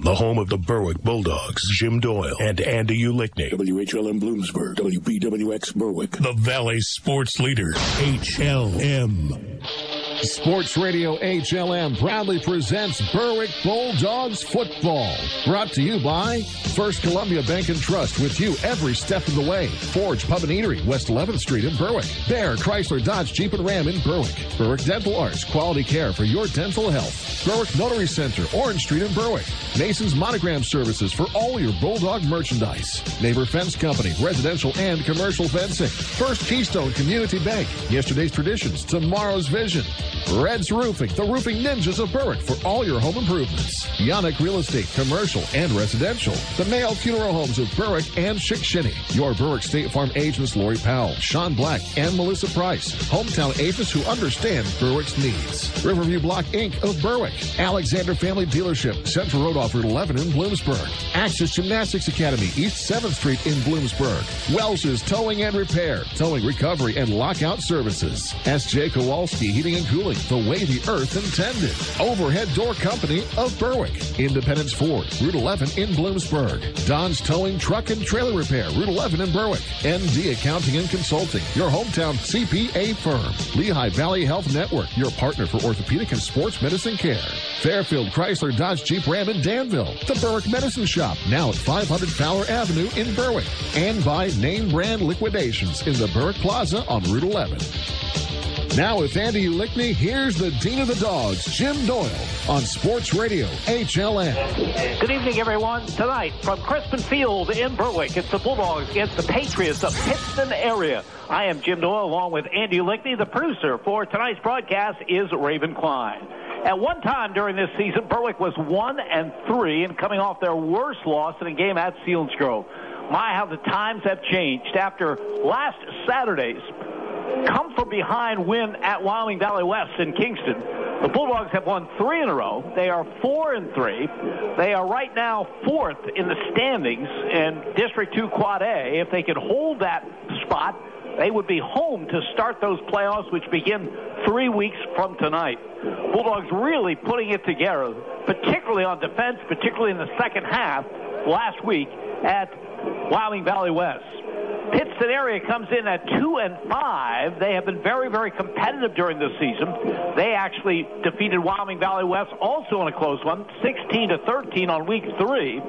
the home of the Berwick Bulldogs, Jim Doyle and Andy Ulickney. WHLM Bloomsburg, WPWX Berwick. The Valley Sports Leader, HLM. Sports Radio HLM proudly presents Berwick Bulldogs football. Brought to you by First Columbia Bank and Trust, with you every step of the way. Forge Pub and Eatery, West 11th Street in Berwick. Bear, Chrysler, Dodge, Jeep and Ram in Berwick. Berwick Dental Arts, quality care for your dental health. Berwick Notary Center, Orange Street in Berwick. Mason's Monogram Services for all your Bulldog merchandise. Neighbor Fence Company, residential and commercial fencing. First Keystone Community Bank, yesterday's traditions, tomorrow's vision. Red's Roofing, the roofing ninjas of Berwick for all your home improvements. Yannick Real Estate, commercial and residential. The Mayo Funeral Homes of Berwick and Chick-Shinny. Your Berwick State Farm agents Lori Powell, Sean Black, and Melissa Price. Hometown agents who understand Berwick's needs. Riverview Block Inc. of Berwick. Alexander Family Dealership, Central Road off Route 11 in Bloomsburg. Access Gymnastics Academy, East 7th Street in Bloomsburg. Wells's Towing and Repair, Towing Recovery and Lockout Services. S.J. Kowalski Heating and Cooling, the way the earth intended. Overhead Door Company of Berwick. Independence Ford, Route 11 in Bloomsburg. Don's Towing Truck and Trailer Repair, Route 11 in Berwick. MD Accounting and Consulting, your hometown CPA firm. Lehigh Valley Health Network, your partner for orthopedic and sports medicine care. Fairfield Chrysler Dodge Jeep Ram in Danville. The Berwick Medicine Shop, now at 500 Fowler Avenue in Berwick. And by Name Brand Liquidations in the Berwick Plaza on Route 11. Now with Andy Ulickney, here's the Dean of the Dogs, Jim Doyle, on Sports Radio HLM. Good evening, everyone. Tonight, from Crispin Field in Berwick, it's the Bulldogs against the Patriots of Pittston area. I am Jim Doyle, along with Andy Ulickney. The producer for tonight's broadcast is Raven Klein. At one time during this season, Berwick was 1-3 and coming off their worst loss in a game at Selinsgrove. My, how the times have changed. After last Saturday's come-from-behind win at Wyoming Valley West in Kingston, the Bulldogs have won 3 in a row. They are 4-3. They are right now 4th in the standings in District 2 Quad A. If they could hold that spot, they would be home to start those playoffs, which begin 3 weeks from tonight. Bulldogs really putting it together, particularly on defense, particularly in the second half last week at Wyoming Valley West. Pittston area comes in at 2-5. They have been very, very competitive during this season. They actually defeated Wyoming Valley West also in a close one, 16-13 on week 3.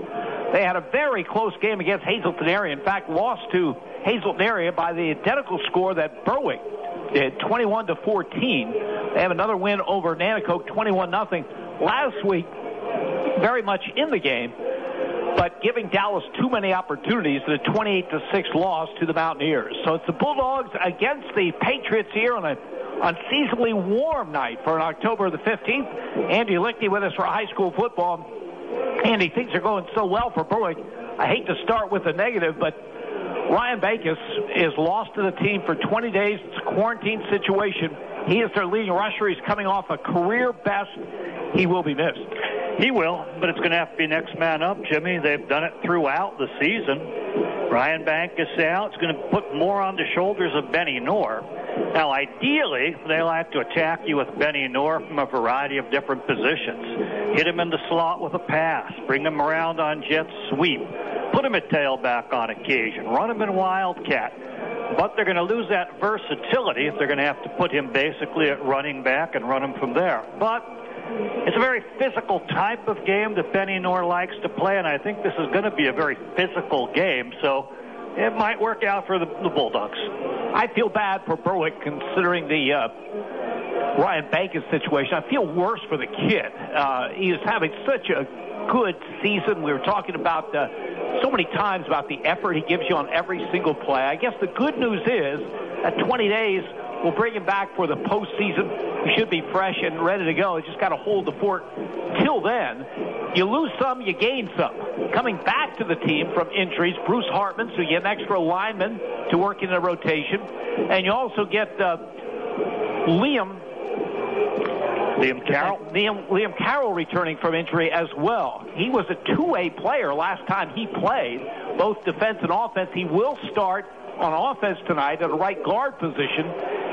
They had a very close game against Hazleton area. In fact, lost to Hazleton area by the identical score that Berwick did, 21-14. They have another win over Nanticoke, 21-0 last week, very much in the game, but giving Dallas too many opportunities in a 28-6 loss to the Mountaineers. So it's the Bulldogs against the Patriots here on an unseasonably warm night for an October the 15th. Andy Ulickney with us for high school football. Andy, things are going so well for Berwick. I hate to start with the negative, but Ryan Backus is lost to the team for 20 days. It's a quarantine situation. He is their leading rusher. He's coming off a career best. He will be missed. He will, but it's going to have to be next man up, Jimmy. They've done it throughout the season. Ryan Backus out. It's going to put more on the shoulders of Benny Knorr. Now, ideally, they like to attack you with Benny Knorr from a variety of different positions. Hit him in the slot with a pass. Bring him around on jet sweep. Put him at tailback on occasion. Run him in wildcat. But they're going to lose that versatility if they're going to have to put him basically at running back and run him from there. But it's a very physical type of game that Benny Knorr likes to play, and I think this is going to be a very physical game, so it might work out for the Bulldogs. I feel bad for Berwick considering the Ryan Backus situation. I feel worse for the kid. He is having such a good season. We were talking about so many times about the effort he gives you on every single play. I guess the good news is that 20 days will bring him back for the postseason. He should be fresh and ready to go. He just got to hold the fort. Till then, you lose some, you gain some. Coming back to the team from injuries, Bruce Hartman, so you get an extra lineman to work in the rotation. And you also get Liam Carroll returning from injury as well. He was a two-way player last time he played, both defense and offense. He will start on offense tonight at a right guard position.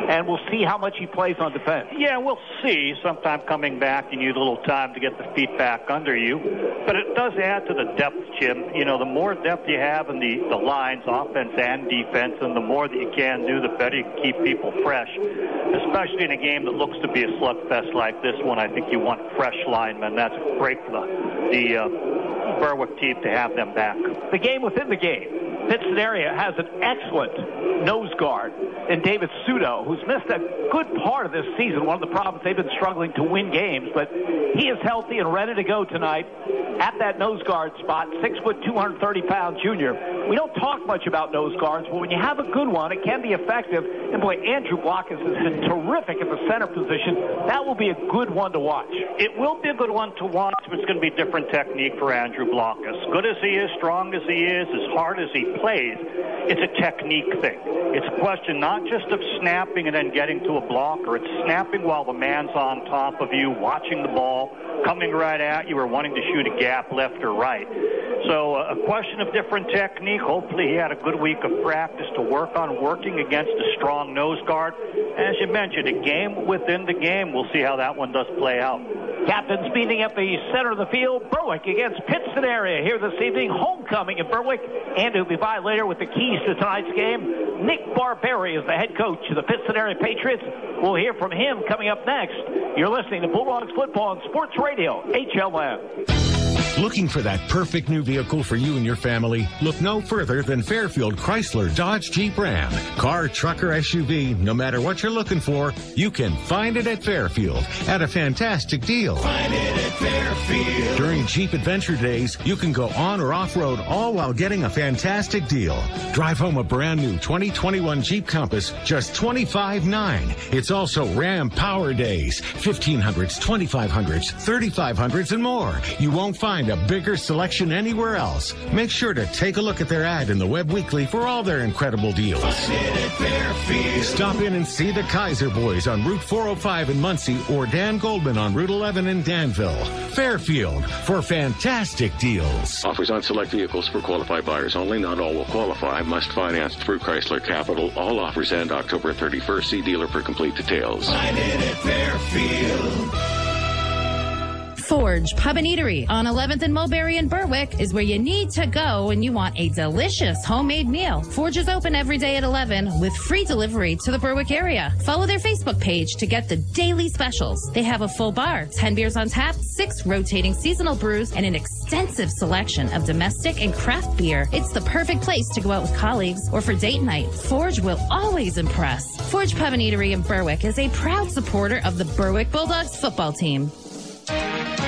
and we'll see how much he plays on defense. Yeah, we'll see. Sometime coming back, you need a little time to get the feet back under you. But it does add to the depth, Jim. You know, the more depth you have in the lines, offense and defense, and the more that you can do, the better you can keep people fresh. Especially in a game that looks to be a slugfest like this one, I think you want fresh linemen. That's great for the Berwick team to have them back. The game within the game. Pittston area has an excellent nose guard in David Sudo, who's missed a good part of this season. One of the problems, they've been struggling to win games, but he is healthy and ready to go tonight at that nose guard spot. 6 foot, 230-pound junior. We don't talk much about nose guards, but when you have a good one, it can be effective. And boy, Andrew Blockis has been terrific at the center position. That will be a good one to watch. It will be a good one to watch, but it's going to be a different technique for Andrew Blockis. Good as he is, strong as he is, as hard as he plays, it's a technique thing. It's a question not just of snapping and then getting to a blocker. It's snapping while the man's on top of you, watching the ball, coming right at you, or wanting to shoot a gap left or right. So a question of different technique. Hopefully he had a good week of practice to work on working against a strong nose guard. As you mentioned, a game within the game. We'll see how that one does play out. Captains meeting at the center of the field. Berwick against Pittston area here this evening. Homecoming in Berwick. And he'll be by later with the keys to tonight's game. Nick Barberi is the head coach of the Pittston area Patriots. We'll hear from him coming up next. You're listening to Bulldogs Football on Sports Radio, HLM. Looking for that perfect new vehicle for you and your family? Look no further than Fairfield Chrysler Dodge Jeep Ram. Car, truck, or SUV, no matter what you're looking for, you can find it at Fairfield at a fantastic deal. Find it at Fairfield. During Jeep Adventure Days, you can go on or off-road, all while getting a fantastic deal. Drive home a brand new 2021 Jeep Compass, just $25,900. It's also Ram Power Days, 1500s, 2500s, 3500s, and more. You won't find a bigger selection anywhere else. Make sure to take a look at their ad in the Web Weekly for all their incredible deals. Stop in and see the Kaiser Boys on Route 405 in Muncie or Dan Goldman on Route 11 in Danville. Fairfield for fantastic deals. Offers on select vehicles for qualified buyers only. Not all will qualify. Must finance through Chrysler Capital. All offers end October 31st. See dealer for complete details. Find it at Fairfield. Forge Pub and Eatery on 11th and Mulberry in Berwick is where you need to go when you want a delicious homemade meal. Forge is open every day at 11 with free delivery to the Berwick area. Follow their Facebook page to get the daily specials. They have a full bar, 10 beers on tap, 6 rotating seasonal brews, and an extensive selection of domestic and craft beer. It's the perfect place to go out with colleagues or for date night. Forge will always impress. Forge Pub and Eatery in Berwick is a proud supporter of the Berwick Bulldogs football team.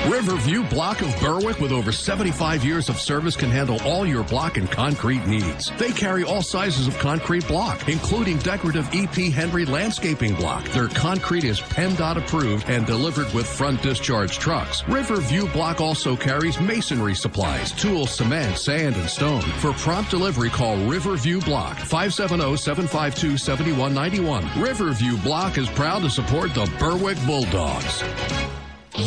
Riverview Block of Berwick, with over 75 years of service, can handle all your block and concrete needs. They carry all sizes of concrete block, including decorative EP Henry landscaping block. Their concrete is PennDOT approved and delivered with front discharge trucks. Riverview Block also carries masonry supplies, tools, cement, sand, and stone. For prompt delivery, call Riverview Block, 570-752-7191. Riverview Block is proud to support the Berwick Bulldogs.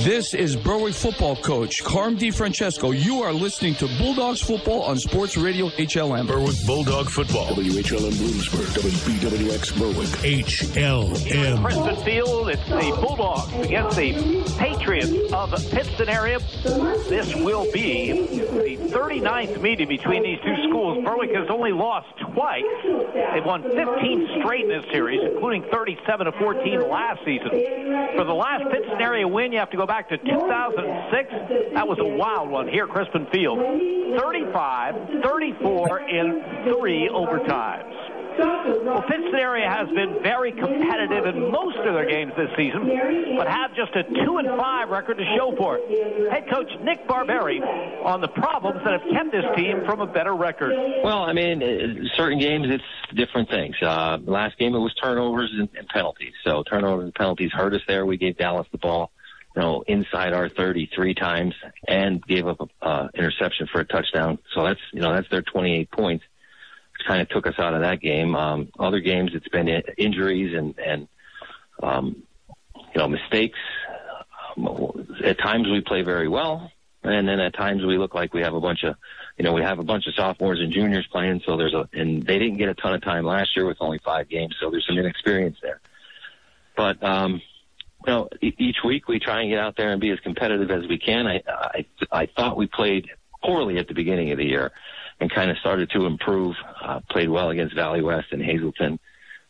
This is Berwick football coach Carm DiFrancesco. You are listening to Bulldogs football on Sports Radio HLM. Berwick Bulldog Football. WHLM Bloomsburg, WBWX Berwick. HLM. Preston Field, it's the Bulldogs against the Patriots of Pittston area. This will be the 39th meeting between these two schools. Berwick has only lost twice. They've won 15 straight in this series, including 37-14 last season. For the last Pittston area win, you have to go back to 2006. That was a wild one here at Crispin Field. 35-34 in 3 overtimes. Well, Pittston area has been very competitive in most of their games this season, but have just a 2-5 record to show for it. Head coach Nick Barberi on the problems that have kept this team from a better record. Well, I mean, certain games it's different things. Last game it was turnovers and penalties. So turnovers and penalties hurt us there. We gave Dallas the ball, inside our 33 times and gave up an interception for a touchdown. So that's their 28 points. Kind of took us out of that game. Other games, it's been injuries and mistakes. At times we play very well, and then at times we look like we have a bunch of sophomores and juniors playing. So and they didn't get a ton of time last year with only 5 games. So there's some inexperience there. But, each week we try and get out there and be as competitive as we can. I thought we played poorly at the beginning of the year and kind of started to improve. Played well against Valley West and Hazleton,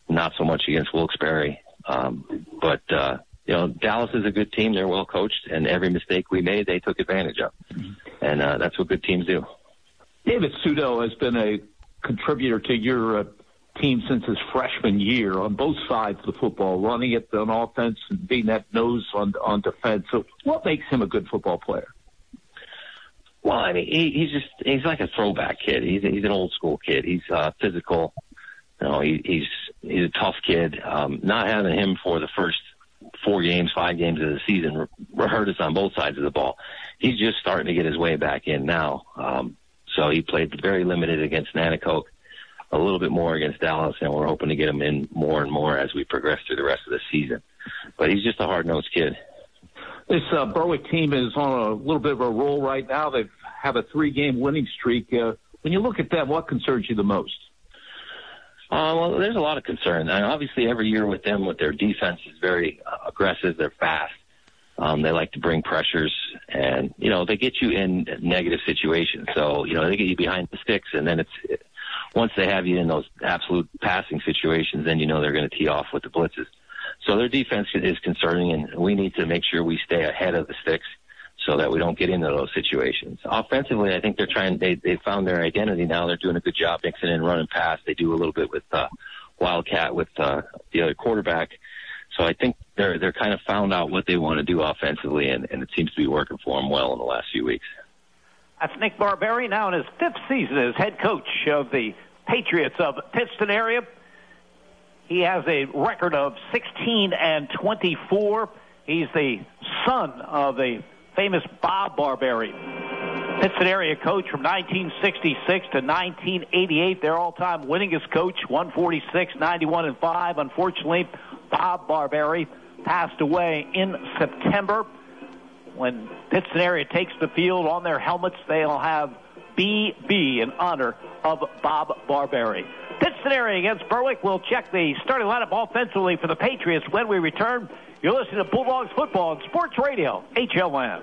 not so much against Wilkes-Barre. But Dallas is a good team. They're well coached, and every mistake we made, they took advantage of. And that's what good teams do. David Sudo has been a contributor to your team since his freshman year on both sides of the football, running it on offense and being that nose on defense. So what makes him a good football player? Well, I mean, he's like a throwback kid. He's an old school kid. He's physical. He's a tough kid. Not having him for the first 5 games of the season hurt us on both sides of the ball. He's just starting to get his way back in now. So he played very limited against Nanticoke, a little bit more against Dallas, and we're hoping to get him in more and more as we progress through the rest of the season. But he's just a hard-nosed kid. This Berwick team is on a little bit of a roll right now. They have a 3-game winning streak. When you look at them, what concerns you the most? Well, there's a lot of concern. And obviously, every year with them, with their defense is very aggressive. They're fast. They like to bring pressures, and, they get you in negative situations. So, they get you behind the sticks, and then once they have you in those absolute passing situations, then they're going to tee off with the blitzes. So their defense is concerning, and we need to make sure we stay ahead of the sticks so that we don't get into those situations. Offensively, I think they found their identity now. They're doing a good job mixing in run and pass. They do a little bit with Wildcat with the other quarterback. So I think they're kind of found out what they want to do offensively, and it seems to be working for them well in the last few weeks. That's Nick Barberi, now in his 5th season as head coach of the Patriots of Pittston area. He has a record of 16-24. He's the son of the famous Bob Barberi, Pittston area coach from 1966 to 1988. Their all-time winningest coach, 146, 91-5. Unfortunately, Bob Barberi passed away in September. When Pittston area takes the field, on their helmets, they'll have BB in honor of Bob Barberi. Pittston area against Berwick. We'll check the starting lineup offensively for the Patriots when we return. You're listening to Bulldogs Football on Sports Radio, HLM.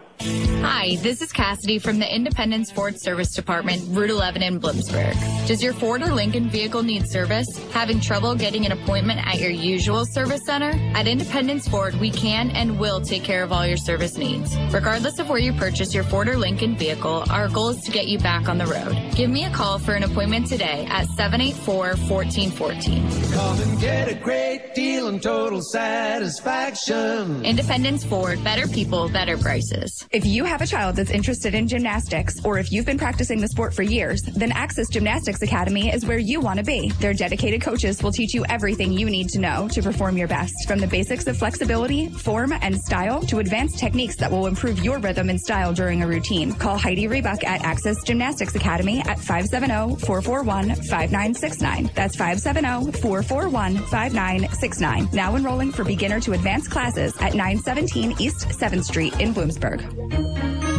Hi, this is Cassidy from the Independence Ford Service Department, Route 11 in Bloomsburg. Does your Ford or Lincoln vehicle need service? Having trouble getting an appointment at your usual service center? At Independence Ford, we can and will take care of all your service needs. Regardless of where you purchase your Ford or Lincoln vehicle, our goal is to get you back on the road. Give me a call for an appointment today at 784-1414. Come and get a great deal and total satisfaction. Independence Ford, better people, better prices. If you have a child that's interested in gymnastics, or if you've been practicing the sport for years, then Access Gymnastics Academy is where you want to be. Their dedicated coaches will teach you everything you need to know to perform your best, from the basics of flexibility, form, and style to advanced techniques that will improve your rhythm and style during a routine. Call Heidi Rebuck at Access Gymnastics Academy at 570-441-5969. That's 570-441-5969. Now enrolling for beginner to advanced classes at 917 East 7th Street in Bloomsburg.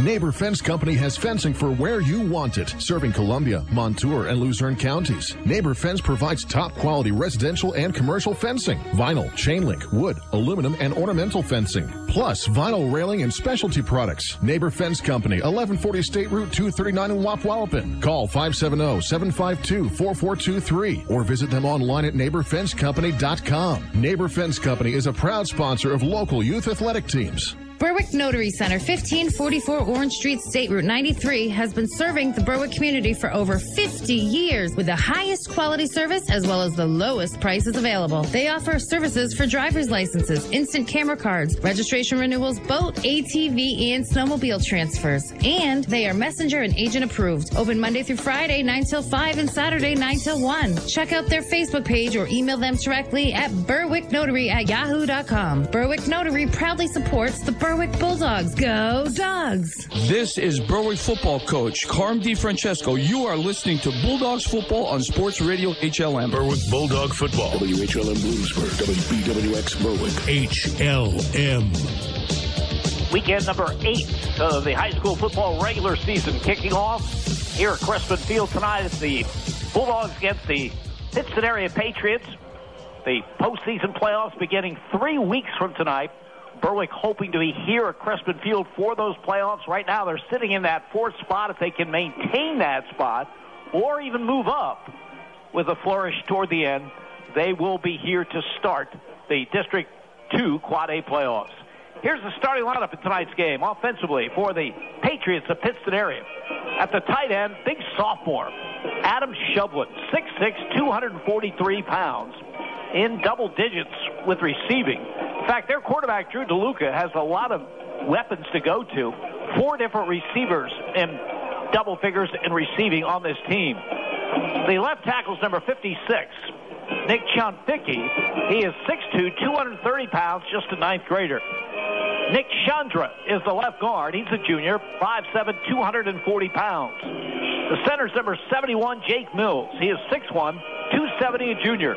Neighbor Fence Company has fencing for where you want it, serving Columbia, Montour, and Luzerne counties. Neighbor Fence provides top-quality residential and commercial fencing, vinyl, chain link, wood, aluminum, and ornamental fencing, plus vinyl railing and specialty products. Neighbor Fence Company, 1140 State Route 239 in Wapwallopen. Call 570-752-4423 or visit them online at neighborfencecompany.com. Neighbor Fence Company is a proud sponsor of local youth athletic teams. Berwick Notary Center, 1544 Orange Street, State Route 93, has been serving the Berwick community for over 50 years with the highest quality service as well as the lowest prices available. They offer services for driver's licenses, instant camera cards, registration renewals, boat, ATV, and snowmobile transfers. And they are messenger and agent approved. Open Monday through Friday, 9 till 5, and Saturday, 9 till 1. Check out their Facebook page or email them directly at berwicknotary@yahoo.com. Berwick Notary proudly supports the Berwick Bulldogs. Go Dogs! This is Berwick football coach Carm DiFrancesco. You are listening to Bulldogs Football on Sports Radio HLM. Berwick Bulldog Football. WHLM Bloomsburg. WBWX Berwick. HLM. Weekend number 8 of the high school football regular season kicking off here at Crespin Field tonight. It's the Bulldogs against the Pittston area Patriots. The postseason playoffs beginning 3 weeks from tonight. Berwick hoping to be here at Crispin Field for those playoffs. Right now they're sitting in that 4th spot. If they can maintain that spot or even move up with a flourish toward the end, they will be here to start the District 2 Quad A playoffs. Here's the starting lineup in tonight's game. Offensively for the Patriots of Pittston area. At the tight end, big sophomore, Adam Shovlin, 6'6", 243 pounds. In double digits with receiving. In fact, their quarterback, Drew DeLuca, has a lot of weapons to go to. 4 different receivers in double figures in receiving on this team. The left tackle is number 56, Nick Chonficki. He is 6'2", 230 pounds, just a 9th grader. Nick Chandra is the left guard. He's a junior, 5'7", 240 pounds. The center's number 71, Jake Mills. He is 6'1", 270, a junior.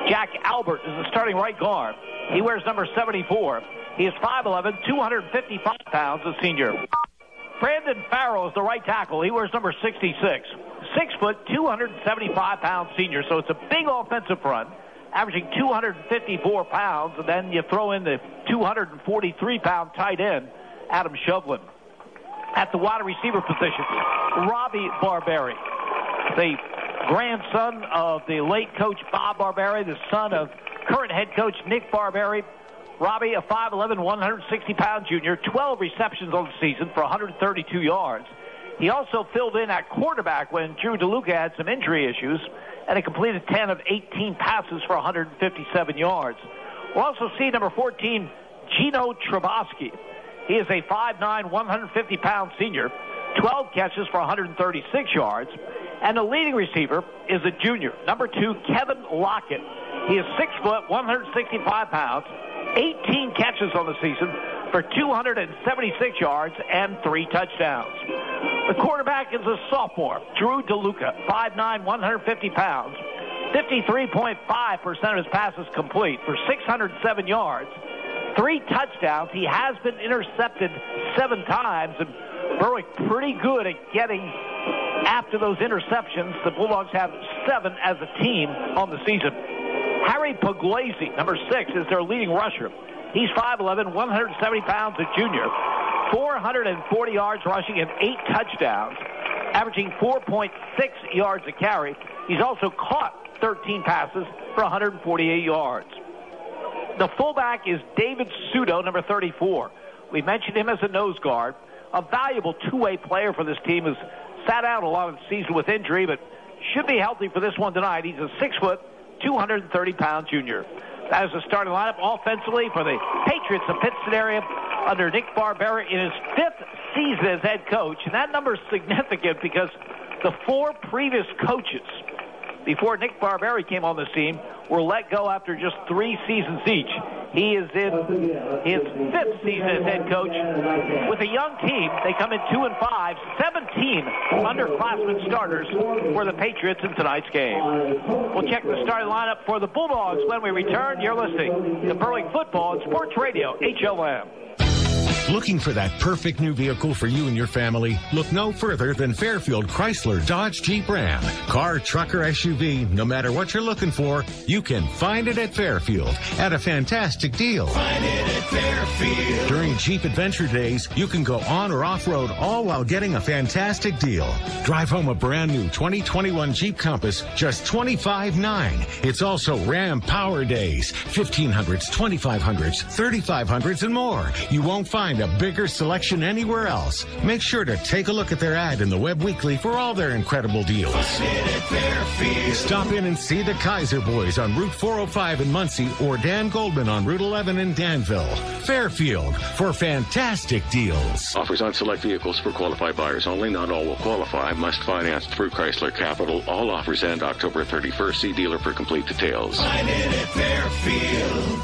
Jack Albert is the starting right guard. He wears number 74. He is 5'11", 255 pounds, a senior. Brandon Farrell is the right tackle. He wears number 66. 6 foot, 275 pound senior. So it's a big offensive front, averaging 254 pounds. And then you throw in the 243 pound tight end, Adam Shovlin. At the wide receiver position, Robbie Barberi, the grandson of the late coach Bob Barberi, the son of current head coach Nick Barberi. Robbie, a 5'11", 160-pound junior, 12 receptions on the season for 132 yards. He also filled in at quarterback when Drew DeLuca had some injury issues, and he completed 10 of 18 passes for 157 yards. We'll also see number 14, Gino Trebowski. He is a 5'9", 150-pound senior, 12 catches for 136 yards. And the leading receiver is a junior, number 2, Kevin Lockett. He is 6 foot, 165 pounds, 18 catches on the season for 276 yards and 3 touchdowns. The quarterback is a sophomore, Drew DeLuca, 5'9", 150 pounds, 53.5% of his passes complete for 607 yards, 3 touchdowns. He has been intercepted 7 times, and Berwick pretty good at getting after those interceptions. The Bulldogs have 7 as a team on the season. Harry Puglisi, number 6, is their leading rusher. He's 5'11", 170 pounds, a junior, 440 yards rushing and 8 touchdowns, averaging 4.6 yards a carry. He's also caught 13 passes for 148 yards. The fullback is David Sudo, number 34. We mentioned him as a nose guard, a valuable two-way player for this team, who's sat out a lot of the season with injury, but should be healthy for this one tonight. He's a 6 foot, 230-pound junior. That is the starting lineup offensively for the Patriots of Pittston area under Nick Barberi in his 5th season as head coach. And that number is significant because the 4 previous coaches before Nick Barberi came on the scene were let go after just 3 seasons each. He is in his 5th season as head coach with a young team. They come in 2-5, 17 underclassmen starters for the Patriots in tonight's game. We'll check the starting lineup for the Bulldogs when we return. You're listening to Berwick Football and Sports Radio, HLM. Looking for that perfect new vehicle for you and your family? Look no further than Fairfield Chrysler Dodge Jeep Ram. Car, truck, or SUV, no matter what you're looking for, you can find it at Fairfield at a fantastic deal. Find it at Fairfield. During Jeep Adventure Days, you can go on or off-road, all while getting a fantastic deal. Drive home a brand new 2021 Jeep Compass, just $25,900. It's also Ram Power Days, 1500s, 2500s, 3500s, and more. You won't find a bigger selection anywhere else. Make sure to take a look at their ad in the Web Weekly for all their incredible deals. Stop in and see the Kaiser Boys on Route 405 in Muncie or Dan Goldman on Route 11 in Danville. Fairfield for fantastic deals. Offers on select vehicles for qualified buyers only. Not all will qualify. Must finance through Chrysler Capital. All offers end October 31st. See dealer for complete details. Find it at Fairfield.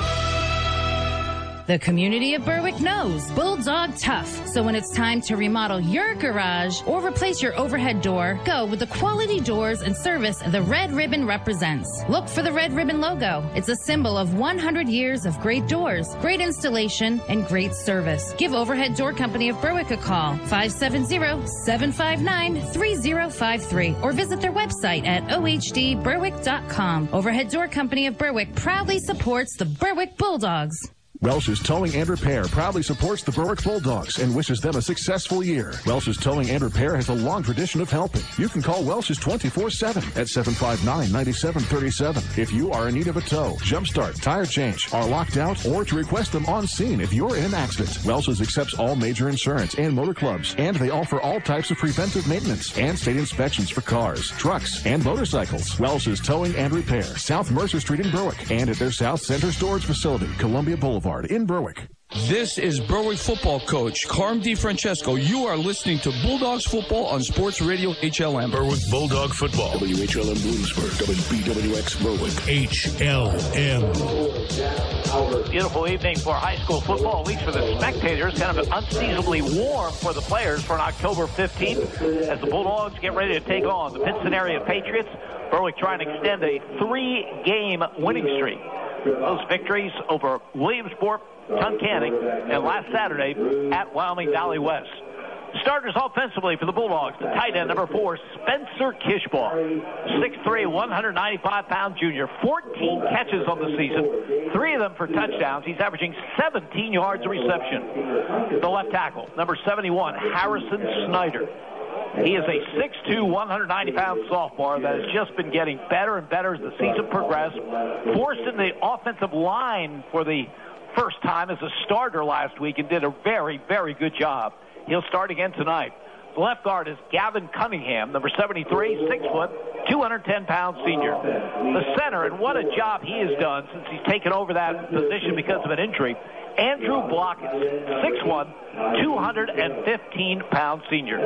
The community of Berwick knows Bulldog tough. So when it's time to remodel your garage or replace your overhead door, go with the quality doors and service the Red Ribbon represents. Look for the Red Ribbon logo. It's a symbol of 100 years of great doors, great installation, and great service. Give Overhead Door Company of Berwick a call, 570-759-3053, or visit their website at ohdberwick.com. Overhead Door Company of Berwick proudly supports the Berwick Bulldogs. Welsh's Towing and Repair proudly supports the Berwick Bulldogs and wishes them a successful year. Welsh's Towing and Repair has a long tradition of helping. You can call Welsh's 24/7 at 759-9737 if you are in need of a tow, jump start, tire change, are locked out, or to request them on scene if you're in an accident. Welsh's accepts all major insurance and motor clubs, and they offer all types of preventive maintenance and state inspections for cars, trucks, and motorcycles. Welsh's Towing and Repair, South Mercer Street in Berwick, and at their South Center Storage Facility, Columbia Boulevard in Berwick. This is Berwick football coach Carm DiFrancesco. You are listening to Bulldogs football on Sports Radio HLM. Berwick Bulldog football. WHLM Bloomsburg. WBWX Berwick. HLM. Beautiful evening for high school football, at least for the spectators. Kind of unseasonably warm for the players for an October 15th as the Bulldogs get ready to take on the Pittston area Patriots. Berwick trying to extend a 3-game winning streak. Those victories over Williamsport, Tunkhannock, and last Saturday at Wyoming Valley West. Starters offensively for the Bulldogs, the tight end, number 4, Spencer Kishbaugh. 6'3", 195-pound junior. 14 catches on the season, 3 of them for touchdowns. He's averaging 17 yards of reception. The left tackle, number 71, Harrison Snyder. He is a 6'2", 190-pound sophomore that has just been getting better and better as the season progressed. Forced in the offensive line for the first time as a starter last week and did a very, very good job. He'll start again tonight. The left guard is Gavin Cunningham, number 73, 6 foot, 210-pound senior. The center, and what a job he has done since he's taken over that position because of an injury, Andrew Lockett, 6'1", 215-pound senior.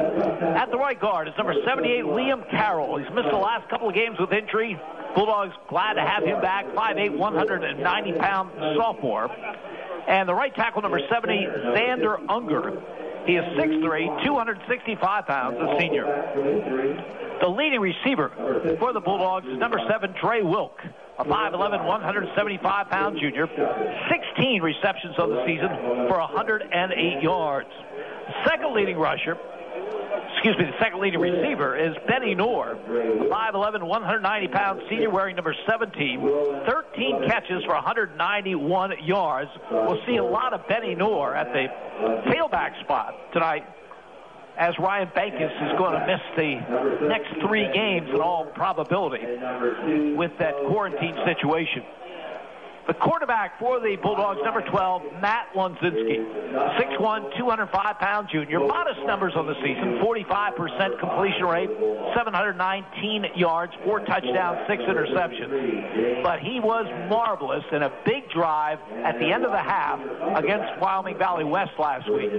At the right guard is number 78, Liam Carroll. He's missed the last couple of games with injury. Bulldogs glad to have him back, 5'8", 190-pound sophomore. And the right tackle, number 70, Xander Unger. He is 6'3", 265 pounds, a senior. The leading receiver for the Bulldogs is number 7, Trey Wilk, a 5'11", 175-pound junior. 16 receptions on the season for 108 yards. The second leading receiver is Benny Knorr, a 5'11", 190-pound senior wearing number 17. 13 catches for 191 yards. We'll see a lot of Benny Knorr at the tailback spot tonight, as Ryan Bankus is going to miss the next 3 games in all probability with that quarantine situation. The quarterback for the Bulldogs, number 12, Matt Wonzinski, 6'1", 205-pound junior. Modest numbers on the season, 45% completion rate, 719 yards, 4 touchdowns, 6 interceptions. But he was marvelous in a big drive at the end of the half against Wyoming Valley West last week.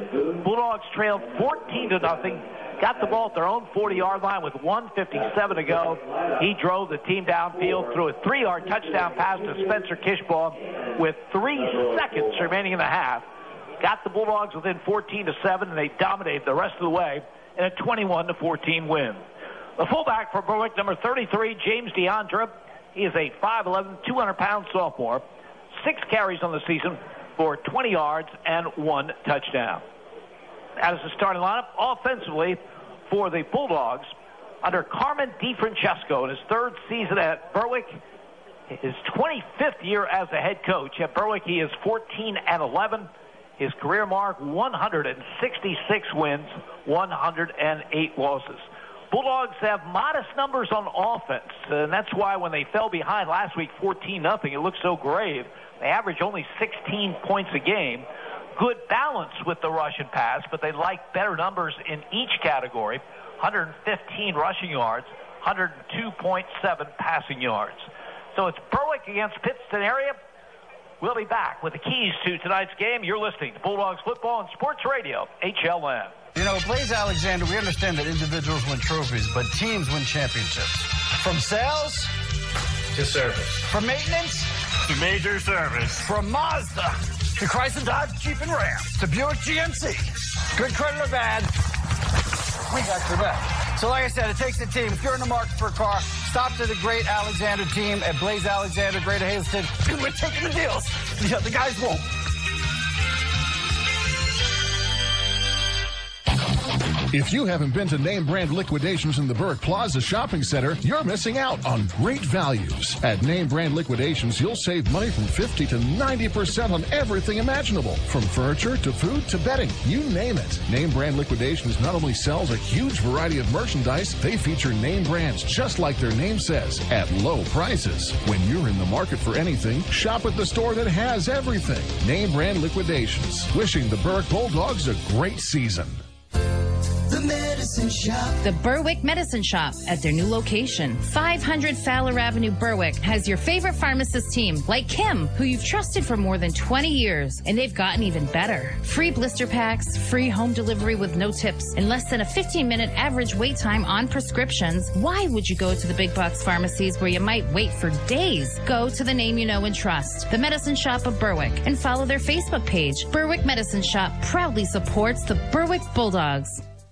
Bulldogs trailed 14-0. Got the ball at their own 40-yard line with 1:57 to go. He drove the team downfield, threw a 3-yard touchdown pass to Spencer Kishbaugh with 3 seconds remaining in the half. Got the Bulldogs within 14-7, and they dominated the rest of the way in a 21-14 win. The fullback for Berwick, number 33, James DeAndre. He is a 5'11", 200-pound sophomore. 6 carries on the season for 20 yards and 1 touchdown. That is the starting lineup. Offensively for the Bulldogs, under Carmen DiFrancesco in his 3rd season at Berwick, his 25th year as a head coach. At Berwick, he is 14-11. His career mark, 166 wins, 108 losses. Bulldogs have modest numbers on offense, and that's why when they fell behind last week 14-0, it looked so grave. They average only 16 points a game. Good balance with the rush and pass, but they like better numbers in each category. 115 rushing yards, 102.7 passing yards. So it's Berwick against Pittston area. We'll be back with the keys to tonight's game. You're listening to Bulldogs Football on Sports Radio, HLM. You know, Blaze Alexander, we understand that individuals win trophies, but teams win championships. From sales to service. From maintenance to major service. From Mazda To Chrysler, Dodge, Jeep, and Ram. To Buick GMC. Good credit or bad, we got your back. So like I said, it takes a team. If you're in the market for a car, stop to the Great Alexander team at Blaze Alexander, Greater Hazelton. We're taking the deals. The guys won't. If you haven't been to name brand liquidations in the Berwick Plaza Shopping Center, you're missing out on great values. At name brand liquidations, you'll save money from 50 to 90% on everything imaginable. From furniture to food to bedding, you name it. Name brand liquidations not only sells a huge variety of merchandise, they feature name brands just like their name says, at low prices. When you're in the market for anything, shop at the store that has everything. Name brand liquidations. Wishing the Berwick Bulldogs a great season. The Medicine Shop. The Berwick Medicine Shop at their new location. 500 Fowler Avenue, Berwick has your favorite pharmacist team, like Kim, who you've trusted for more than 20 years, and they've gotten even better. Free blister packs, free home delivery with no tips, and less than a 15-minute average wait time on prescriptions. Why would you go to the big box pharmacies where you might wait for days? Go to the name you know and trust, the Medicine Shop of Berwick, and follow their Facebook page. Berwick Medicine Shop proudly supports the Berwick Bulldogs.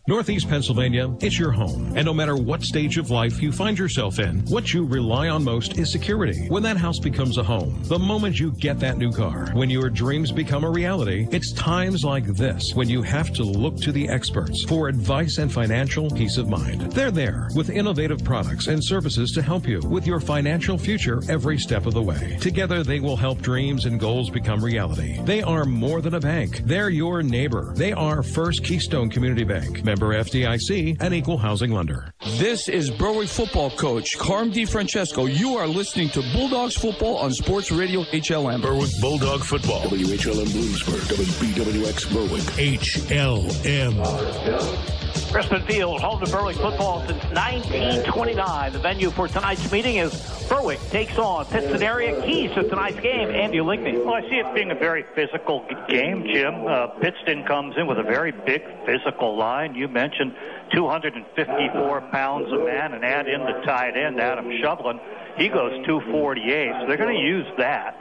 Northeast Pennsylvania, it's your home. And no matter what stage of life you find yourself in, what you rely on most is security. When that house becomes a home, the moment you get that new car, when your dreams become a reality, it's times like this when you have to look to the experts for advice and financial peace of mind. They're there with innovative products and services to help you with your financial future every step of the way. Together, they will help dreams and goals become reality. They are more than a bank. They're your neighbor. They are First Keystone Community Bank. Member FDIC, an equal housing lender. This is Berwick football coach Carm DiFrancesco. You are listening to Bulldogs football on Sports Radio HLM. Berwick Bulldog football. WHLM Bloomsburg, WBWX Berwick. HLM. Crispin Field, home to Berwick football since 1929. The venue for tonight's meeting is Berwick takes on Pittston area. Keys to tonight's game, Andy Linkney. Well, I see it being a very physical game, Jim. Pittston comes in with a very big physical line. You mentioned 254 pounds a man, and add in the tight end, Adam Shovlin. He goes 248, so they're going to use that.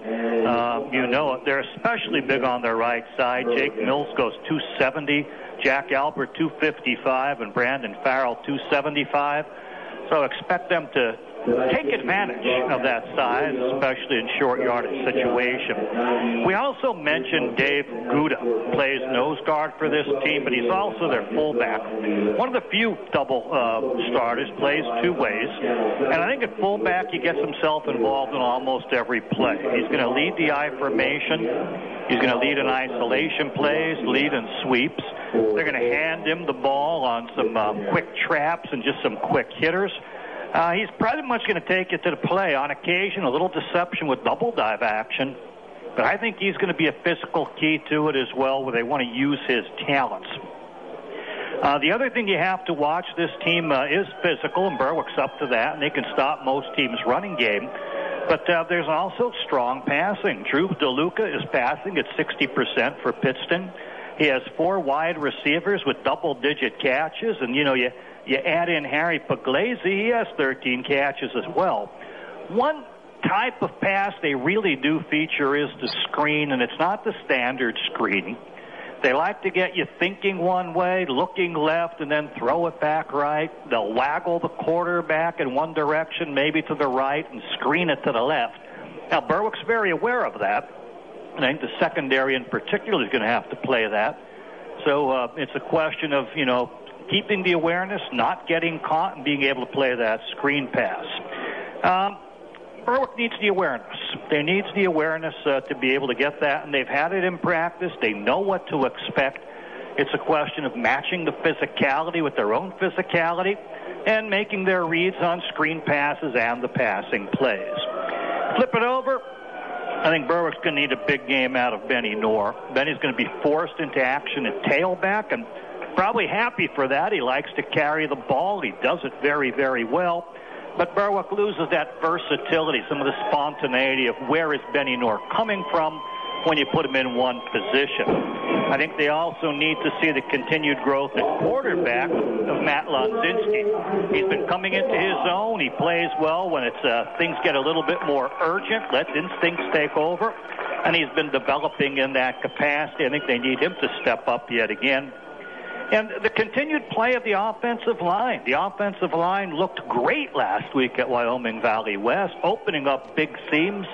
You know it. They're especially big on their right side. Jake Mills goes 270. Jack Albert 255 and Brandon Farrell 275. So expect them to take advantage of that size, especially in short yardage situation. We also mentioned Dave Gouda plays nose guard for this team, but he's also their fullback. One of the few double starters, plays two ways. And I think at fullback he gets himself involved in almost every play. He's going to lead the I formation. He's going to lead in isolation plays, lead in sweeps. They're going to hand him the ball on some quick traps and just some quick hitters. He's pretty much going to take it to the play. On occasion, a little deception with double dive action. But I think he's going to be a physical key to it as well, where they want to use his talents. The other thing you have to watch, this team is physical, and Berwick's up to that, and they can stop most teams' running game. But there's also strong passing. Drew DeLuca is passing at 60% for Pittston. He has 4 wide receivers with double-digit catches, and, you add in Harry Puglisi, he has 13 catches as well. One type of pass they really do feature is the screen, and it's not the standard screen. They like to get you thinking one way, looking left, and then throw it back right. They'll waggle the quarterback in one direction, maybe to the right, and screen it to the left. Now, Berwick's very aware of that, and I think the secondary in particular is going to have to play that. So it's a question of, keeping the awareness, not getting caught, and being able to play that screen pass. Berwick needs the awareness. They need the awareness to be able to get that, and they've had it in practice. They know what to expect. It's a question of matching the physicality with their own physicality and making their reads on screen passes and the passing plays. Flip it over. I think Berwick's going to need a big game out of Benny Knorr. Benny's going to be forced into action at tailback, and probably happy for that. He likes to carry the ball. He does it very, very well. But Berwick loses that versatility, some of the spontaneity of where is Benny Knorr coming from when you put him in one position. I think they also need to see the continued growth at quarterback of Matt Wonzinski. He's been coming into his own. He plays well when it's things get a little bit more urgent. Let instincts take over. and he's been developing in that capacity. I think they need him to step up yet again. And the continued play of the offensive line. The offensive line looked great last week at Wyoming Valley West, opening up big seams.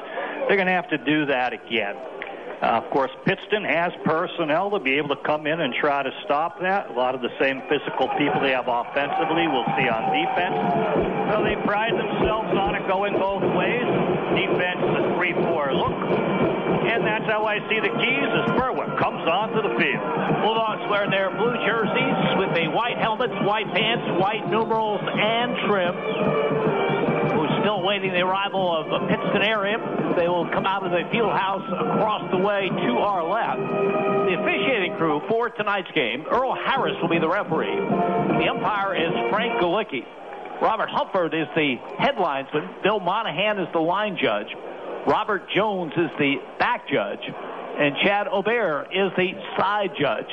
They're going to have to do that again. Of course, Pittston has personnel to be able to come in and try to stop that. A lot of the same physical people they have offensively we'll see on defense. So they pride themselves on it going both ways. Defense, the 3-4 look. And that's how I see the keys as Berwick comes onto the field. Bulldogs wear their blue jerseys with the white helmets, white pants, white numerals, and trim. We're still waiting the arrival of the Pittston area. They will come out of the field house across the way to our left. The officiating crew for tonight's game, Earl Harris will be the referee. The umpire is Frank Galicki. Robert Humford is the headlinesman. Bill Monahan is the line judge. Robert Jones is the back judge. And Chad Aubert is the side judge.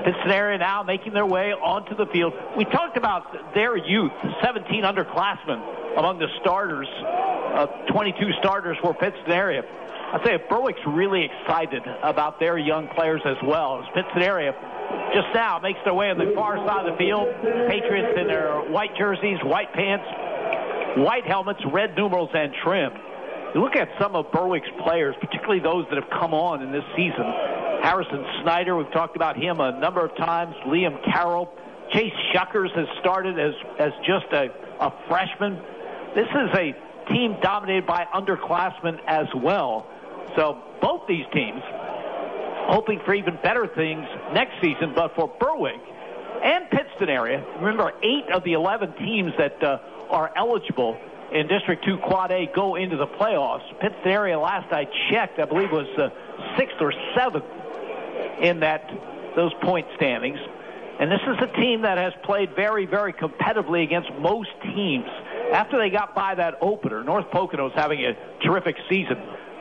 Pittston area now making their way onto the field. We talked about their youth, 17 underclassmen among the starters, 22 starters for Pittston area. I'd say Berwick's really excited about their young players as well. As Pittston area just now makes their way on the far side of the field. Patriots in their white jerseys, white pants, white helmets, red numerals, and trim. You look at some of Berwick's players, particularly those that have come on in this season. Harrison Snyder, we've talked about him a number of times. Liam Carroll. Chase Shuckers has started as just a freshman. This is a team dominated by underclassmen as well. So both these teams hoping for even better things next season. But for Berwick and Pittston area, remember 8 of the 11 teams that are eligible in District 2 Quad A go into the playoffs. Pittston area, last I checked, I believe was 6th or 7th in those point standings. And this is a team that has played very, very competitively against most teams. After they got by that opener, North Pocono's having a terrific season.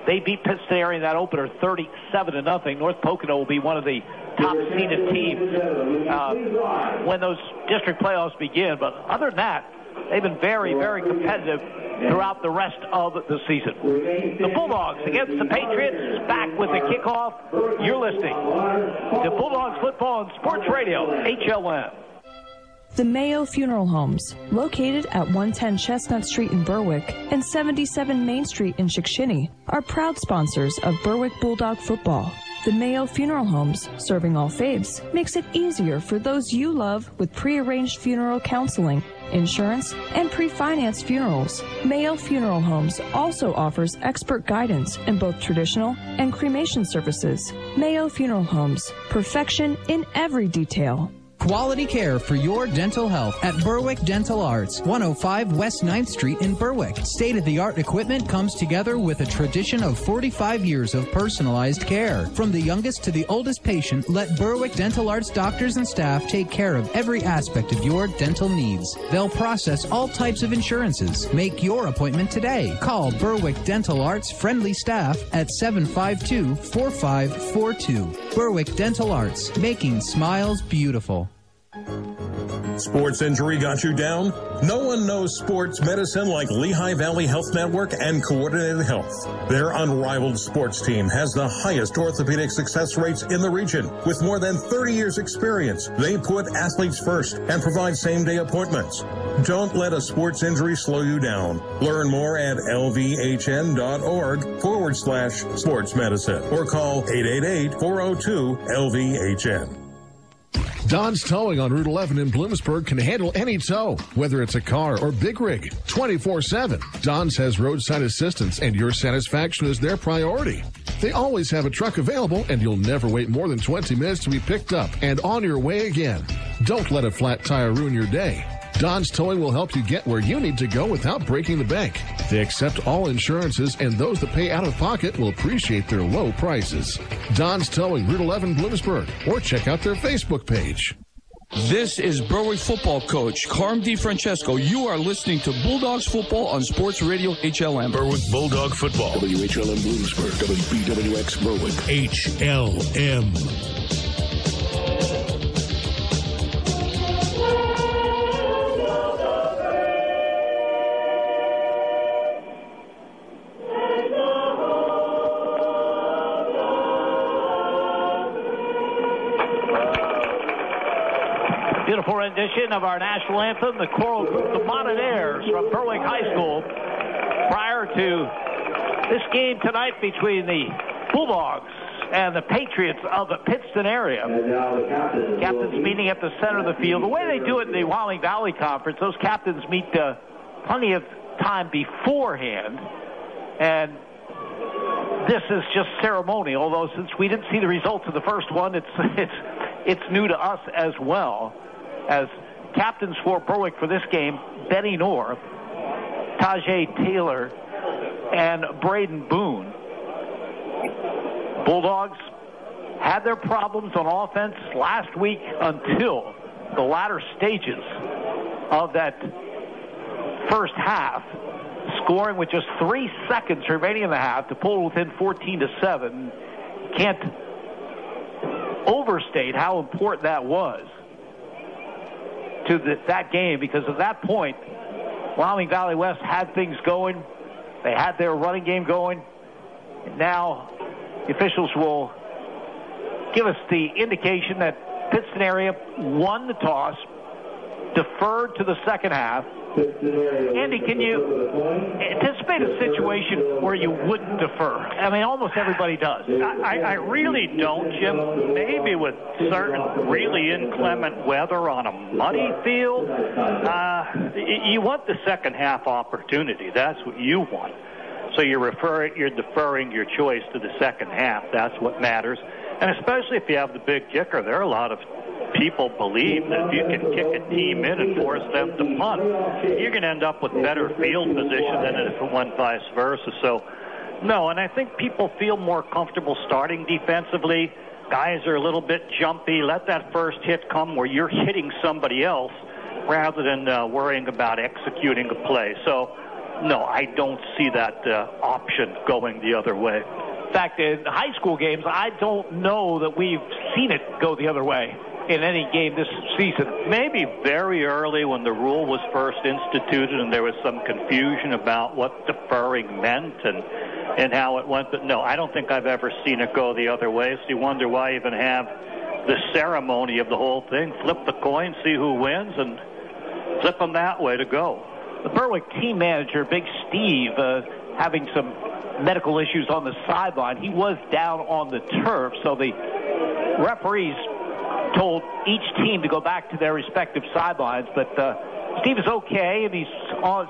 They beat Pittston area in that opener 37-0. North Pocono will be one of the top-seeded teams when those district playoffs begin. But other than that, they've been very, very competitive throughout the rest of the season. The Bulldogs against the Patriots back with the kickoff. You're listening to Bulldogs Football on Sports Radio, HLN. The Mayo Funeral Homes, located at 110 Chestnut Street in Berwick and 77 Main Street in Chickashinny, are proud sponsors of Berwick Bulldog Football. The Mayo Funeral Homes, serving all faiths, makes it easier for those you love with pre-arranged funeral counseling, insurance, and pre-financed funerals. Mayo Funeral Homes also offers expert guidance in both traditional and cremation services. Mayo Funeral Homes, perfection in every detail. Quality care for your dental health at Berwick Dental Arts, 105 West 9th Street in Berwick. State-of-the-art equipment comes together with a tradition of 45 years of personalized care. From the youngest to the oldest patient, let Berwick Dental Arts doctors and staff take care of every aspect of your dental needs. They'll process all types of insurances. Make your appointment today. Call Berwick Dental Arts friendly staff at 752-4542. Berwick Dental Arts, making smiles beautiful. Sports injury got you down? No one knows sports medicine like Lehigh Valley Health Network and Coordinated Health. Their unrivaled sports team has the highest orthopedic success rates in the region. With more than 30 years experience, they put athletes first and provide same-day appointments. Don't let a sports injury slow you down. Learn more at lvhn.org/sports medicine or call 888-402-LVHN. Don's Towing on Route 11 in Bloomsburg can handle any tow, whether it's a car or big rig, 24/7. Don's has roadside assistance, and your satisfaction is their priority. They always have a truck available, and you'll never wait more than 20 minutes to be picked up and on your way again. Don't let a flat tire ruin your day. Don's Towing will help you get where you need to go without breaking the bank. They accept all insurances, and those that pay out of pocket will appreciate their low prices. Don's Towing, Route 11, Bloomsburg, or check out their Facebook page. This is Berwick football coach Carm DiFrancesco. You are listening to Bulldogs Football on Sports Radio HLM. Berwick Bulldog Football. WHLM Bloomsburg, WBWX Berwick. HLM. rendition of our national anthem, the choral group, the Monadaires from Berwick High School, prior to this game tonight between the Bulldogs and the Patriots of the Pittston area. Captains meeting at the center of the field. The way they do it in the Wyoming Valley Conference, those captains meet plenty of time beforehand, and this is just ceremonial, although since we didn't see the results of the first one, it's new to us as well. As captains for Berwick for this game, Benny Knorr, Tajay Taylor, and Braden Boone. Bulldogs had their problems on offense last week until the latter stages of that first half, scoring with just 3 seconds remaining in the half to pull within 14-7. Can't overstate how important that was to that game, because at that point, Wyoming Valley West had things going. They had their running game going. And now the officials will give us the indication that Pittston area won the toss, deferred to the second half. Andy, can you anticipate a situation where you wouldn't defer? I mean, almost everybody does. I really don't, Jim. Maybe with certain really inclement weather on a muddy field, you want the second half opportunity. That's what you want. So you're deferring your choice to the second half. That's what matters. And especially if you have the big kicker, there are a lot of people believe that if you can kick a team in and force them to punt, you're going to end up with better field position than if it went vice versa. So, no, and I think people feel more comfortable starting defensively. Guys are a little bit jumpy. Let that first hit come where you're hitting somebody else rather than worrying about executing a play. So, no, I don't see that option going the other way. In fact, in high school games, I don't know that we've seen it go the other way in any game this season. Maybe very early when the rule was first instituted and there was some confusion about what deferring meant and how it went. But no, I don't think I've ever seen it go the other way. So you wonder why even have the ceremony of the whole thing. Flip the coin, see who wins, and flip them that way to go. The Berwick team manager, Big Steve, having some medical issues on the sideline. He was down on the turf, so the referees told each team to go back to their respective sidelines, but Steve is okay, and he's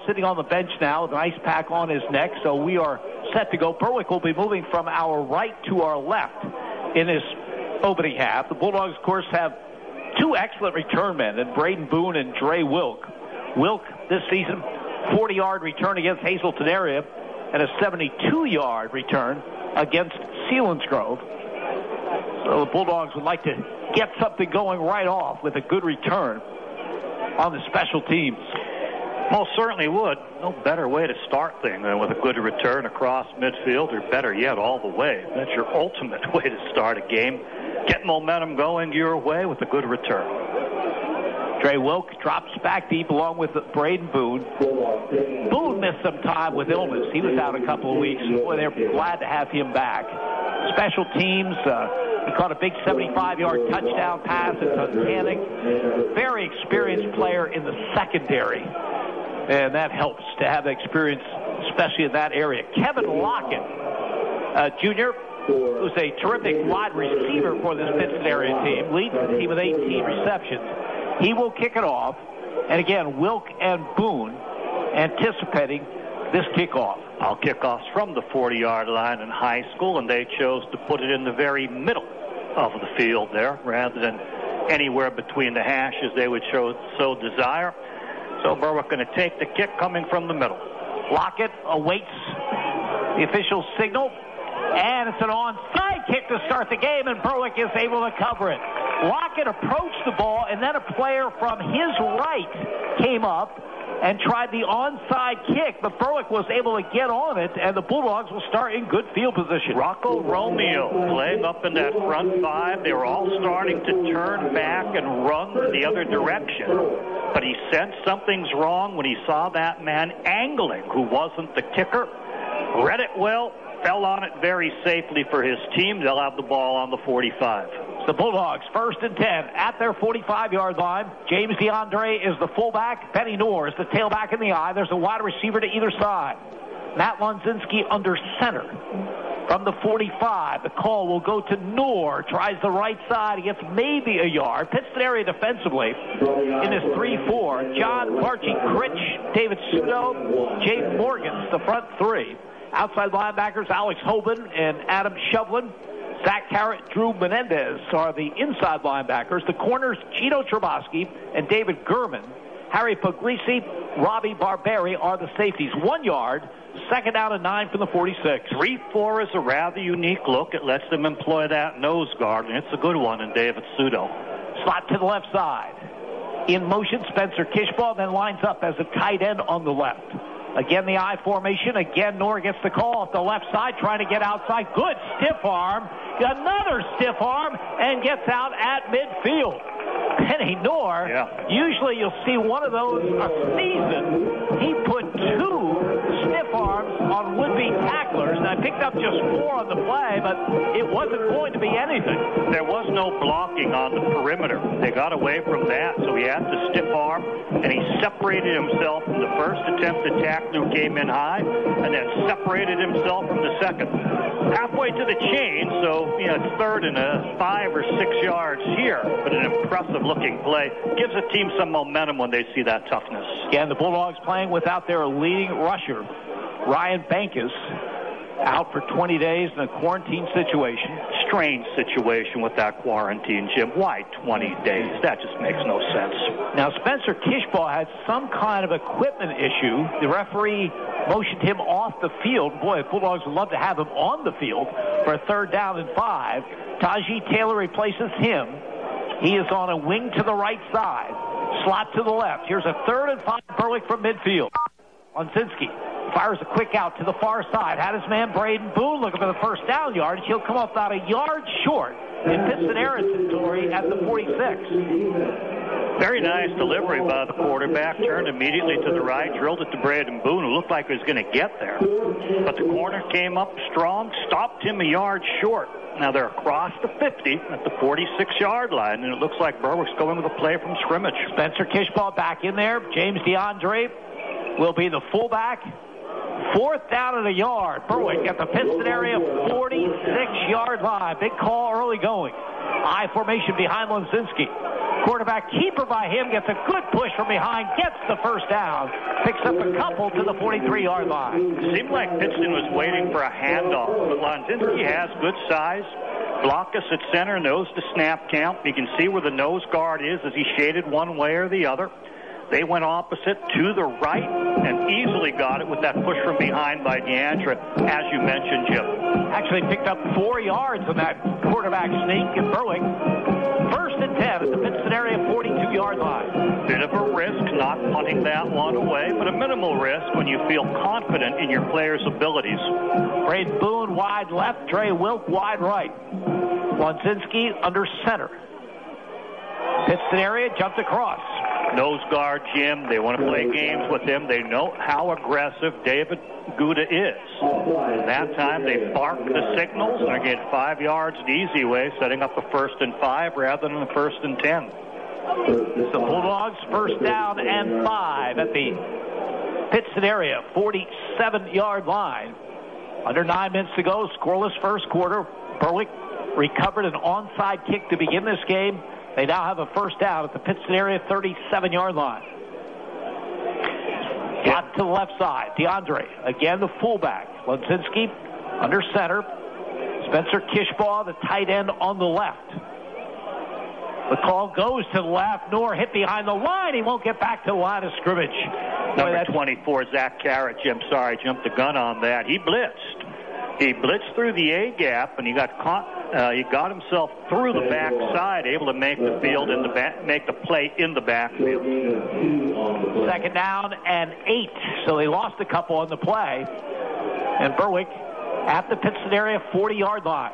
sitting on the bench now with an ice pack on his neck, so we are set to go. Berwick will be moving from our right to our left in this opening half. The Bulldogs, of course, have two excellent return men, and Braden Boone and Dre Wilk. Wilk, this season, 40-yard return against Hazleton area, and a 72-yard return against Selinsgrove. So the Bulldogs would like to get something going right off with a good return on the special teams. Most certainly would. No better way to start things than with a good return across midfield, or better yet, all the way. That's your ultimate way to start a game. Get momentum going your way with a good return. Dre Wilk drops back deep along with Braden Boone. Boone missed some time with illness. He was out a couple of weeks. Boy, they're glad to have him back. Special teams, he caught a big 75-yard touchdown pass at Tunkhannock. Very experienced player in the secondary, and that helps to have experience, especially in that area. Kevin Lockett, Jr., who's a terrific wide receiver for this Pittston area team, leads the team with 18 receptions. He will kick it off. And again, Wilk and Boone anticipating this kickoff. I'll kickoffs from the 40-yard line in high school, and they chose to put it in the very middle of the field there rather than anywhere between the hashes they would so desire. So Berwick going to take the kick coming from the middle. Lockett awaits the official signal, and it's an onside kick to start the game, and Berwick is able to cover it. Lockett approached the ball, and then a player from his right came up and tried the onside kick, but Berwick was able to get on it, and the Bulldogs will start in good field position. Rocco Romeo playing up in that front five. They were all starting to turn back and run the other direction, but he sensed something's wrong when he saw that man angling, who wasn't the kicker. Read it well, fell on it very safely for his team. They'll have the ball on the 45. The Bulldogs, 1st and 10 at their 45-yard line. James DeAndre is the fullback. Benny Knorr is the tailback in the I. There's a wide receiver to either side. Matt Wonzinski under center. From the 45, the call will go to Knorr. Tries the right side. He gets maybe a yard. Pittston area defensively in his 3-4. John Barchi Critch, David Sudo, Jay Morgan's the front three. Outside linebackers, Alex Hoban and Adam Shovlin. Zach Carrott, Drew Menendez are the inside linebackers. The corners, Gino Trebowski and David Gurman. Harry Puglisi, Robbie Barberi are the safeties. 1 yard, 2nd down and 9 from the 46. 3-4 is a rather unique look. It lets them employ that nose guard, and it's a good one in David Sudo. Slot to the left side. In motion, Spencer Kishbaugh then lines up as a tight end on the left. Again, the I formation. Again, Knorr gets the call off the left side, trying to get outside. Good stiff arm. Another stiff arm, and gets out at midfield. Benny Knorr, usually you'll see one of those a season. He put 2 stiff arms on would-be tacklers, and I picked up just 4 on the play, but it wasn't going to be anything. There was no blocking on the perimeter. They got away from that, so he had the stiff arm, and he separated himself from the first attempt to tackle who came in high, and then separated himself from the second. Halfway to the chain, so it's 3rd and 5 or 6 yards here, but an impressive-looking play. Gives a team some momentum when they see that toughness. Again, the Bulldogs playing without their leading rusher, Ryan Bankus, out for 20 days in a quarantine situation. Strange situation with that quarantine, Jim. Why 20 days? That just makes no sense. Now, Spencer Kishbaugh had some kind of equipment issue. The referee motioned him off the field. Boy, the Bulldogs would love to have him on the field for a 3rd down and 5. Tajee Taylor replaces him. He is on a wing to the right side. Slot to the left. Here's a 3rd and 5 Berwick from midfield. Wonzinski fires a quick out to the far side. Had his man Braden Boone looking for the 1st down yard. He'll come up about a yard short in Pittston territory at the 46. Very nice delivery by the quarterback. Turned immediately to the right, drilled it to Braden Boone, who looked like he was going to get there. But the corner came up strong, stopped him a yard short. Now they're across the 50 at the 46-yard line, and it looks like Berwick's going with a play from scrimmage. Spencer Kishbaugh back in there. James DeAndre will be the fullback. 4th down and a yard. Berwick at the Pittston area 46-yard line. Big call early going. I formation behind Wonzinski. Quarterback keeper by him gets a good push from behind, gets the 1st down, picks up a couple to the 43-yard line. It seemed like Pittston was waiting for a handoff, but Wonzinski has good size. Blockus at center, knows the snap count. You can see where the nose guard is as he shaded one way or the other. They went opposite to the right and easily got it with that push from behind by DeAndre, as you mentioned, Jim. Actually picked up 4 yards on that quarterback sneak in Berwick. 1st and 10 at the Pittston area 42-yard line. Bit of a risk not punting that one away, but a minimal risk when you feel confident in your players' abilities. Braden Boone wide left, Trey Wilk wide right. Wonzinski under center. Pittston area jumped across. Nose guard, Jim. They want to play games with him. They know how aggressive David Gouda is. That time they bark the signals and are getting 5 yards the easy way, setting up a 1st and 5 rather than a 1st and 10. The Bulldogs 1st down and 5 at the Pittston area 47-yard line. Under 9 minutes to go, scoreless 1st quarter. Berwick recovered an onside kick to begin this game. They now have a 1st down at the Pittston area 37-yard line. Slot to the left side. DeAndre, again the fullback. Wonzinski under center. Spencer Kishbaugh, the tight end on the left. The call goes to the left. Knorr hit behind the line. He won't get back to the line of scrimmage. Number 24, Zach Carrott. Jim, sorry, jumped the gun on that. He blitzed. He blitzed through the A gap, and he got caught. He got himself through the backside, able to make the field in the make the play in the backfield. 2nd down and 8. So they lost a couple on the play, and Berwick at the Pittston area 40-yard line.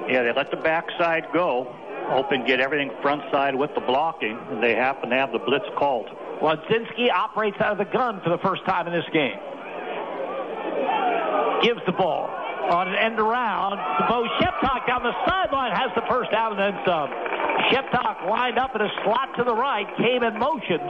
Yeah, they let the backside go, hoping to get everything front side with the blocking, and they happen to have the blitz called. Wonzinski operates out of the gun for the first time in this game. Gives the ball on an end around. Bo Sheptock down the sideline has the first down and then some. Sheptock lined up in a slot to the right, came in motion.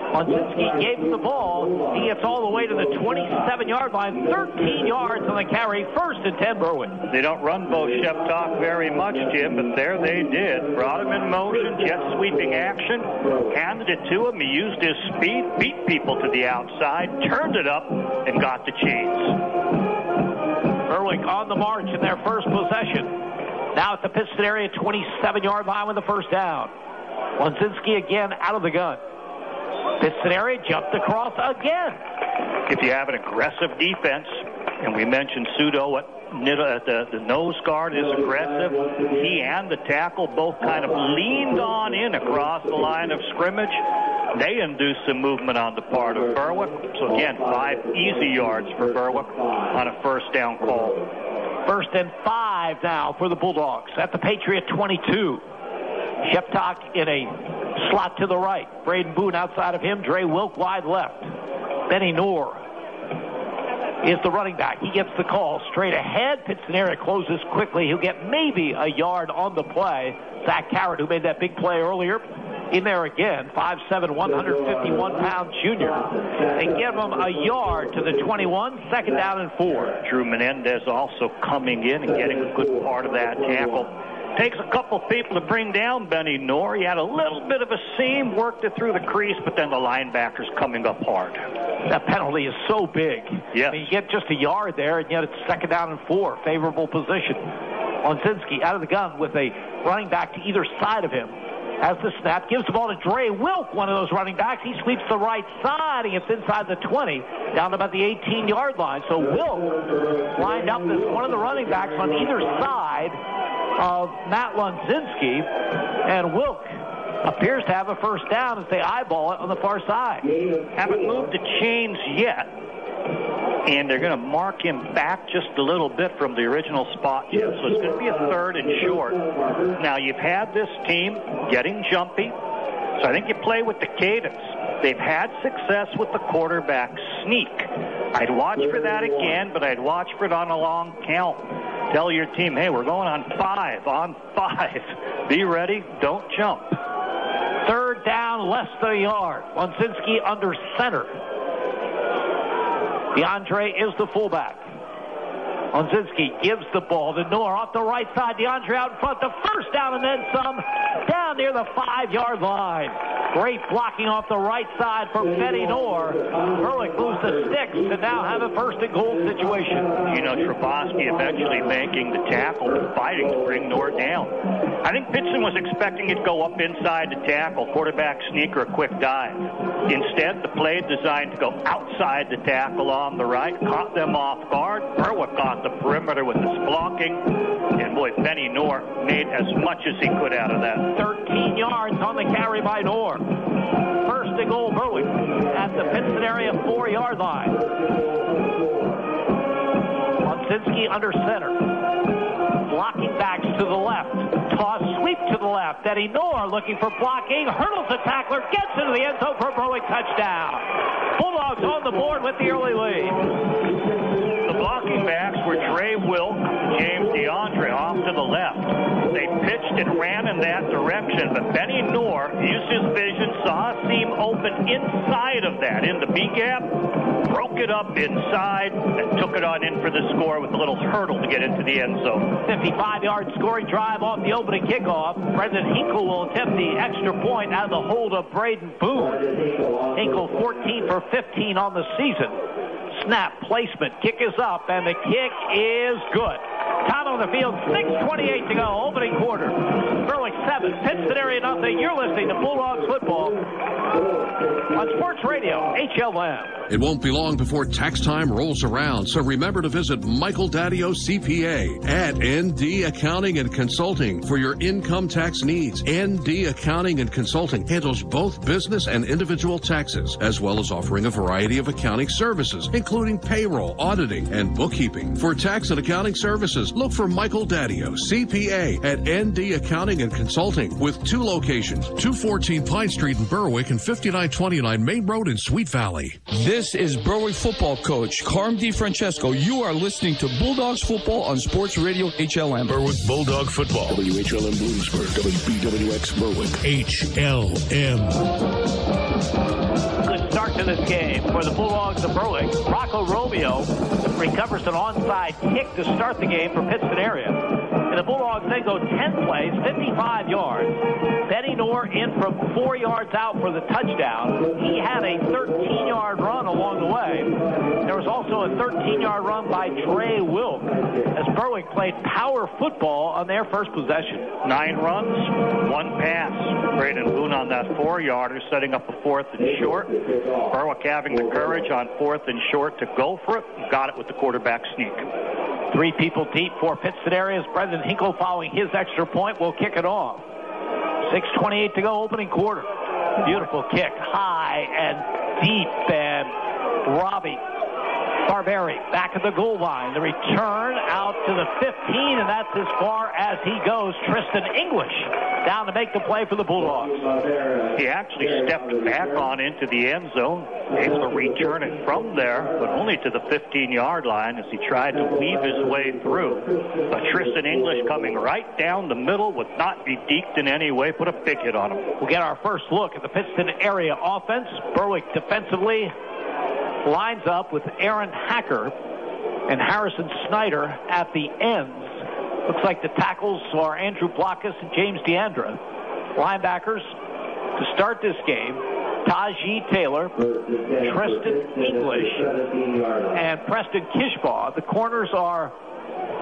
Wonzinski gave him the ball. He gets all the way to the 27-yard line, 13 yards on the carry, 1st and 10 Berwick. They don't run Bo Sheptock very much, Jim, but there they did. Brought him in motion, jet sweeping action, handed it to him. He used his speed, beat people to the outside, turned it up, and got the cheese. Berwick on the march in their first possession. Now at the Pittston area, 27-yard line with the first down. Wonzinski again out of the gun. Pittston area jumped across again. If you have an aggressive defense, and we mentioned Pseudo at the nose guard is aggressive, he and the tackle both kind of leaned on in across the line of scrimmage. They induced some movement on the part of Berwick. So again, 5 easy yards for Berwick on a first down call. 1st and 5 now for the Bulldogs at the Patriot 22. Sheptock in a slot to the right. Braden Boone outside of him. Dre Wilk wide left. Benny Noor is the running back. He gets the call straight ahead. Pittston area closes quickly. He'll get maybe a yard on the play. Zach Carrot, who made that big play earlier, in there again. 5'7", 151-pound junior. They give him a yard to the 21, 2nd down and 4. Drew Menendez also coming in and getting a good part of that tackle. Takes a couple people to bring down Benny Noor. He had a little bit of a seam, worked it through the crease, but then the linebacker's coming up hard. That penalty is so big. Yes. I mean, you get just a yard there, and yet it's 2nd down and 4. Favorable position. Wonzinski out of the gun with a running back to either side of him. Has the snap, gives the ball to Dre Wilk, one of those running backs. He sweeps the right side. He gets inside the 20, down to about the 18-yard line. So Wilk lined up as one of the running backs on either side of Matt Wonzinski, and Wilk appears to have a first down as they eyeball it on the far side. Haven't moved the chains yet, and they're going to mark him back just a little bit from the original spot, Jim. So it's going to be a 3rd and short. Now, you've had this team getting jumpy, so I think you play with the cadence. They've had success with the quarterback sneak. I'd watch for that again, but I'd watch for it on a long count. Tell your team, hey, we're going on 5. Be ready. Don't jump. 3rd down, less than a yard. Wonzinski under center. DeAndre is the fullback. Wonzinski gives the ball to Noor off the right side. DeAndre out in front. The first down and then some down near the 5-yard line. Great blocking off the right side for Benny Noor. Berwick moves the sticks and now have a 1st and goal situation. Gino Trebowski eventually making the tackle, but fighting to bring Noor down. I think Pittston was expecting it to go up inside the tackle, quarterback sneak or a quick dive. Instead, the play designed to go outside the tackle on the right, caught them off guard. Berwick got the perimeter with his blocking, and boy, Benny Noor made as much as he could out of that. 13 yards on the carry by Noor. 1st and goal Berwick at the Pittston area 4-yard line. Wonzinski under center. Blocking backs to the left. Toss sweep to the left. Benny Noor looking for blocking. Hurdles the tackler. Gets into the end zone for a Berwick touchdown. Bulldogs on the board with the early lead. The blocking backs were Dre Wilk, James DeAndre off to the left. They pitched and ran in that direction, but Benny Noor used his vision, saw a seam open inside of that, in the B gap, broke it up inside, and took it on in for the score with a little hurdle to get into the end zone. 55-yard scoring drive off the opening kickoff. Brendan Hinkle will attempt the extra point out of the hold of Braden Boone. Hinkle 14 for 15 on the season. Snap, placement, kick is up, and the kick is good. Time on the field, 6:28 to go, opening quarter. Berwick 7, Pittston area nothing. You're listening to Bulldogs football on Sports Radio, HLM. It won't be long before tax time rolls around, so remember to visit Michael Daddio CPA at ND Accounting and Consulting for your income tax needs. ND Accounting and Consulting handles both business and individual taxes, as well as offering a variety of accounting services, including payroll, auditing, and bookkeeping. For tax and accounting services, look for Michael Daddio CPA at ND Accounting and Consulting Consulting with 2 locations, 214 Pine Street in Berwick and 5929 Main Road in Sweet Valley. This is Berwick football coach Carm DiFrancesco. You are listening to Bulldogs football on Sports Radio HLM. Berwick Bulldog football. WHLM Bloomsburg, WBWX Berwick. HLM. Good start to this game for the Bulldogs of Berwick. Rocco Romeo recovers an onside kick to start the game for Pittston area. And the Bulldogs then go 10 plays, 55 yards. Benny Knorr in from 4 yards out for the touchdown. He had a 13-yard run along the way. There was also a 13-yard run by Dre Wilk as Berwick played power football on their first possession. 9 runs, 1 pass. Braden Boone on that 4-yarder, setting up a 4th and short. Berwick having the courage on 4th and short to go for it. Got it with the quarterback sneak. 3 people deep for Pittston areas. Brendan Hinkle following his extra point will kick it off. 6:28 to go, opening quarter. Beautiful kick, high and deep, and Robbie Barberi back at the goal line. The return out to the 15, and that's as far as he goes. Tristan English down to make the play for the Bulldogs. He actually stepped back on into the end zone, able to return it from there, but only to the 15-yard line as he tried to weave his way through. But Tristan English coming right down the middle would not be deked in any way, put a big hit on him. We'll get our first look at the Pittston area offense. Berwick defensively lines up with Aaron Hacker and Harrison Snyder at the ends. Looks like the tackles are Andrew Blockus and James Deandra. Linebackers to start this game, Tajee Taylor, Tristan English, and Preston Kishbaugh. The corners are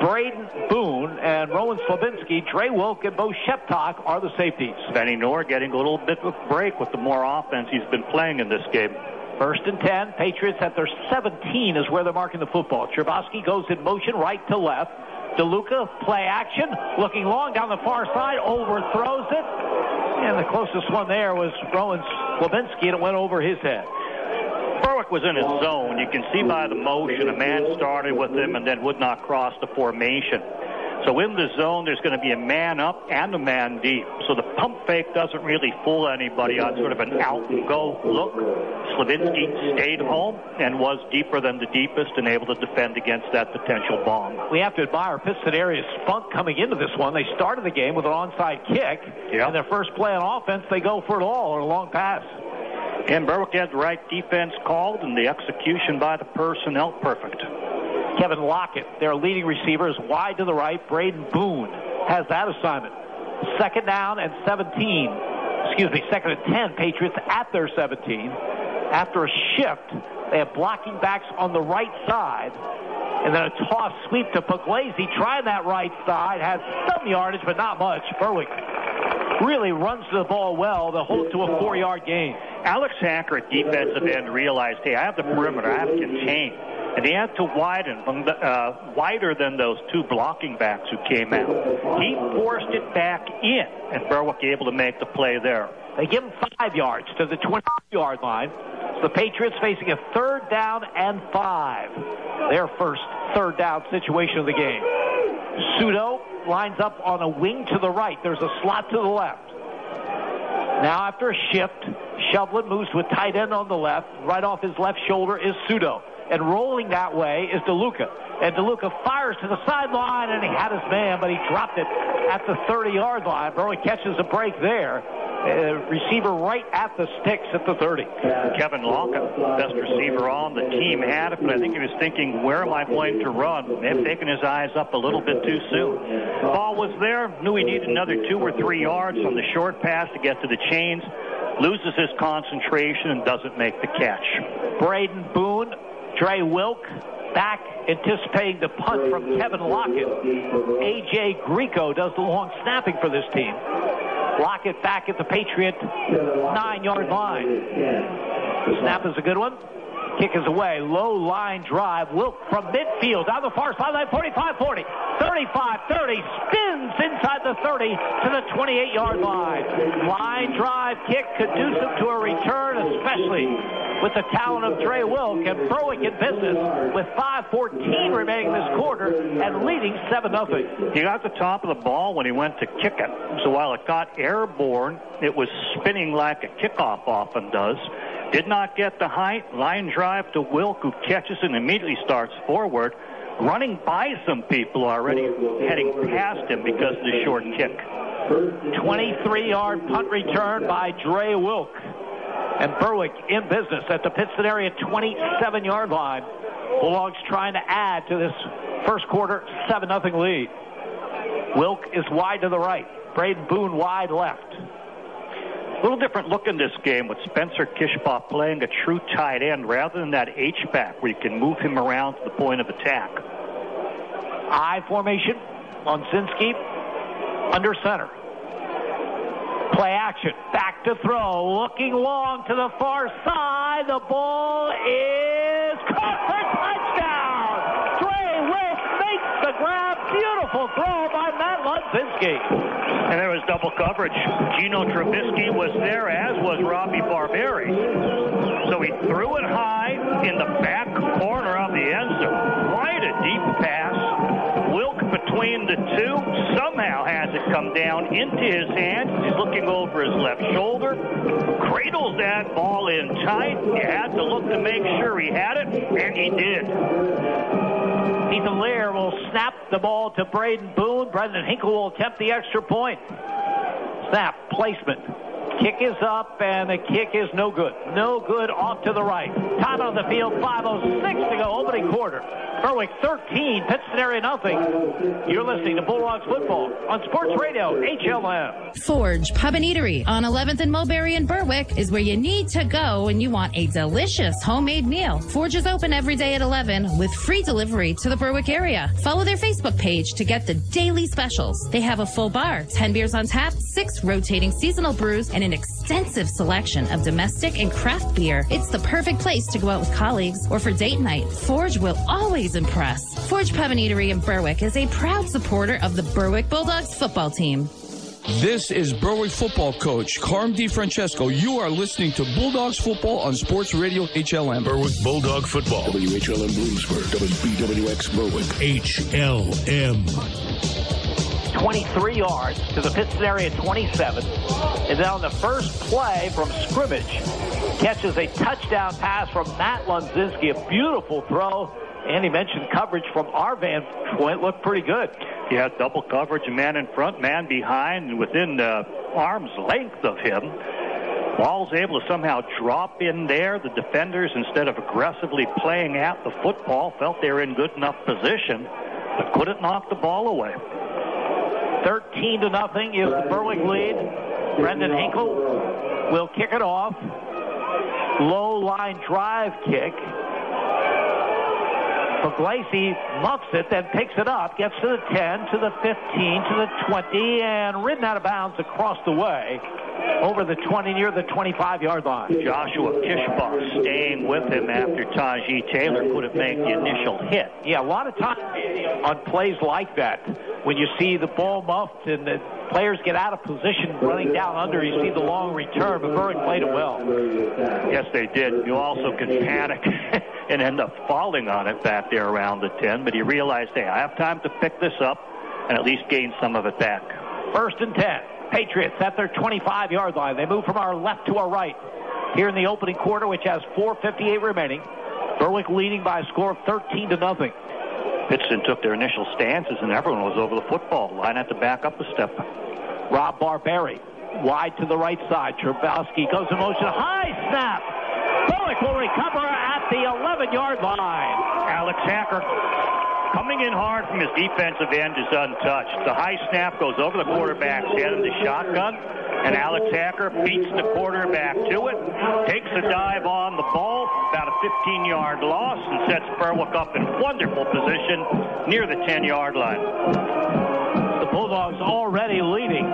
Braden Boone and Rowan Slabinski. Dre Wilk and Bo Sheptok are the safeties. Benny Knorr getting a little bit of a break with the more offense he's been playing in this game. 1st and 10. Patriots at their 17 is where they're marking the football. Trebowski goes in motion right to left. DeLuca, play action, looking long down the far side, overthrows it. And the closest one there was Rowan Slabinski, and it went over his head. Berwick was in his zone. You can see by the motion, a man started with him and then would not cross the formation. So in the zone, there's going to be a man up and a man deep. So the pump fake doesn't really fool anybody on sort of an out-and-go look. Slavinsky stayed home and was deeper than the deepest and able to defend against that potential bomb. We have to admire Pittston area's spunk coming into this one. They started the game with an onside kick, and their first play on offense, they go for it all, or a long pass. And Berwick had the right defense called, and the execution by the personnel perfect. Kevin Lockett, their leading receiver, is wide to the right. Braden Boone has that assignment. 2nd down and 17. 2nd and 10. Patriots at their 17. After a shift, they have blocking backs on the right side. And then a toss sweep to Puglisi. Trying that right side. Has some yardage, but not much. Berwick really runs the ball well. They'll hold to a 4-yard gain. Alex Hacker at defensive end realized, hey, I have the perimeter. I have to contain. And he had to widen, wider than those 2 blocking backs who came out. He forced it back in, and Berwick able to make the play there. They give him 5 yards to the 20-yard line. So the Patriots facing a 3rd down and 5. Their first 3rd down situation of the game. Pseudo lines up on a wing to the right. There's a slot to the left. Now after a shift, Shovlin moves to a tight end on the left. Right off his left shoulder is Pseudo. And rolling that way is DeLuca. And DeLuca fires to the sideline, and he had his man, but he dropped it at the 30-yard line. Berwick catches a break there. Receiver right at the sticks at the 30. Kevin Lockett, best receiver on the team, had it, but I think he was thinking, where am I going to run? May have taken his eyes up a little bit too soon. Ball was there, knew he needed another 2 or 3 yards on the short pass to get to the chains, loses his concentration and doesn't make the catch. Braden Boone, Dre Wilk, back anticipating the punt from Kevin Lockett. A.J. Grieco does the long snapping for this team. Lockett back at the Patriot 9-yard line. The snap is a good one. Kick is away. Low line drive. Wilk from midfield down the far sideline. 45-40. 35-30. Spins inside the 30 to the 28-yard line. Line drive kick conducive to a return, especially with the talent of Dre Wilk, and Berwick in business with 5:14 remaining this quarter and leading 7-0. He got the top of the ball when he went to kick it. So while it got airborne, it was spinning like a kickoff often does. Did not get the height. Line drive to Wilk, who catches and immediately starts forward, running by some people already heading past him because of the short kick. 23-yard punt return by Dre Wilk. And Berwick in business at the Pittston area 27-yard line. Bulldogs trying to add to this first quarter 7-0 lead. Wilk is wide to the right. Braden Boone wide left. A little different look in this game with Spencer Kishbaugh playing a true tight end rather than that H-back where you can move him around to the point of attack. I formation. Wonzinski under center. Play action. Back to throw. Looking long to the far side. The ball is caught for a touchdown. Dre Wilk makes the grab. Beautiful throw by Matt Wonzinski. And there was double coverage. Gino Trebowski was there, as was Robbie Barberi. So he threw it high in the back corner of the end zone. Quite a deep pass. Wilk between the two somehow has it come down into his hands. He's looking over his left shoulder. Cradles that ball in tight. You had to look to make sure he had it, and he did. Ethan Lear will snap the ball to Braden Boone. Brendan Hinkle will attempt the extra point. Snap, placement. Kick is up, and the kick is no good. No good, off to the right. Time on the field, 5:06 to go, opening quarter. Berwick 13, Pittston area nothing. You're listening to Bulldogs football on Sports Radio HLM. Forge Pub and Eatery on 11th and Mulberry in Berwick is where you need to go when you want a delicious homemade meal. Forge is open every day at 11 with free delivery to the Berwick area. Follow their Facebook page to get the daily specials. They have a full bar, 10 beers on tap, 6 rotating seasonal brews, and an extensive selection of domestic and craft beer. It's the perfect place to go out with colleagues or for date night. Forge will always impress. Forge Pub and Eatery in Berwick is a proud supporter of the Berwick Bulldogs football team. This is Berwick football coach Carm DiFrancesco. You are listening to Bulldogs football on Sports Radio HLM. Berwick Bulldog football. WHLM Bloomsburg, WBWX Berwick. HLM. 23 yards to the Pittston area 27. And then on the first play from scrimmage, catches a touchdown pass from Matt Wonzinski. A beautiful throw. And he mentioned coverage from our vantage point looked pretty good. Yeah, double coverage, man in front, man behind, and within arm's length of him. Ball's able to somehow drop in there. The defenders, instead of aggressively playing at the football, felt they were in good enough position, but couldn't knock the ball away. 13-0 is the Berwick lead. Brendan Hinkle will kick it off. Low line drive kick. Puglisi muffs it, then picks it up, gets to the 10, to the 15, to the 20, and ridden out of bounds across the way over the 20 near the 25-yard line. Joshua Kishbaugh staying with him after Tajee Taylor couldn't make the initial hit. Yeah, a lot of times on plays like that, when you see the ball muffed and the players get out of position running down under, you see the long return, but Berwick played it well. Yes, they did. You also can panic and end up falling on it back there around the 10, but he realized, hey, I have time to pick this up and at least gain some of it back. 1st and 10. Patriots at their 25-yard line. They move from our left to our right here in the opening quarter, which has 4:58 remaining. Berwick leading by a score of 13-0. Pittston took their initial stances, and everyone was over the football line. Had to back up a step. Rob Barberi wide to the right side. Trebowski goes in motion. High snap. Berwick will recover at the 11-yard line. Alex Hacker coming in hard from his defensive end is untouched. The high snap goes over the quarterback's head in the shotgun, and Alex Hacker beats the quarterback to it, takes a dive on the ball, about a 15-yard loss, and sets Berwick up in wonderful position near the 10-yard line. The Bulldogs already leading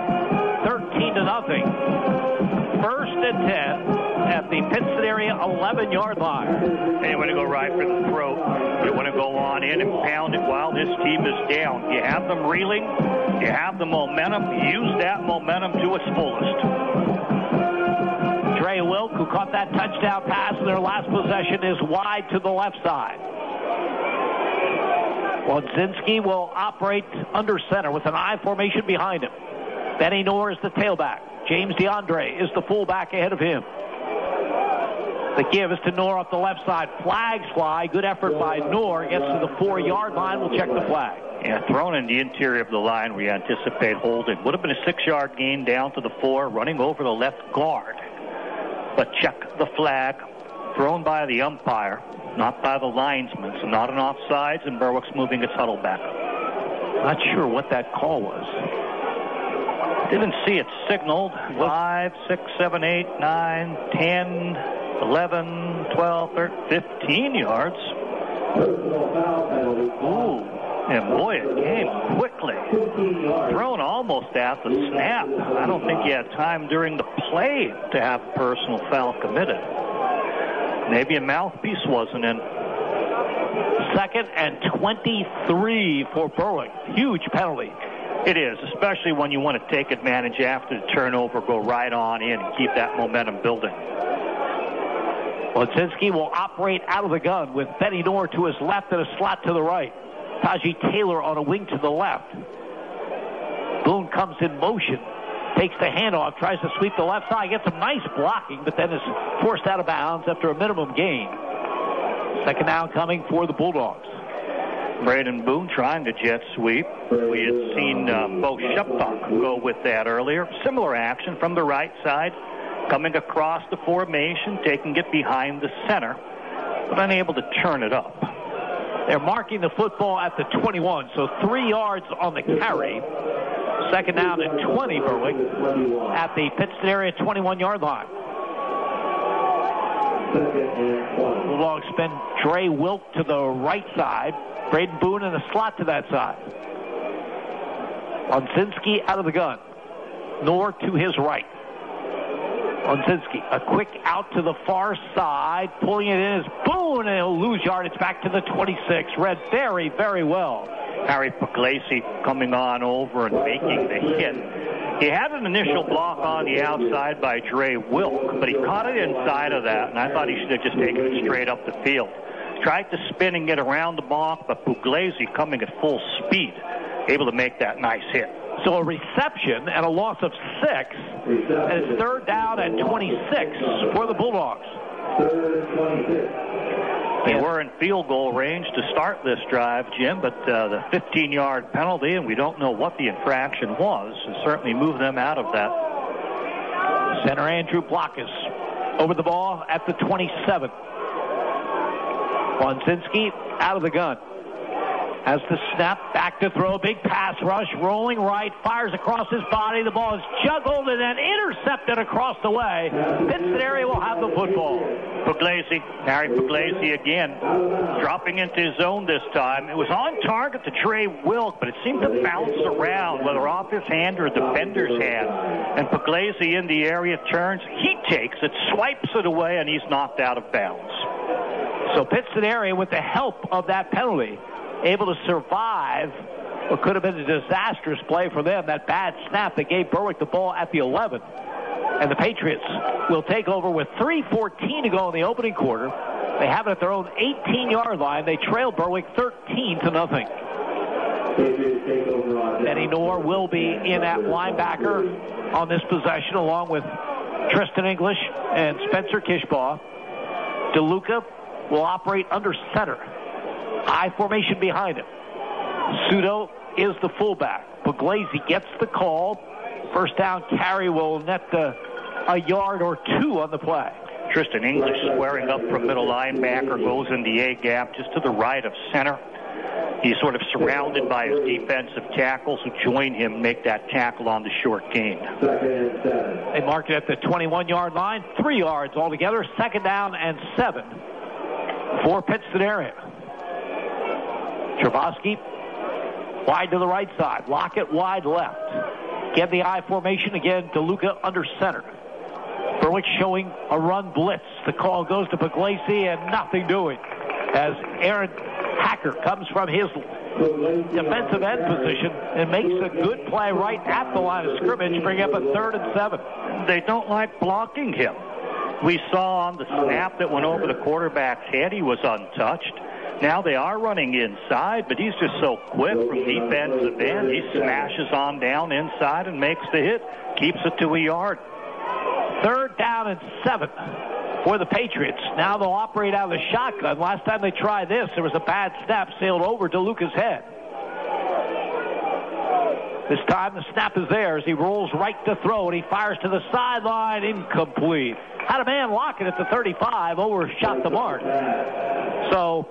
13-0. 1st and 10 at the Pittston area 11-yard line. And you want to go right for the throat. You want to go on in and pound it while this team is down. You have them reeling. You have the momentum. Use that momentum to its fullest. Dre Wilk, who caught that touchdown pass in their last possession, is wide to the left side. Wonzinski will operate under center with an I formation behind him. Benny Knorr is the tailback. James DeAndre is the fullback ahead of him. The give is to Knorr off the left side. Flags fly. Good effort by Knorr. Gets to the 4-yard line. We'll check the flag. Yeah, thrown in the interior of the line, we anticipate holding. Would have been a 6-yard gain down to the 4, running over the left guard. But check the flag. Thrown by the umpire, not by the linesman. So not an offsides, and Berwick's moving its huddle back. Not sure what that call was. Didn't see it signaled. 5, 6, 7, 8, 9, 10, 11, 12, 13, 15 yards. Ooh, and boy, it came quickly. Thrown almost at the snap. I don't think he had time during the play to have a personal foul committed. Maybe a mouthpiece wasn't in. 2nd and 23 for Berwick. Huge penalty. It is, especially when you want to take advantage after the turnover, go right on in and keep that momentum building. Wonzinski will operate out of the gun with Benny Knorr to his left and a slot to the right. Taji Taylor on a wing to the left. Boone comes in motion. Takes the handoff, tries to sweep the left side, gets some nice blocking, but then is forced out of bounds after a minimum gain. 2nd down coming for the Bulldogs. Braden Boone trying to jet sweep. We had seen Bo Sheptock go with that earlier. Similar action from the right side, coming across the formation, taking it behind the center, but unable to turn it up. They're marking the football at the 21, so 3 yards on the carry. 2nd down and 20, Berwick, at the Pittston area 21-yard line. Bulldogs spin Dre Wilk to the right side. Braden Boone in a slot to that side. Wonzinski out of the gun. Knorr to his right. Wonzinski, a quick out to the far side. Pulling it in is Boone, and he'll lose yardage back to the 26. Read very, very well. Harry Puglisi coming on over and making the hit. He had an initial block on the outside by Dre Wilk, but he caught it inside of that, and I thought he should have just taken it straight up the field. Tried to spin and get around the block, but Puglisi coming at full speed, able to make that nice hit. So a reception and a loss of 6, and it's 3rd down and 26 for the Bulldogs. They were in field goal range to start this drive, Jim, but the 15-yard penalty, and we don't know what the infraction was, has certainly moved them out of that. Center Andrew Blockus over the ball at the 27. Wonzinski out of the gun. Has the snap, back to throw, big pass rush, rolling right, fires across his body. The ball is juggled and then intercepted across the way. Pittston area will have the football. Puglisi, Harry Puglisi again, dropping into his zone this time. It was on target to Dre Wilk, but it seemed to bounce around, whether off his hand or a defender's hand. And Puglisi in the area turns, he takes it, swipes it away, and he's knocked out of bounds. So Pittston area, with the help of that penalty, able to survive what could have been a disastrous play for them, that bad snap that gave Berwick the ball at the 11. And the Patriots will take over with 3:14 to go in the opening quarter. They have it at their own 18-yard line. They trail Berwick 13-0. Benny Knorr will be in at linebacker on this possession, along with Tristan English and Spencer Kishbaugh. DeLuca will operate under center. I formation behind him. Sudo is the fullback. Puglisi gets the call. First down carry will net a yard or 2 on the play. Tristan English squaring up from middle linebacker, goes in the A gap just to the right of center. He's sort of surrounded by his defensive tackles who join him, make that tackle on the short gain. They mark it at the 21-yard line. 3 yards altogether. 2nd down and 7 for Pittston area. Trebowski wide to the right side. Lockett wide left. Get the I formation again. DeLuca under center. Berwick showing a run blitz. The call goes to Puglisi and nothing doing as Aaron Hacker comes from his defensive end position and makes a good play right at the line of scrimmage, bring up a 3rd and 7. They don't like blocking him. We saw on the snap that went over the quarterback's head, he was untouched. Now they are running inside, but he's just so quick from defensive end. He smashes on down inside and makes the hit, keeps it to a yard. 3rd down and 7 for the Patriots. Now they'll operate out of the shotgun. Last time they tried this, there was a bad snap sailed over DeLuca's head. This time the snap is there as he rolls right to throw, and he fires to the sideline, incomplete. Had a man Lockett at the 35, overshot the mark. So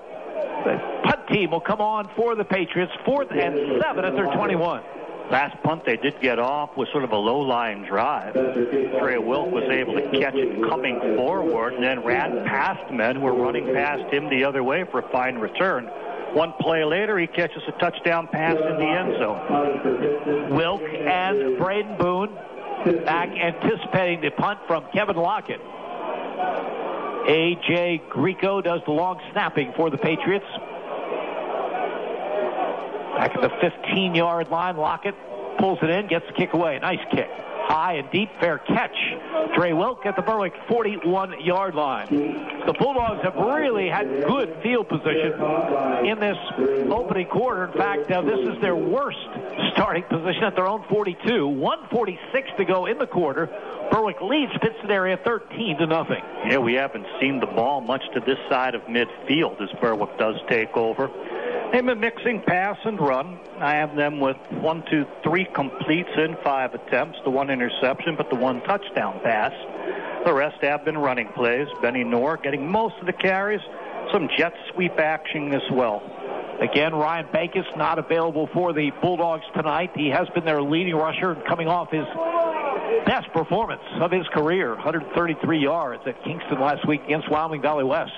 the punt team will come on for the Patriots, 4th and 7 at their 21. Last punt they did get off was sort of a low-line drive. Trey Wilk was able to catch it coming forward and then ran past men who were running past him the other way for a fine return. One play later, he catches a touchdown pass in the end zone. Wilk and Braden Boone back anticipating the punt from Kevin Lockett. A.J. Greco does the long snapping for the Patriots. Back at the 15-yard line, Lockett pulls it in, gets the kick away. Nice kick. High and deep, fair catch. Trey Wilk at the Berwick 41-yard line. The Bulldogs have really had good field position in this opening quarter. In fact, this is their worst starting position at their own 42. 1:46 to go in the quarter. Berwick leads Pittston area 13-0. Yeah, we haven't seen the ball much to this side of midfield as Berwick does take over. They've been mixing pass and run. I have them with 3 completes in 5 attempts, the 1 interception, but the 1 touchdown pass. The rest have been running plays. Benny Knorr getting most of the carries, some jet sweep action as well. Again, Ryan Bankus not available for the Bulldogs tonight. He has been their leading rusher, coming off his best performance of his career, 133 yards at Kingston last week against Wyoming Valley West.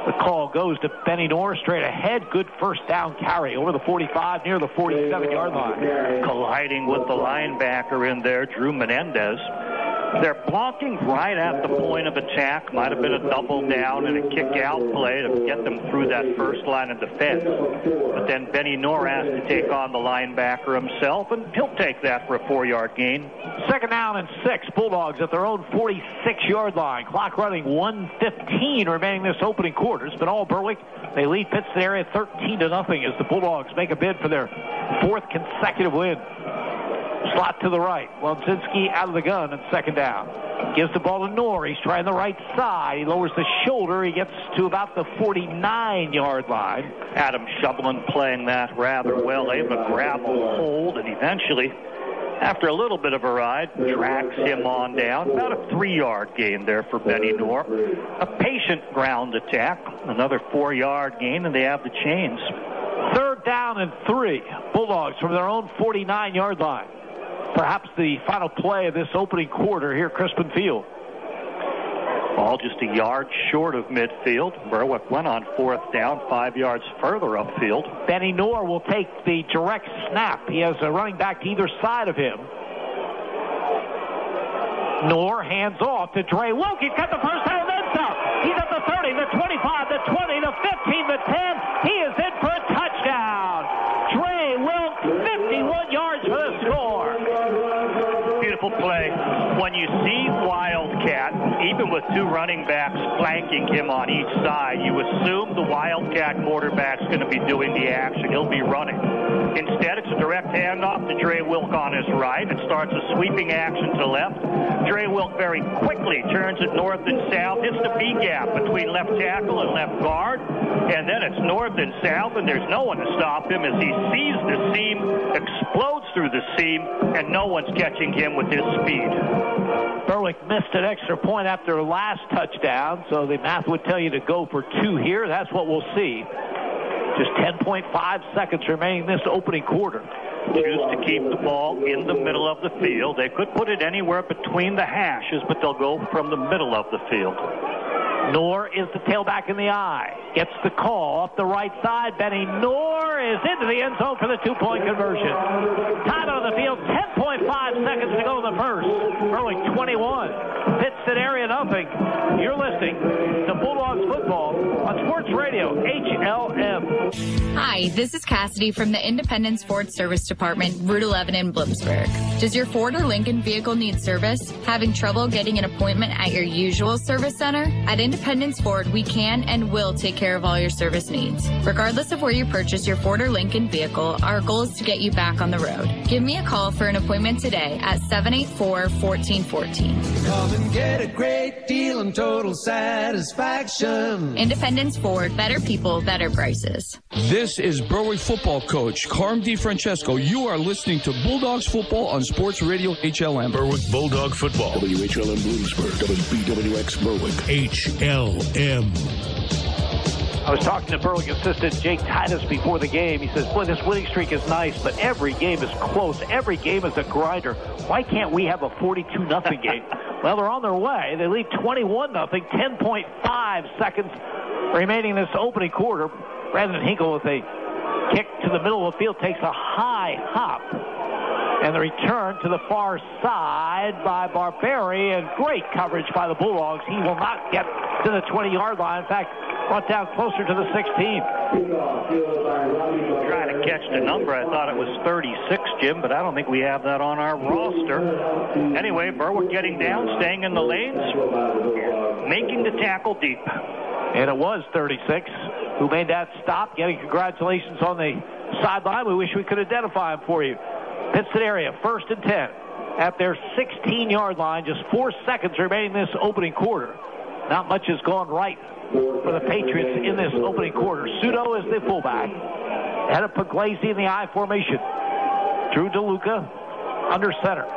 The call goes to Benny Knorr straight ahead. Good first down carry over the 45 near the 47-yard line. Colliding with the linebacker in there, Drew Menendez. They're blocking right at the point of attack. Might have been a double down and a kick-out play to get them through that first line of defense. But then Benny Knorr has to take on the linebacker himself, and he'll take that for a 4-yard gain. 2nd down and 6. Bulldogs at their own 46-yard line. Clock running, 1:15 remaining this opening quarter. It's been all Berwick. They lead Pittston area 13-0 as the Bulldogs make a bid for their 4th consecutive win. Slot to the right. Wonzinski out of the gun and 2nd down. Gives the ball to Knorr. He's trying the right side. He lowers the shoulder. He gets to about the 49-yard line. Adam Shublin playing that rather well. Able to grab a hold and eventually, after a little bit of a ride, drags him on down. About a 3-yard gain there for Benny Knorr. A patient ground attack. Another 4-yard gain, and they have the chains. 3rd down and 3. Bulldogs from their own 49-yard line. Perhaps the final play of this opening quarter here at Crispin Field. Ball just a yard short of midfield. Berwick went on 4th down, 5 yards further upfield. Benny Knorr will take the direct snap. He has a running back to either side of him. Knorr hands off to Trey Wilk. He's got the first down and then some. He's at the 30, the 25, the 20, the 15, the 10. He is in for a touchdown. Trey Wilk, 51 yards for the score. Beautiful play. When you see Wildcat, even with 2 running backs flanking him on each side, you assume the Wildcat quarterback's going to be doing the action. He'll be running. Instead, it's a direct handoff to Trey Wilk on his right. It starts a sweeping action to the left. Trey Wilk very quickly turns it north and south, hits the B-gap between left tackle and left guard, and then it's north and south, and there's no one to stop him as he sees the seam, explodes through the seam, and no one's catching him with his speed. Berwick missed an extra point after last touchdown, so the math would tell you to go for 2 here. That's what we'll see. Just 10.5 seconds remaining this opening quarter. Choose to keep the ball in the middle of the field. They could put it anywhere between the hashes, but they'll go from the middle of the field. Knorr is the tailback in the eye. Gets the call off the right side. Benny Knorr is into the end zone for the 2-point conversion. Time on the field, 10.5 seconds to go in the first. Berwick 21, Pittston area 0. You're listening to Bulldogs football on Sports Radio HLM. Hi, Hi, this is Cassidy from the Independence Ford Service Department, Route 11 in Bloomsburg. Does your Ford or Lincoln vehicle need service? Having trouble getting an appointment at your usual service center? At Independence Ford, we can and will take care of all your service needs. Regardless of where you purchase your Ford or Lincoln vehicle, our goal is to get you back on the road. Give me a call for an appointment today at 784-1414. Come and get a great deal and total satisfaction. Independence Ford, better people, better prices. This is Berwick football coach Carm DiFrancesco. You are listening to Bulldogs football on Sports Radio HLM. Berwick Bulldog football. WHLM Bloomsburg, WBWX Berwick. HLM. I was talking to Berwick assistant Jake Titus before the game. He says, boy, this winning streak is nice, but every game is close. Every game is a grinder. Why can't we have a 42-0 game? Well, they're on their way. They lead 21-0, 10.5 seconds remaining in this opening quarter. Brandon Hinkle with a kick to the middle of the field takes a high hop. And the return to the far side by Barberi, and great coverage by the Bulldogs. He will not get to the 20-yard line. In fact, brought down closer to the 16. Trying to catch the number. I thought it was 36, Jim, but I don't think we have that on our roster. Anyway, Berwick getting down, staying in the lanes, making the tackle deep. And it was 36 who made that stop. Getting congratulations on the sideline. We wish we could identify him for you. Pittston area, 1st and 10 at their 16-yard line. Just 4 seconds remaining in this opening quarter. Not much has gone right for the Patriots in this opening quarter. Pseudo is the fullback. Ahead of Puglisi in the I formation. Drew DeLuca under center.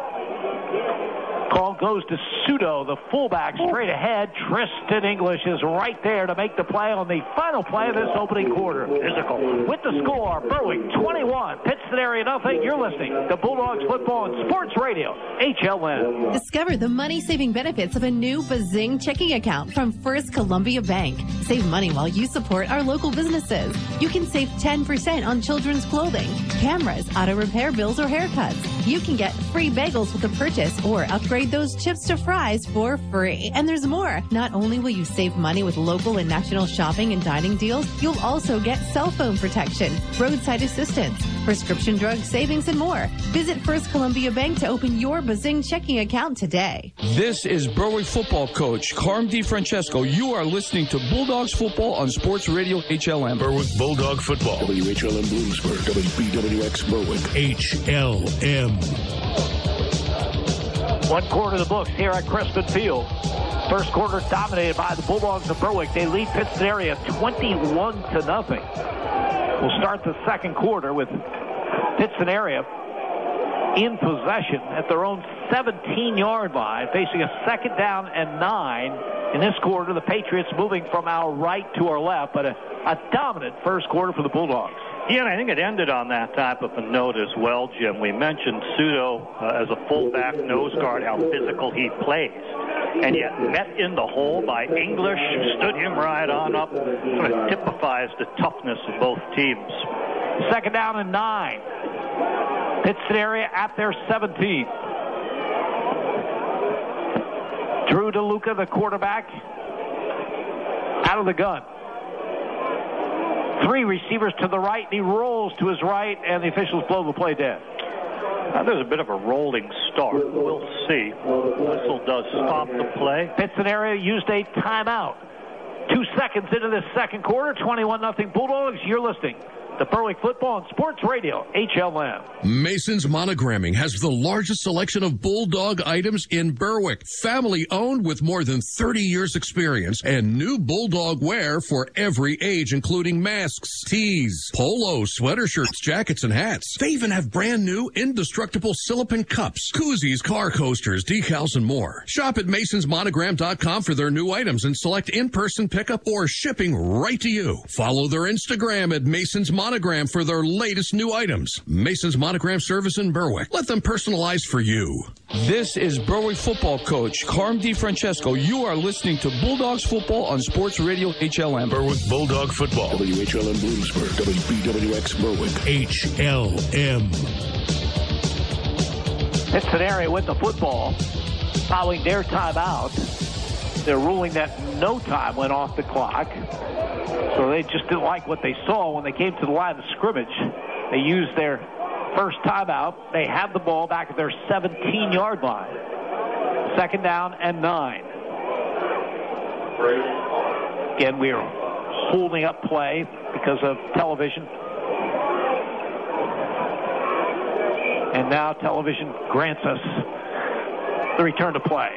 Call goes to Pseudo, the fullback, straight ahead. Tristan English is right there to make the play on the final play of this opening quarter. Physical. With the score, Berwick 21, Pittston area nothing. You're listening to Bulldogs Football and Sports Radio, HLN. Discover the money-saving benefits of a new Bazing checking account from First Columbia Bank. Save money while you support our local businesses. You can save 10% on children's clothing, cameras, auto repair bills, or haircuts. You can get free bagels with a purchase or upgrade those chips to fries for free. And there's more. Not only will you save money with local and national shopping and dining deals, you'll also get cell phone protection, roadside assistance, prescription drug savings, and more. Visit First Columbia Bank to open your Bazing checking account today. This is Berwick football coach Carm DiFrancesco. You are listening to Bulldogs football on Sports Radio HLM. Berwick Bulldog football. WHLM Bloomsburg, WBWX Berwick. HLM. One quarter of the books here at Crispin Field. First quarter dominated by the Bulldogs of Berwick. They lead Pittston area 21-0. We'll start the second quarter with Pittston area in possession at their own 17-yard line, facing a 2nd down and 9. In this quarter, the Patriots moving from our right to our left, but a dominant first quarter for the Bulldogs. Yeah, and I think it ended on that type of a note as well, Jim. We mentioned Pseudo as a fullback nose guard, how physical he plays. And yet met in the hole by English, stood him right on up. Sort of typifies the toughness of both teams. 2nd down and 9. Pittston area at their 17. Drew DeLuca, the quarterback, out of the gun. 3 receivers to the right, and he rolls to his right, and the officials blow the play dead. Now, there's a bit of a rolling start. We'll see. Whistle does stop the play. Pittston area used a timeout. 2 seconds into this second quarter, 21-0 Bulldogs. You're listening to Berwick Football and Sports Radio, HLN. Mason's Monogramming has the largest selection of Bulldog items in Berwick. Family owned with more than 30 years experience and new Bulldog wear for every age, including masks, tees, polos, sweater shirts, jackets, and hats. They even have brand new indestructible silicone cups, koozies, car coasters, decals, and more. Shop at masonsmonogram.com for their new items and select in-person pickup or shipping right to you. Follow their Instagram at Mason's Monogram for their latest new items. Mason's Monogram service in Berwick. Let them personalize for you. This is Berwick football coach Carm DiFrancesco. You are listening to Bulldogs football on Sports Radio HLM. Berwick Bulldog football. WHLM Bloomsburg, WBWX Berwick. HLM. Pittston area with the football following their timeout. They're ruling that no time went off the clock. So they just didn't like what they saw when they came to the line of scrimmage. They used their first timeout. They have the ball back at their 17-yard line. 2nd down and 9. Again, we are holding up play because of television. And now television grants us the return to play.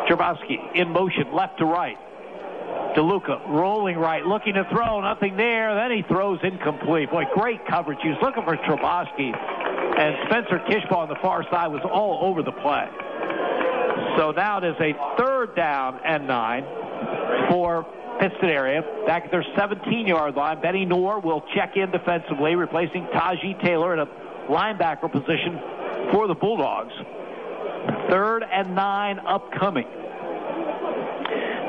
Trebowski in motion, left to right. DeLuca rolling right, looking to throw, nothing there. Then he throws incomplete. Boy, great coverage. He was looking for Trebowski, and Spencer Kishbaugh on the far side was all over the play. So now it is a 3rd down and 9 for Pittston area. Back at their 17-yard line, Benny Knorr will check in defensively, replacing Tajee Taylor in a linebacker position for the Bulldogs. 3rd and 9 upcoming.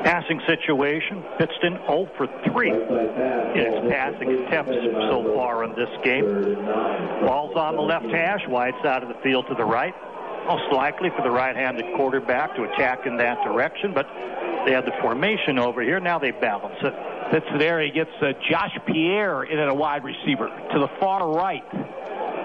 Passing situation, Pittston 0 for 3 in its passing attempts so far in this game. Ball's on the left hash, wide side of the field to the right. Most likely for the right-handed quarterback to attack in that direction, but they had the formation over here. Now they balance it. Pittston area gets Josh Pierre in at a wide receiver to the far right.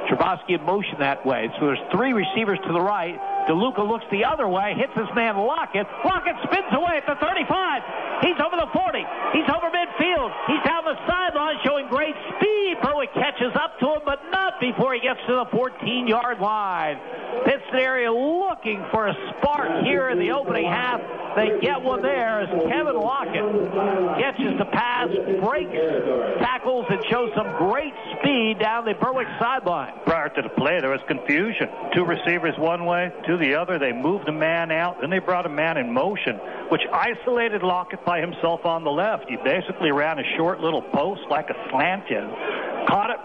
Trebowski in motion that way. So there's 3 receivers to the right. DeLuca looks the other way, hits his man Lockett. Lockett spins away at the 35. He's over the 40. He's over midfield. He's down the sideline showing great speed. Berwick catches up to him, but not before he gets to the 14-yard line. Pittston area looking for a spark here in the opening half. They get one there as Kevin Lockett catches the pass, breaks tackles, and shows some great speed down the Berwick sideline. Prior to the play, there was confusion. 2 receivers one way, 2 the other. They moved a man out, then they brought a man in motion, which isolated Lockett by himself on the left. He basically ran a short little post like a slant in, caught it,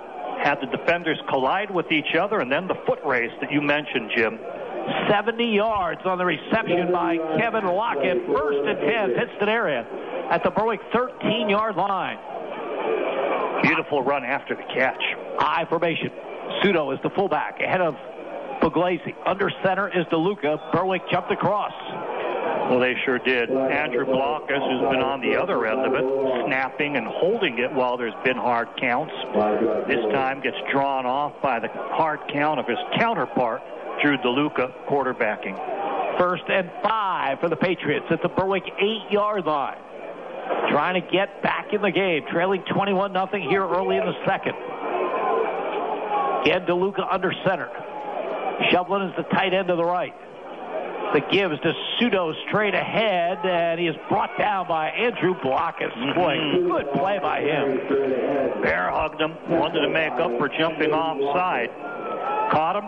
had the defenders collide with each other, and then the foot race that you mentioned, Jim. 70 yards on the reception by Kevin Lockett. 1st and 10, Pittston area at the Berwick 13-yard line. Beautiful run after the catch. I formation. Pseudo is the fullback ahead of Puglisi. Under center is DeLuca. Berwick jumped across. Well, they sure did. Andrew Blockus, who's been on the other end of it, snapping and holding it while there's been hard counts. This time gets drawn off by the hard count of his counterpart, Drew DeLuca, quarterbacking. 1st and 5 for the Patriots at the Berwick 8-yard line. Trying to get back in the game, trailing 21-0 here early in the 2nd. Again, DeLuca under center. Shovlin is the tight end to the right. The gives to Pseudo straight ahead, and he is brought down by Andrew Blockus. Boy, good play by him. Bear hugged him, wanted to make up for jumping offside. Caught him,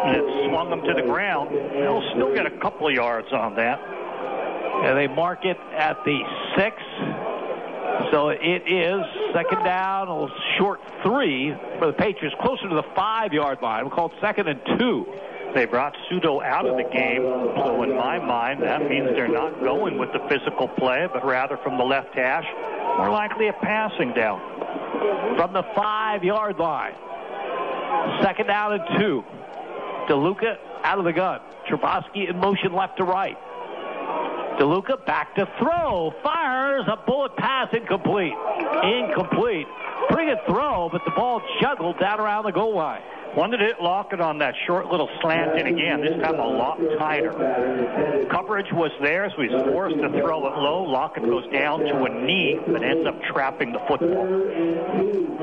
and it swung him to the ground. They'll still get a couple of yards on that. And they mark it at the 6. So it is 2nd down, a little short 3 for the Patriots, closer to the 5-yard line. We'll call it 2nd and 2. They brought Pseudo out of the game, so in my mind, that means they're not going with the physical play, but rather from the left hash, more likely a passing down. From the 5-yard line, 2nd down and 2. DeLuca out of the gun. Trebowski in motion left to right. DeLuca back to throw. Fires a bullet pass, incomplete. Incomplete. Pretty good throw, but the ball juggled down around the goal line. Wanted to hit Lockett on that short little slant in again, this time a lot tighter. Coverage was there, so he's forced to throw it low. Lockett goes down to a knee, but ends up trapping the football.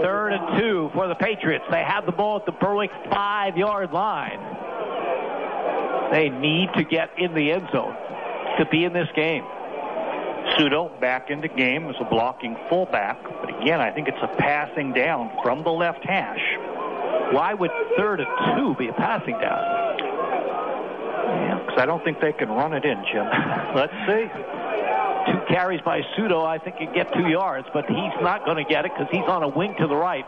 3rd and 2 for the Patriots. They have the ball at the Berwick 5-yard line. They need to get in the end zone to be in this game. Pseudo back in the game as a blocking fullback, but again, I think it's a passing down from the left hash. Why would 3rd and 2 be a passing down? Yeah, because I don't think they can run it in, Jim. Let's see. 2 carries by Pseudo, I think, can get 2 yards, but he's not going to get it because he's on a wing to the right.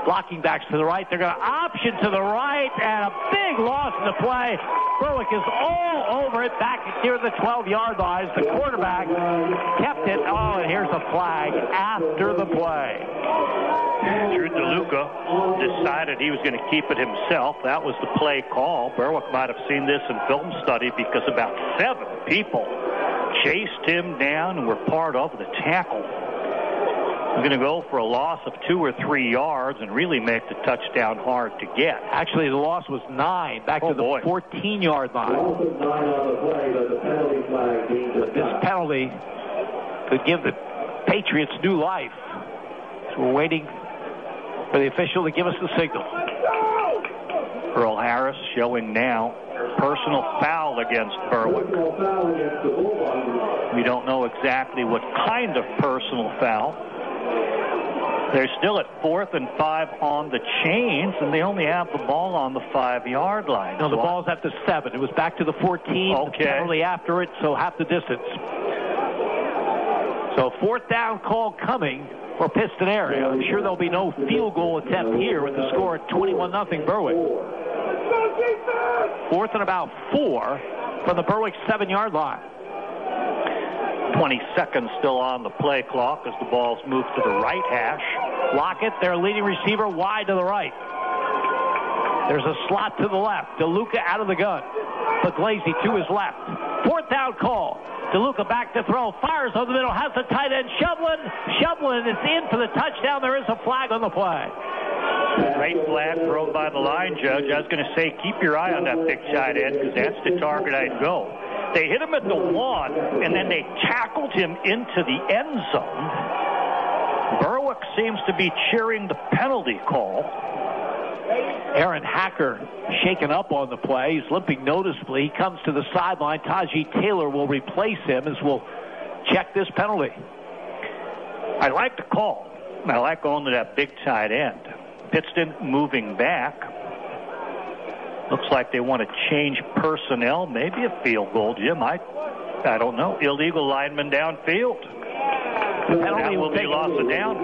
Blocking backs to the right. They're going to option to the right, and a big loss in the play. Berwick is all over it back near the 12-yard line. The quarterback kept it. Oh, and here's a flag after the play. Drew DeLuca decided he was going to keep it himself. That was the play call. Berwick might have seen this in film study because about 7 people chased him down and were part of the tackle. We're going to go for a loss of 2 or 3 yards and really make the touchdown hard to get. Actually, the loss was 9, back to the 14-yard line. But this penalty could give the Patriots new life. So we're waiting for the official to give us the signal. Earl Harris showing now personal foul against Berwick. We don't know exactly what kind of personal foul. They're still at 4th and 5 on the chains, and they only have the ball on the 5-yard line. No, the ball's at the 7. It was back to the 14. Okay. The penalty after it, so half the distance. So 4th down call coming for Pittston area. I'm sure there'll be no field goal attempt here with the score at 21-0 Berwick. 4th and about 4 from the Berwick 7-yard line. 20 seconds still on the play clock as the ball's moved to the right hash. Lockett, their leading receiver, wide to the right. There's a slot to the left. DeLuca out of the gun. Puglisi to his left. 4th down call. DeLuca back to throw. Fires over the middle. Has the tight end. Shovlin is in for the touchdown. There is a flag on the play. Great flag thrown by the line judge. I was going to say, keep your eye on that big tight end because that's the target I'd go. They hit him at the 1, and then they tackled him into the end zone. Berwick seems to be cheering the penalty call. Aaron Hacker shaken up on the play. He's limping noticeably. He comes to the sideline. Taji Taylor will replace him as we'll check this penalty. I like the call. I like going to that big tight end. Pittston moving back. Looks like they want to change personnel. Maybe a field goal, Jim. I don't know. Illegal lineman downfield. The penalty that will be loss of down.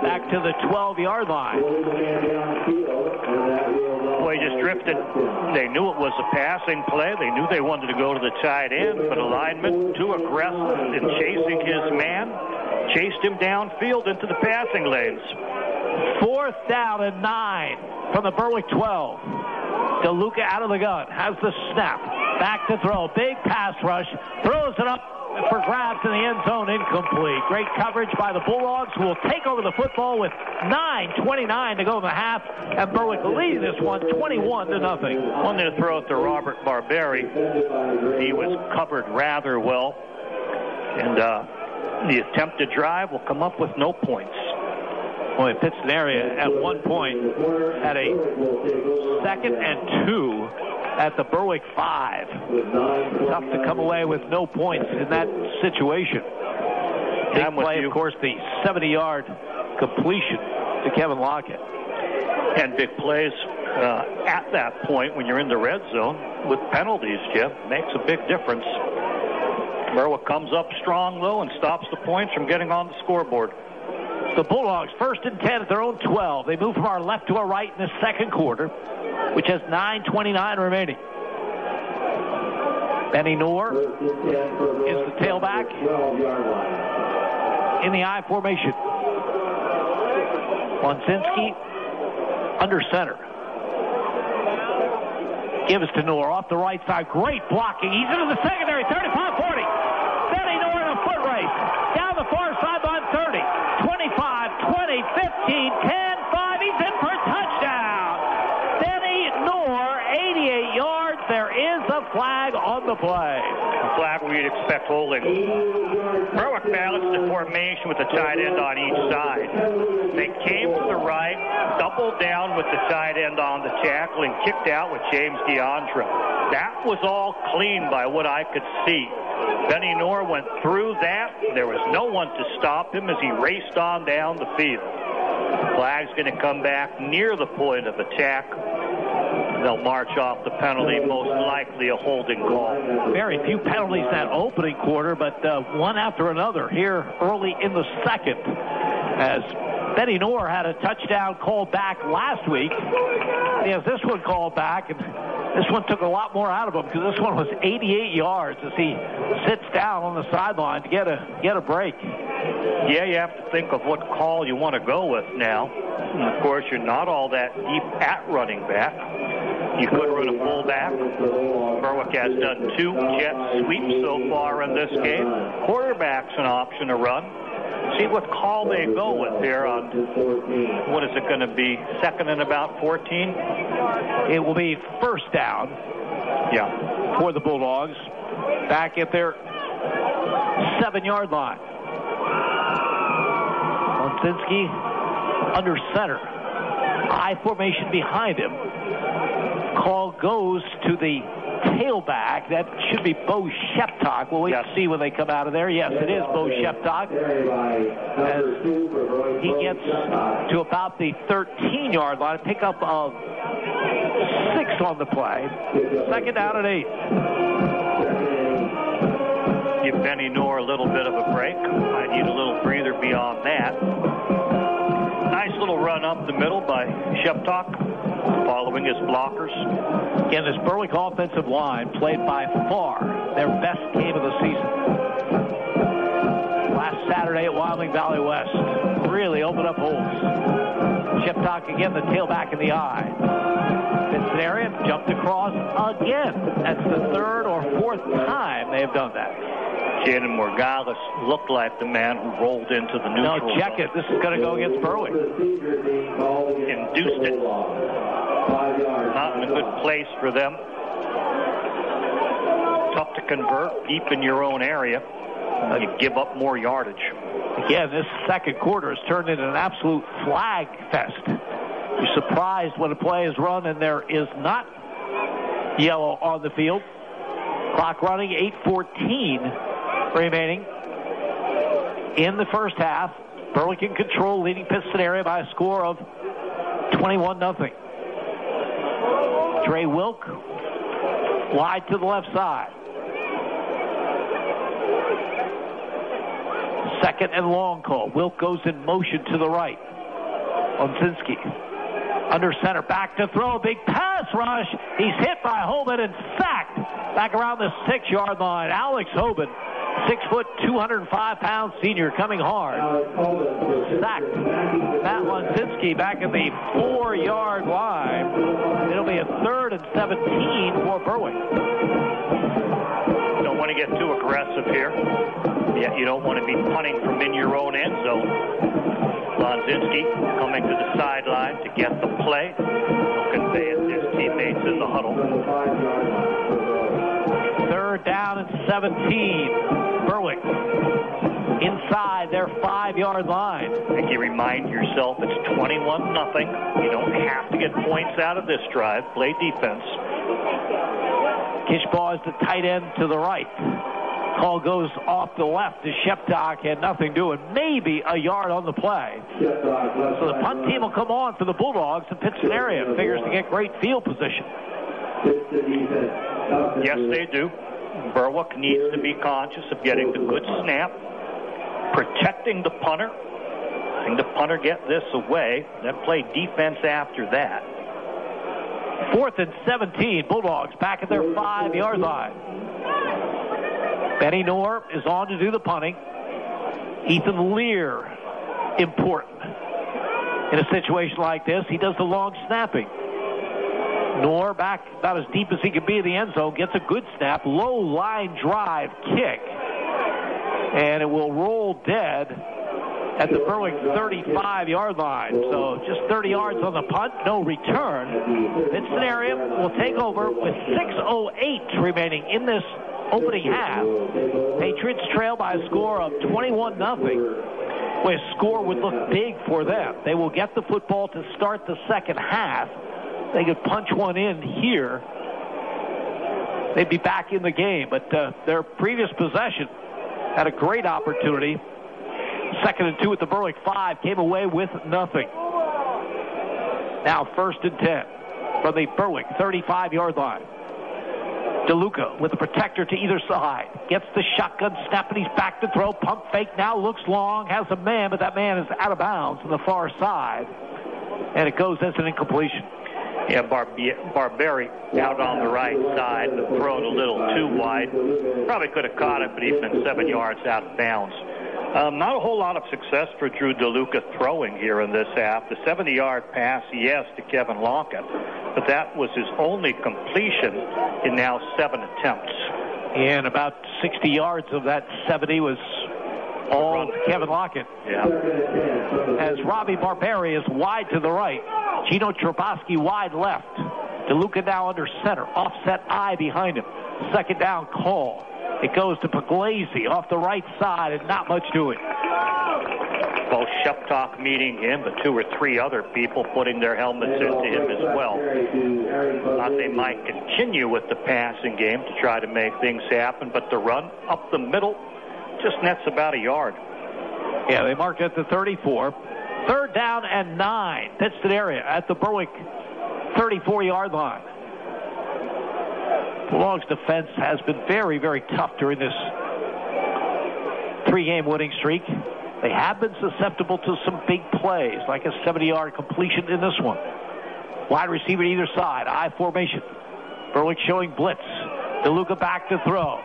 Back to the 12-yard line. Boy, just drifted. They knew it was a passing play. They knew they wanted to go to the tight end, but a lineman too aggressive in chasing his man. Chased him downfield into the passing lanes. 4th down and 9 from the Berwick 12. DeLuca out of the gun. Has the snap. Back to throw. Big pass rush. Throws it up for grabs in the end zone. Incomplete. Great coverage by the Bulldogs, who will take over the football with 9:29 to go in the half. And Berwick leads this one 21-0. Wanted to throw it to Robert Barberi. He was covered rather well. And the attempted drive will come up with no points. Boy, Pittston area at one point had a 2nd and 2 at the Berwick 5. Tough to come away with no points in that situation. Big play, of course, the 70-yard completion to Kevin Lockett. And big plays at that point when you're in the red zone with penalties, Jim, makes a big difference. Berwick comes up strong, though, and stops the points from getting on the scoreboard. The Bulldogs 1st and 10 at their own 12. They move from our left to our right in the second quarter, which has 9:29 remaining. Benny Noor is the tailback in the I formation. Wonzinski under center. Gives to Noor off the right side. Great blocking. He's into the secondary. 35-40. Benny Noor in a foot race. Down the far sideline. 30. 25, 20, 15, 10, 5. He's in for a touchdown. Benny Noor, 88 yards. There is a flag on the play. A flag we'd expect holding. Berwick balanced the formation with the tight end on each side. They came to the right, doubled down with the tight end on the tackle, and kicked out with James DeAndre. That was all clean by what I could see. Benny Noor went through that. There was no one to stop him as he raced on down the field. The flag's going to come back near the point of attack. They'll march off the penalty, most likely a holding call. Very few penalties that opening quarter, but one after another here early in the second. As Benny Noor had a touchdown called back last week. He has this one called back, and This one took a lot more out of him because this one was 88 yards as he sits down on the sideline to get a break. Yeah, you have to think of what call you want to go with now. And of course, you're not all that deep at running back. You could run a fullback. Berwick has done 2 jet sweeps so far in this game. Quarterback's an option to run. See what call they go with here on, what is it going to be, 2nd and about 14? It will be first down. Yeah. For the Bulldogs. Back at their 7-yard line. Wonzinski under center. I formation behind him. Call goes to the tailback. That should be Bo Sheptock. We'll wait to see when they come out of there. Yes, it is Bo Sheptock. As he gets to about the 13-yard line. Pick up of 6 on the play. 2nd down and 8. Give Benny Knorr a little bit of a break. I need a little breather beyond that. Nice little run up the middle by Sheptock, following his blockers. Again, this Berwick offensive line played by far their best game of the season. Last Saturday at Wyoming Valley West. Really opened up holes. Sheptock again, the tailback in the eye. Pittston area, jumped across again. That's the 3rd or 4th time they have done that. Shannon Morgales looked like the man who rolled into the neutral zone. No, check it. This is going to go against Berwick. Induced it. Not in a good place for them. Tough to convert deep in your own area. You give up more yardage. Again, this second quarter has turned into an absolute flag fest. You're surprised when a play is run and there is not yellow on the field. Clock running, 8:14 remaining in the first half. Berwick in control, leading Pittston area by a score of 21-0. Dre Wilk wide to the left side. 2nd and long call. Wilk goes in motion to the right. Wonzinski under center, back to throw, big pass rush. He's hit by Hoban and sacked back around the 6-yard line. Alex Hoban, 6 foot, 205-pound senior, coming hard. Sacked Matt Wonzinski back at the 4-yard line. It'll be a 3rd and 17 for Berwick. Don't want to get too aggressive here. Yet you don't want to be punting from in your own end zone. Wonzinski coming to the sideline to get the play. Convey it to his teammates in the huddle. 3rd down and 17. Berwick inside their 5-yard line. I think you remind yourself it's 21-0. You don't have to get points out of this drive. Play defense. Kishbaugh is the tight end to the right. Call goes off the left as Sheptock had nothing doing. Maybe a yard on the play. So the punt team will come on for the Bulldogs in Pittston area. Figures to get great field position. Yes, they do. Berwick needs to be conscious of getting the good snap, protecting the punter, letting the punter get this away, then play defense after that. 4th and 17. Bulldogs back at their 5-yard line. Benny Knorr is on to do the punting. Ethan Lear, important in a situation like this. He does the long snapping. Knorr back about as deep as he can be in the end zone, gets a good snap, low line drive kick, and it will roll dead at the Berwick 35-yard line. So just 30 yards on the punt, no return. Pittston area will take over with 6:08 remaining in this opening half. Patriots trail by a score of 21-0. Well, a score would look big for them. They will get the football to start the second half. They could punch one in here. They'd be back in the game. But their previous possession had a great opportunity. 2nd and 2 at the Berwick 5. Came away with nothing. Now 1st and 10 from the Berwick 35-yard line. DeLuca with the protector to either side. Gets the shotgun snap and he's back to throw. Pump fake now, looks long, has a man, but that man is out of bounds on the far side. And it goes as an incompletion. Yeah, Barberi out on the right side, thrown a little too wide. Probably could have caught it, but he's been 7 yards out of bounds. Not a whole lot of success for Drew DeLuca throwing here in this half. The 70-yard pass, yes, to Kevin Lockett, but that was his only completion in now 7 attempts. And about 60 yards of that 70 was all to Kevin Lockett. Yeah. As Robbie Barberi is wide to the right. Gino Trebowski wide left. DeLuca now under center. Offset eye behind him. Second down call. It goes to Puglisi off the right side and not much to it. Both Sheptalk meeting him, but 2 or 3 other people putting their helmets into him as well. Thought they might continue with the passing game to try to make things happen, but the run up the middle just nets about a yard. Yeah, they marked at the 34. Third down and 9. Pittston area at the Berwick 34-yard line. Bulldogs defense has been very, very tough during this 3-game winning streak. They have been susceptible to some big plays, like a 70-yard completion in this one. Wide receiver to either side, I formation. Berwick showing blitz. DeLuca back to throw.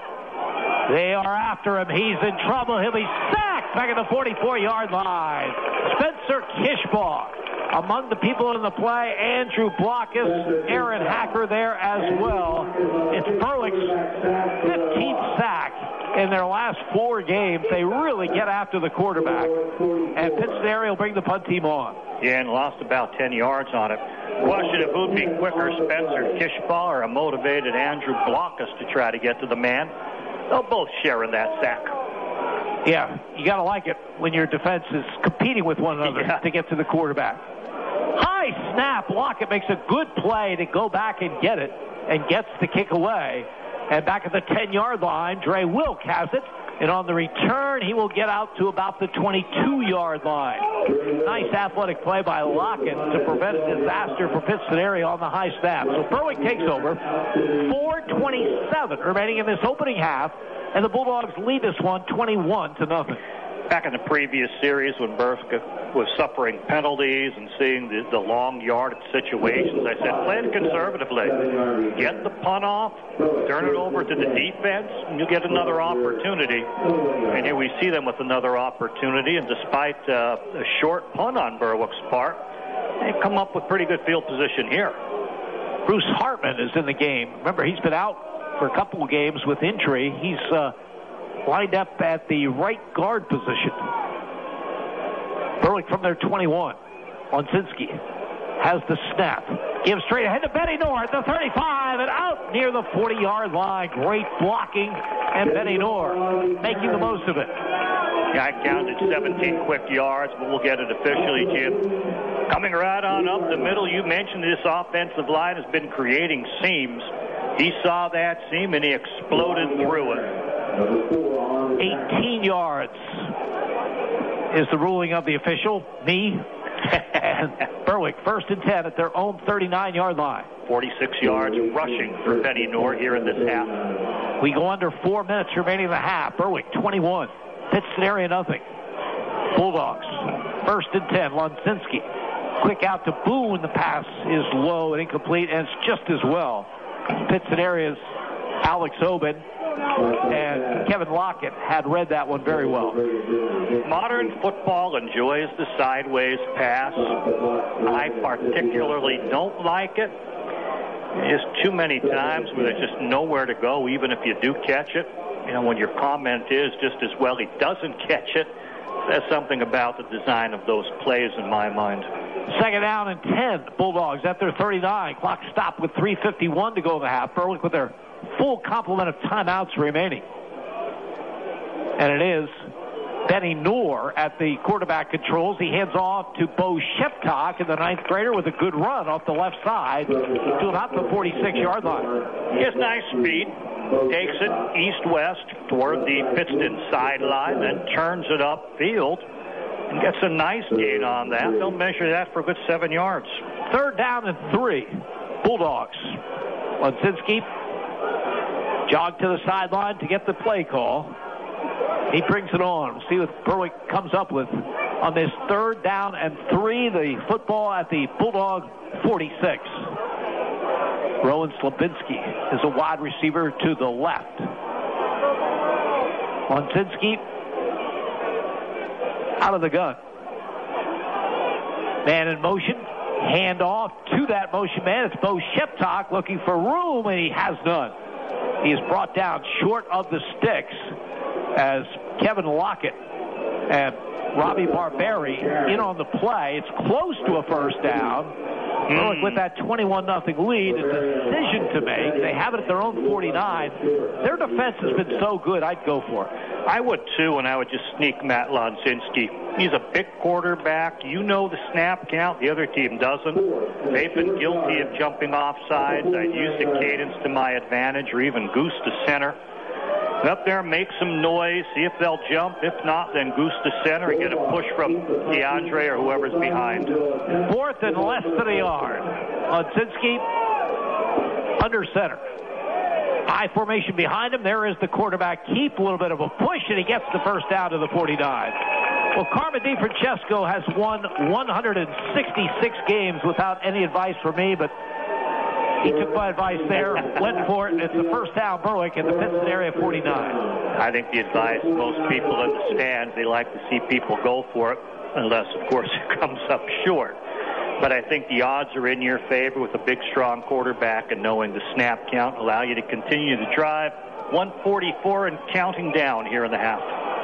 They are after him. He's in trouble. He'll be sacked back at the 44-yard line. Spencer Kishbaugh among the people in the play. Andrew Blockus, Aaron Hacker there as well. It's Berwick's 15th sack in their last 4 games. They really get after the quarterback. And Pittston area will bring the punt team on. Yeah, and lost about 10 yards on it. Question if who'd be quicker, Spencer Kishbaugh or a motivated Andrew Blockus to try to get to the man. They'll both share in that sack. Yeah, you got to like it when your defense is competing with one another to get to the quarterback. High snap. Lockett makes a good play to go back and get it and gets the kick away. And back at the 10-yard line, Dre Wilk has it. And on the return, he will get out to about the 22-yard line. Nice athletic play by Lockett to prevent a disaster for Pittston area on the high snap. So Berwick takes over. 4:27 remaining in this opening half. And the Bulldogs lead this one 21-0. Back in the previous series when Berwick was suffering penalties and seeing the long yardage situations, I said, play it conservatively. Get the punt off, turn it over to the defense, and you'll get another opportunity. And here we see them with another opportunity, and despite a short punt on Berwick's part, they come up with pretty good field position here. Bruce Hartman is in the game. Remember, he's been out for a couple of games with injury. He's lined up at the right guard position. Berwick from their 21. Wonzinski has the snap. Gives straight ahead to Benny Noor at the 35 and out near the 40-yard line. Great blocking, and Benny Noor making the most of it. Yeah, I counted 17 quick yards, but we'll get it officially, Jim. Coming right on up the middle, you mentioned this offensive line has been creating seams. He saw that seam, and he exploded through it. 18 yards is the ruling of the official. Me. And Berwick, 1st and 10 at their own 39-yard line. 46 yards rushing for Benny Noor here in this half. We go under 4 minutes remaining in the half. Berwick 21. Pittston area nothing. Bulldogs, 1st and 10. Wonzinski. Quick out to Boone. The pass is low and incomplete, and it's just as well. Pittston area's Alex Obin and Kevin Lockett had read that one very well. Modern football enjoys the sideways pass. I particularly don't like it. There's too many times where there's just nowhere to go, even if you do catch it. You know, when your comment is just as well he doesn't catch it, says something about the design of those plays in my mind. 2nd down and 10. Bulldogs at their 39. Clock stopped with 3:51 to go in the half. Berwick with their full complement of timeouts remaining. And it is Benny Noor at the quarterback controls. He hands off to Bo Sheptalk in the 9th grader with a good run off the left side to about the 46-yard line. He has nice speed. Takes it east-west toward the Pittston sideline, then turns it upfield and gets a nice gain on that. They'll measure that for a good 7 yards. 3rd down and 3. Bulldogs. Wonzinski jogged to the sideline to get the play call. He brings it on. We'll see what Berwick comes up with on this 3rd down and 3. The football at the Bulldog 46. Rowan Slabinski is a wide receiver to the left. Wonzinski out of the gun. Man in motion. Hand off to that motion man. It's Bo Sheptock looking for room, and he has none. He is brought down short of the sticks as Kevin Lockett and Robbie Barberi in on the play. It's close to a first down. Berwick with that 21-0 lead, a decision to make. They have it at their own 49. Their defense has been so good, I'd go for it. I would too, and I would just sneak Matt Wonzinski. He's a big quarterback. You know the snap count. The other team doesn't. They've been guilty of jumping off sides. I'd use the cadence to my advantage, or even goose to center. Up there, make some noise, see if they'll jump. If not, then goose to center and get a push from DeAndre or whoever's behind. 4th and less than a yard. Wonzinski under center. High formation behind him. There is the quarterback keep. A little bit of a push, and he gets the first down to the 49. Well, Carmen DiFrancesco has won 166 games without any advice from me, but he took my advice there, went for it, and it's the first down Berwick in the Pittston area 49. I think the advice, most people in the stands, they like to see people go for it, unless, of course, it comes up short. But I think the odds are in your favor with a big, strong quarterback, and knowing the snap count allow you to continue the drive. 144 and counting down here in the half.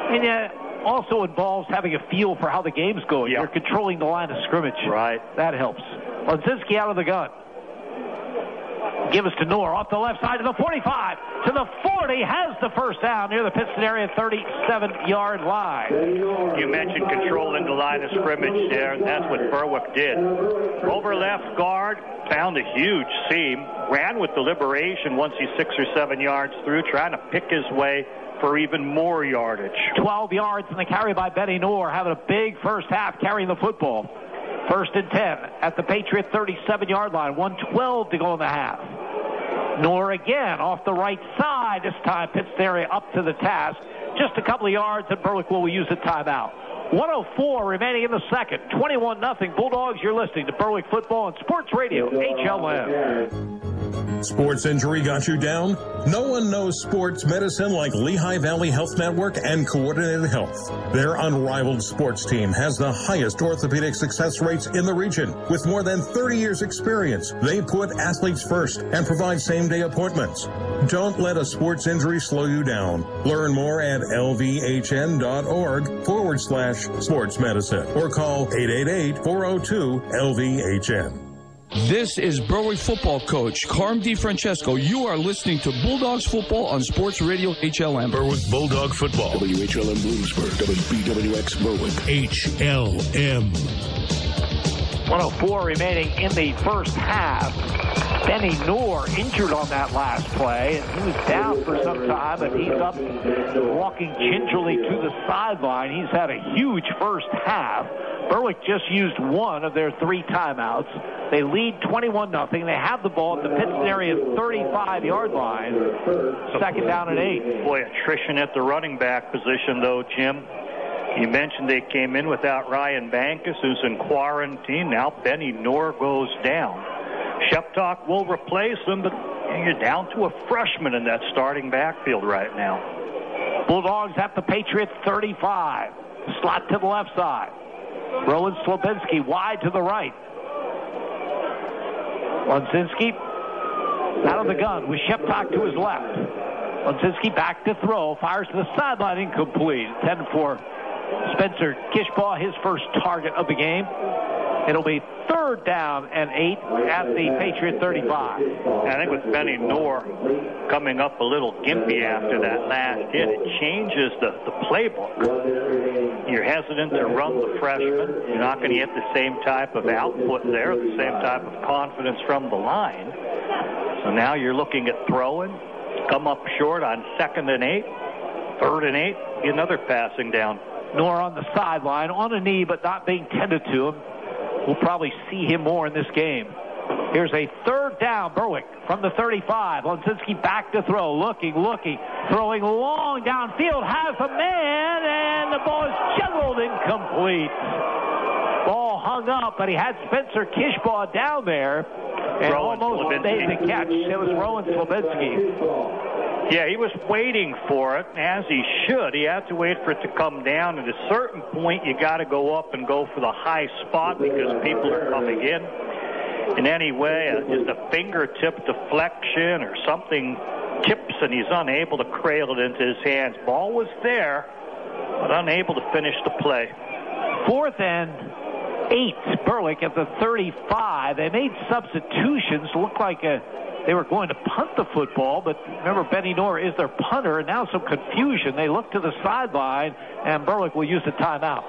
And it also involves having a feel for how the game's going. You're controlling the line of scrimmage. Right. That helps. Wonzinski out of the gun. Give us to Noor off the left side to the 45, to the 40, has the first down near the Pittston area 37-yard line. You mentioned controlling the line of scrimmage there, and that's what Berwick did. Over left guard, found a huge seam, ran with deliberation once he's 6 or 7 yards through, trying to pick his way for even more yardage. 12 yards in the carry by Benny Noor, having a big first half carrying the football. 1st and 10 at the Patriot 37-yard line. 1:12 to go in the half. Noor again off the right side. This time Pittston area up to the task. Just a couple of yards, and Berwick will use a timeout. 1:04 remaining in the second. 21-0 Bulldogs. You're listening to Berwick Football on Sports Radio HLM. Sports injury got you down? No one knows sports medicine like Lehigh Valley Health Network and Coordinated Health. Their unrivaled sports team has the highest orthopedic success rates in the region. With more than 30 years experience, they put athletes first and provide same-day appointments. Don't let a sports injury slow you down. Learn more at lvhn.org/sports medicine or call 888-402-LVHN. This is Berwick football coach Carm DiFrancesco. You are listening to Bulldogs football on Sports Radio HLM. Berwick Bulldog football. WHLM Bloomsburg, WBWX Berwick. HLM. 1:04 remaining in the first half. Benny Noor injured on that last play. He was down for some time, but he's up walking gingerly to the sideline. He's had a huge first half. Berwick just used one of their 3 timeouts. They lead 21-0. They have the ball at the Pittston area 35-yard line. 2nd down and 8. Boy, attrition at the running back position, though, Jim. You mentioned they came in without Ryan Bankus, who's in quarantine. Now Benny Noor goes down. Sheptock will replace him, but you're down to a freshman in that starting backfield right now. Bulldogs at the Patriots 35. Slot to the left side. Rowan Slabinski wide to the right. Wonzinski out of the gun with Sheptock to his left. Wonzinski back to throw. Fires to the sideline, incomplete. 10 for Spencer Kishbaugh, his first target of the game. It'll be 3rd down and 8 at the Patriot 35. I think with Benny Noor coming up a little gimpy after that last hit, it changes the playbook. You're hesitant to run the freshman. You're not going to get the same type of output there, the same type of confidence from the line. So now you're looking at throwing. Come up short on 2nd and 8, 3rd and 8, another passing down. Noor on the sideline, on a knee, but not being tended to him. We'll probably see him more in this game. Here's a 3rd down, Berwick from the 35. Wonzinski back to throw, looking, throwing long downfield, has a man, and the ball is juggled incomplete. Ball hung up, but he had Spencer Kishbaugh down there and almost made the catch. It was Rowan Slobinski. Yeah, he was waiting for it, as he should. He had to wait for it to come down. At a certain point, you got to go up and go for the high spot because people are coming in. In any way, just a fingertip deflection or something tips and he's unable to cradle it into his hands. Ball was there, but unable to finish the play. 4th and 8, Berwick at the 35. They made substitutions. Looked like they were going to punt the football, but remember, Benny Knorr is their punter, and now some confusion. They look to the sideline, and Berwick will use the timeout.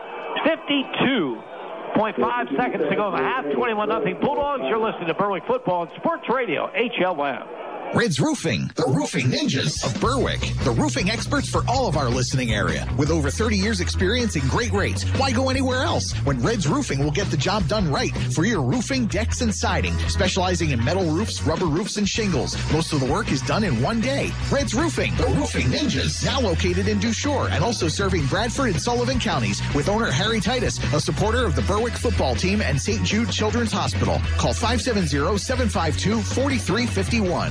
52.5 seconds to go in the half, 21-0 Bulldogs. You're listening to Berwick Football on Sports Radio, HLM. Red's Roofing, the roofing ninjas of Berwick. The roofing experts for all of our listening area. With over 30 years experience and great rates, why go anywhere else when Red's Roofing will get the job done right for your roofing, decks, and siding. Specializing in metal roofs, rubber roofs, and shingles. Most of the work is done in one day. Red's Roofing, the roofing ninjas. Now located in Dushore and also serving Bradford and Sullivan counties with owner Harry Titus, a supporter of the Berwick football team and St. Jude Children's Hospital. Call 570-752-4351.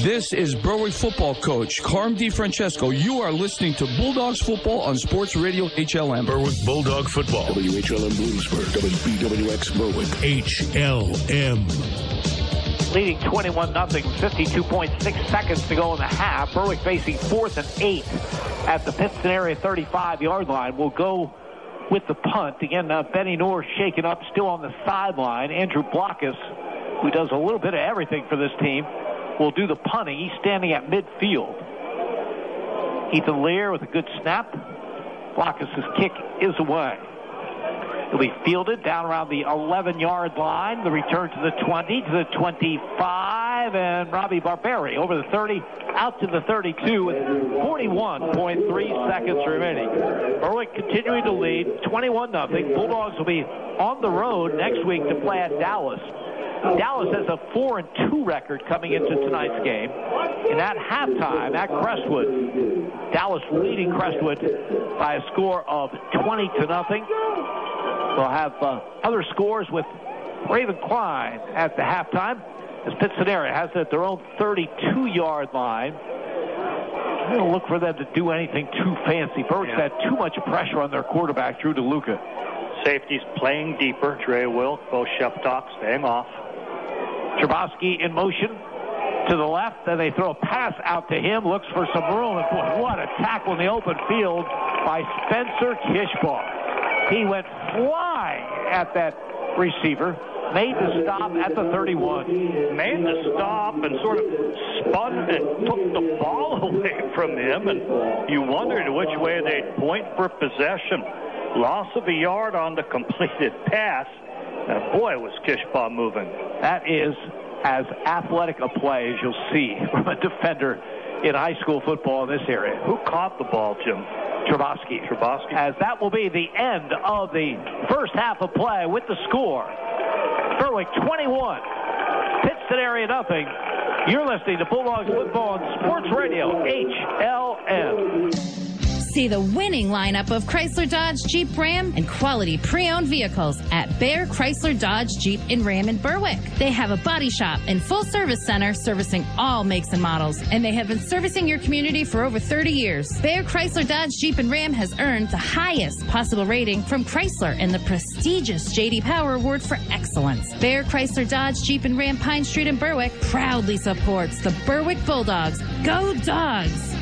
This is Berwick football coach Carm DiFrancesco. You are listening to Bulldogs football on Sports Radio HLM. Berwick Bulldog football. WHLM Bloomsburg, WBWX Berwick. HLM. Leading 21-0, 52.6 seconds to go in the half. Berwick facing 4th and 8 at the Pittston area 35-yard line. Will go with the punt. Again, Benny Knorr shaken up, still on the sideline. Andrew Blockus, who does a little bit of everything for this team, will do the punting. He's standing at midfield. Ethan Lear with a good snap. Blockus' kick is away. It'll be fielded down around the 11-yard line. The return to the 20, to the 25, and Robbie Barberi over the 30, out to the 32 with 41.3 seconds remaining. Berwick continuing to lead, 21-0. Bulldogs will be on the road next week to play at Dallas. Dallas has a 4-2 record coming into tonight's game. And at halftime, at Crestwood, Dallas leading Crestwood by a score of 20-0. We'll have other scores with Raven Klein at the halftime, as Pittston area has it at their own 32-yard line. I don't look for them to do anything too fancy. Berwick's had too much pressure on their quarterback, Drew DeLuca. Safeties playing deeper. Dre Wilk, Bo Sheptock staying off. Trebowski in motion to the left, then they throw a pass out to him, looks for some room, and boy, what a tackle in the open field by Spencer Kishbaugh. He went flying at that receiver, made the stop at the 31. Made the stop and sort of spun and took the ball away from him, and you wondered which way they'd point for possession. Loss of a yard on the completed pass. And boy, was Kishbaugh moving. That is as athletic a play as you'll see from a defender in high school football in this area. Who caught the ball, Jim? Trebowski. As that will be the end of the first half of play with the score. Berwick 21, Pittston area 0. You're listening to Bulldogs football on Sports Radio HLM. See the winning lineup of Chrysler, Dodge, Jeep, Ram, and quality pre-owned vehicles at Bear Chrysler, Dodge, Jeep, and Ram in Berwick. They have a body shop and full service center servicing all makes and models, and they have been servicing your community for over 30 years. Bear Chrysler, Dodge, Jeep, and Ram has earned the highest possible rating from Chrysler and the prestigious J.D. Power Award for excellence. Bear Chrysler, Dodge, Jeep, and Ram Pine Street in Berwick proudly supports the Berwick Bulldogs. Go Dogs!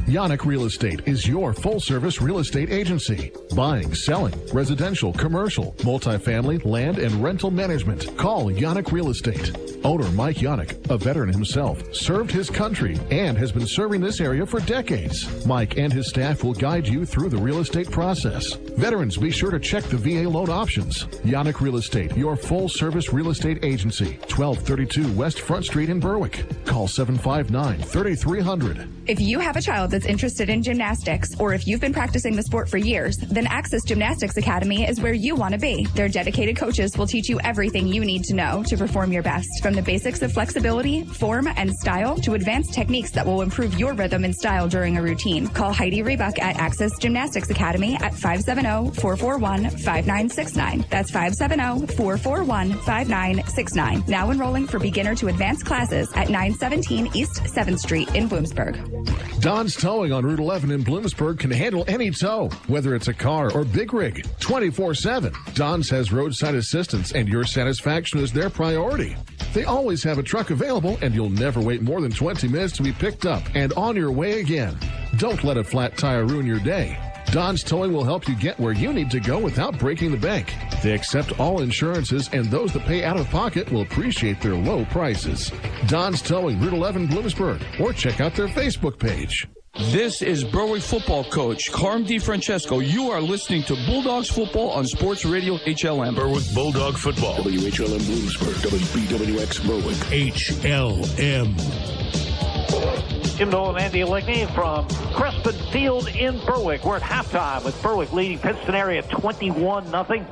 Yannick Real Estate is your full-service real estate agency. Buying, selling, residential, commercial, multifamily, land, and rental management. Call Yannick Real Estate. Owner Mike Yannick, a veteran himself, served his country and has been serving this area for decades. Mike and his staff will guide you through the real estate process. Veterans, be sure to check the VA loan options. Yannick Real Estate, your full-service real estate agency. 1232 West Front Street in Berwick. Call 759-3300. If you have a child that's interested in gymnastics, or if you've been practicing the sport for years, then then Access Gymnastics Academy is where you want to be. Their dedicated coaches will teach you everything you need to know to perform your best, from the basics of flexibility, form, and style to advanced techniques that will improve your rhythm and style during a routine. Call Heidi Rebuck at Access Gymnastics Academy at 570-441-5969. That's 570-441-5969. Now enrolling for beginner to advanced classes at 917 East 7th Street in Bloomsburg. Don's Towing on Route 11 in Bloomsburg can handle any tow, whether it's a car or big rig, 24/7. Don's has roadside assistance, and your satisfaction is their priority. They always have a truck available, and you'll never wait more than 20 minutes to be picked up and on your way again. Don't let a flat tire ruin your day. Don's Towing will help you get where you need to go without breaking the bank. They accept all insurances, and those that pay out of pocket will appreciate their low prices. Don's Towing, Route 11, Bloomsburg, or check out their Facebook page. This is Berwick football coach Carm DiFrancesco. You are listening to Bulldogs football on Sports Radio HLM. Berwick Bulldog football. WHLM Bloomsburg, WBWX Berwick. HLM. Jim Dole and Andy Lickney from Crispin Field in Berwick. We're at halftime with Berwick leading Pittston area 21-0.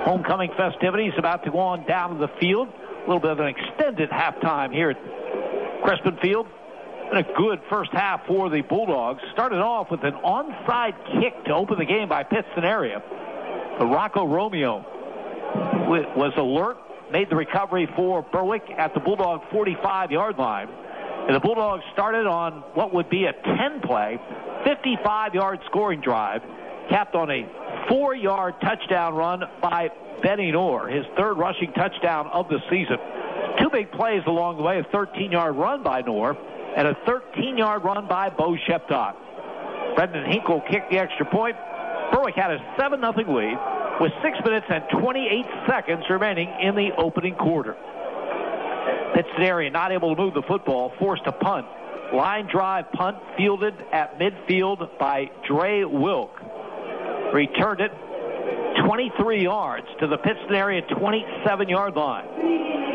Homecoming festivities about to go on down to the field. A little bit of an extended halftime here at Crispin Field. And a good first half for the Bulldogs. Started off with an onside kick to open the game by Pittston area. But Rocco Romeo was alert, made the recovery for Berwick at the Bulldog 45-yard line. And the Bulldogs started on what would be a 10-play, 55-yard scoring drive, capped on a 4-yard touchdown run by Benny Knorr, his third rushing touchdown of the season. Two big plays along the way, a 13-yard run by Knorr and a 13-yard run by Bo Sheptot. Brendan Hinkle kicked the extra point. Berwick had a 7-0 lead with 6 minutes and 28 seconds remaining in the opening quarter. Pittston area not able to move the football, forced to punt. Line drive punt fielded at midfield by Dre Wilk. Returned it 23 yards to the Pittston area 27-yard line.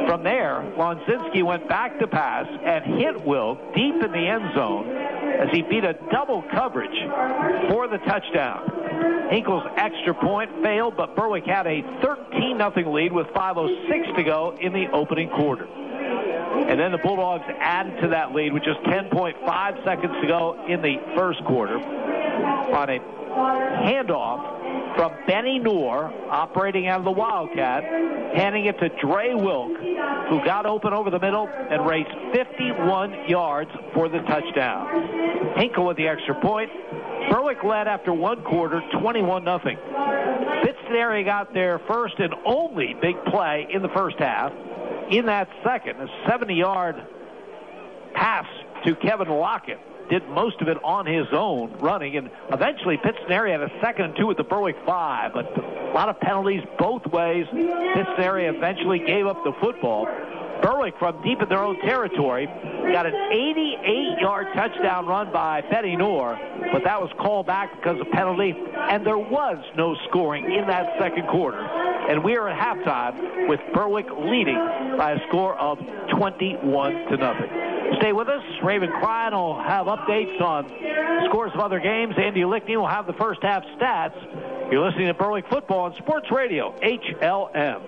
From there, Wonzinski went back to pass and hit Wilk deep in the end zone as he beat a double coverage for the touchdown. Hinkle's extra point failed, but Berwick had a 13-0 lead with 5:06 to go in the opening quarter. And then the Bulldogs added to that lead with just 10.5 seconds to go in the first quarter on a handoff from Benny Knorr, operating out of the Wildcat, handing it to Dre Wilk, who got open over the middle and raced 51 yards for the touchdown. Hinkle with the extra point. Berwick led after one quarter, 21-0. Pittston area got their first and only big play in the first half. In that second, a 70-yard pass to Kevin Lockett. Did most of it on his own running, and eventually Pittston area had a 2nd and 2 at the Berwick 5, but a lot of penalties both ways. Pittston area eventually gave up the football. Berwick, from deep in their own territory, got an 88-yard touchdown run by Benny Knorr, but that was called back because of penalty, and there was no scoring in that second quarter. And we are at halftime with Berwick leading by a score of 21-0. Stay with us. Raven Klein will have updates on scores of other games. Andy Lickney will have the first half stats. You're listening to Berwick Football on Sports Radio, HLM.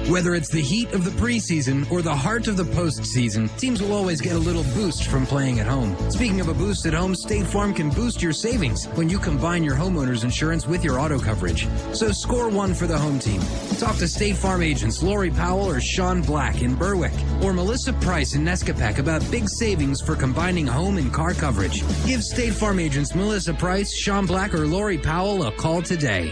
Whether it's the heat of the preseason or the heart of the postseason, teams will always get a little boost from playing at home. Speaking of a boost at home, State Farm can boost your savings when you combine your homeowner's insurance with your auto coverage. So score one for the home team. Talk to State Farm agents Lori Powell or Sean Black in Berwick, or Melissa Price in Nescapac about big savings for combining home and car coverage. Give State Farm agents Melissa Price, Sean Black, or Lori Powell a call today.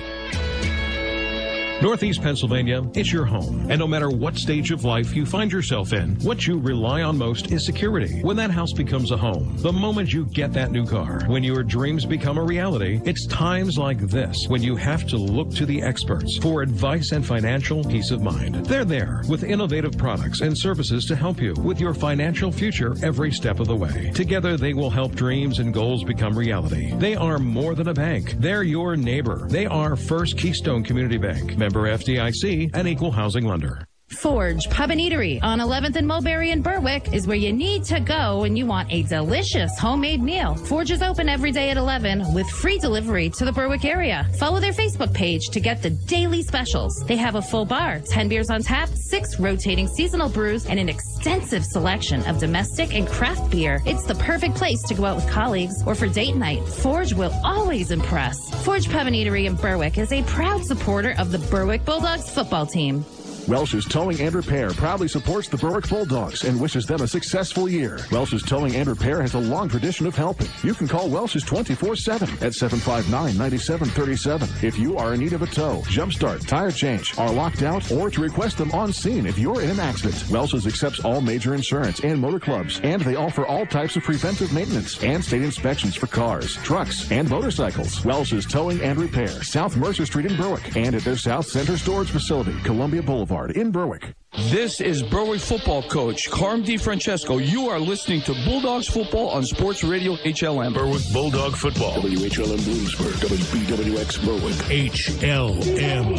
Northeast Pennsylvania, it's your home. And no matter what stage of life you find yourself in, what you rely on most is security. When that house becomes a home, the moment you get that new car, when your dreams become a reality, it's times like this when you have to look to the experts for advice and financial peace of mind. They're there with innovative products and services to help you with your financial future every step of the way. Together, they will help dreams and goals become reality. They are more than a bank. They're your neighbor. They are First Keystone Community Bank, member FDIC, and equal housing lender. Forge Pub and Eatery on 11th and Mulberry in Berwick is where you need to go when you want a delicious homemade meal. Forge is open every day at 11 with free delivery to the Berwick area. Follow their Facebook page to get the daily specials. They have a full bar, 10 beers on tap, 6 rotating seasonal brews, and an extensive selection of domestic and craft beer. It's the perfect place to go out with colleagues or for date night. Forge will always impress. Forge Pub and Eatery in Berwick is a proud supporter of the Berwick Bulldogs football team. Welsh's Towing and Repair proudly supports the Berwick Bulldogs and wishes them a successful year. Welsh's Towing and Repair has a long tradition of helping. You can call Welsh's 24/7 at 759-9737 if you are in need of a tow, jumpstart, tire change, are locked out, or to request them on scene if you're in an accident. Welsh's accepts all major insurance and motor clubs, and they offer all types of preventive maintenance and state inspections for cars, trucks, and motorcycles. Welsh's Towing and Repair, South Mercer Street in Berwick, and at their South Center Storage Facility, Columbia Boulevard in Berwick. This is Berwick football coach Carm DiFrancesco. You are listening to Bulldogs football on Sports Radio HLM. Berwick Bulldog football. WHLM Bloomsburg, WBWX Berwick. HLM.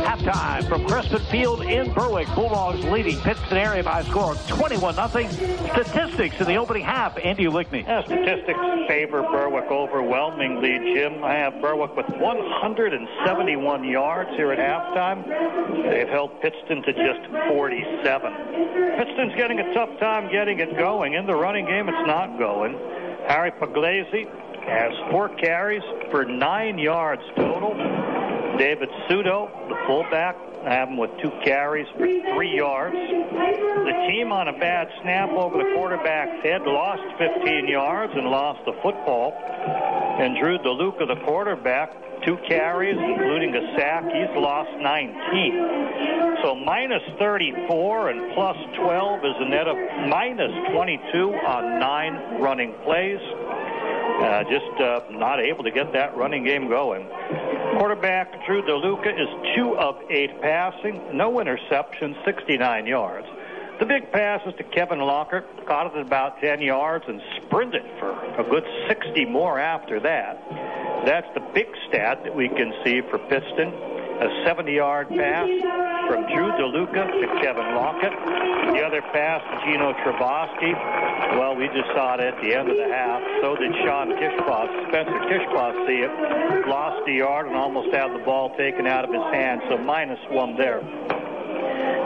Halftime from Crispin Field in Berwick. Bulldogs leading Pittston area by a score of 21-0. Statistics in the opening half. Andy Lickney. Statistics favor Berwick overwhelmingly, Jim. I have Berwick with 171 yards here at halftime. They've held Pittston to just 47. Pittston's getting a tough time getting it going. In the running game, it's not going. Harry Puglisi has 4 carries for 9 yards total. David Sudo, the fullback, I have him with 2 carries for 3 yards. The team on a bad snap over the quarterback's head lost 15 yards and lost the football. And Drew DeLuca, the quarterback, 2 carries, including a sack. He's lost 19. So minus 34 and plus 12 is a net of minus 22 on 9 running plays. Just not able to get that running game going. Quarterback Drew DeLuca is 2 of 8 passing, no interceptions, 69 yards. The big pass is to Kevin Lockett, caught it at about 10 yards and sprinted for a good 60 more after that. That's the big stat that we can see for Pittston. A 70-yard pass from Drew DeLuca to Kevin Lockett. The other pass to Gino Trebowski. Well, we just saw it at the end of the half. So did Spencer Kishkloss see it. Lost a yard and almost had the ball taken out of his hand. So minus 1 there.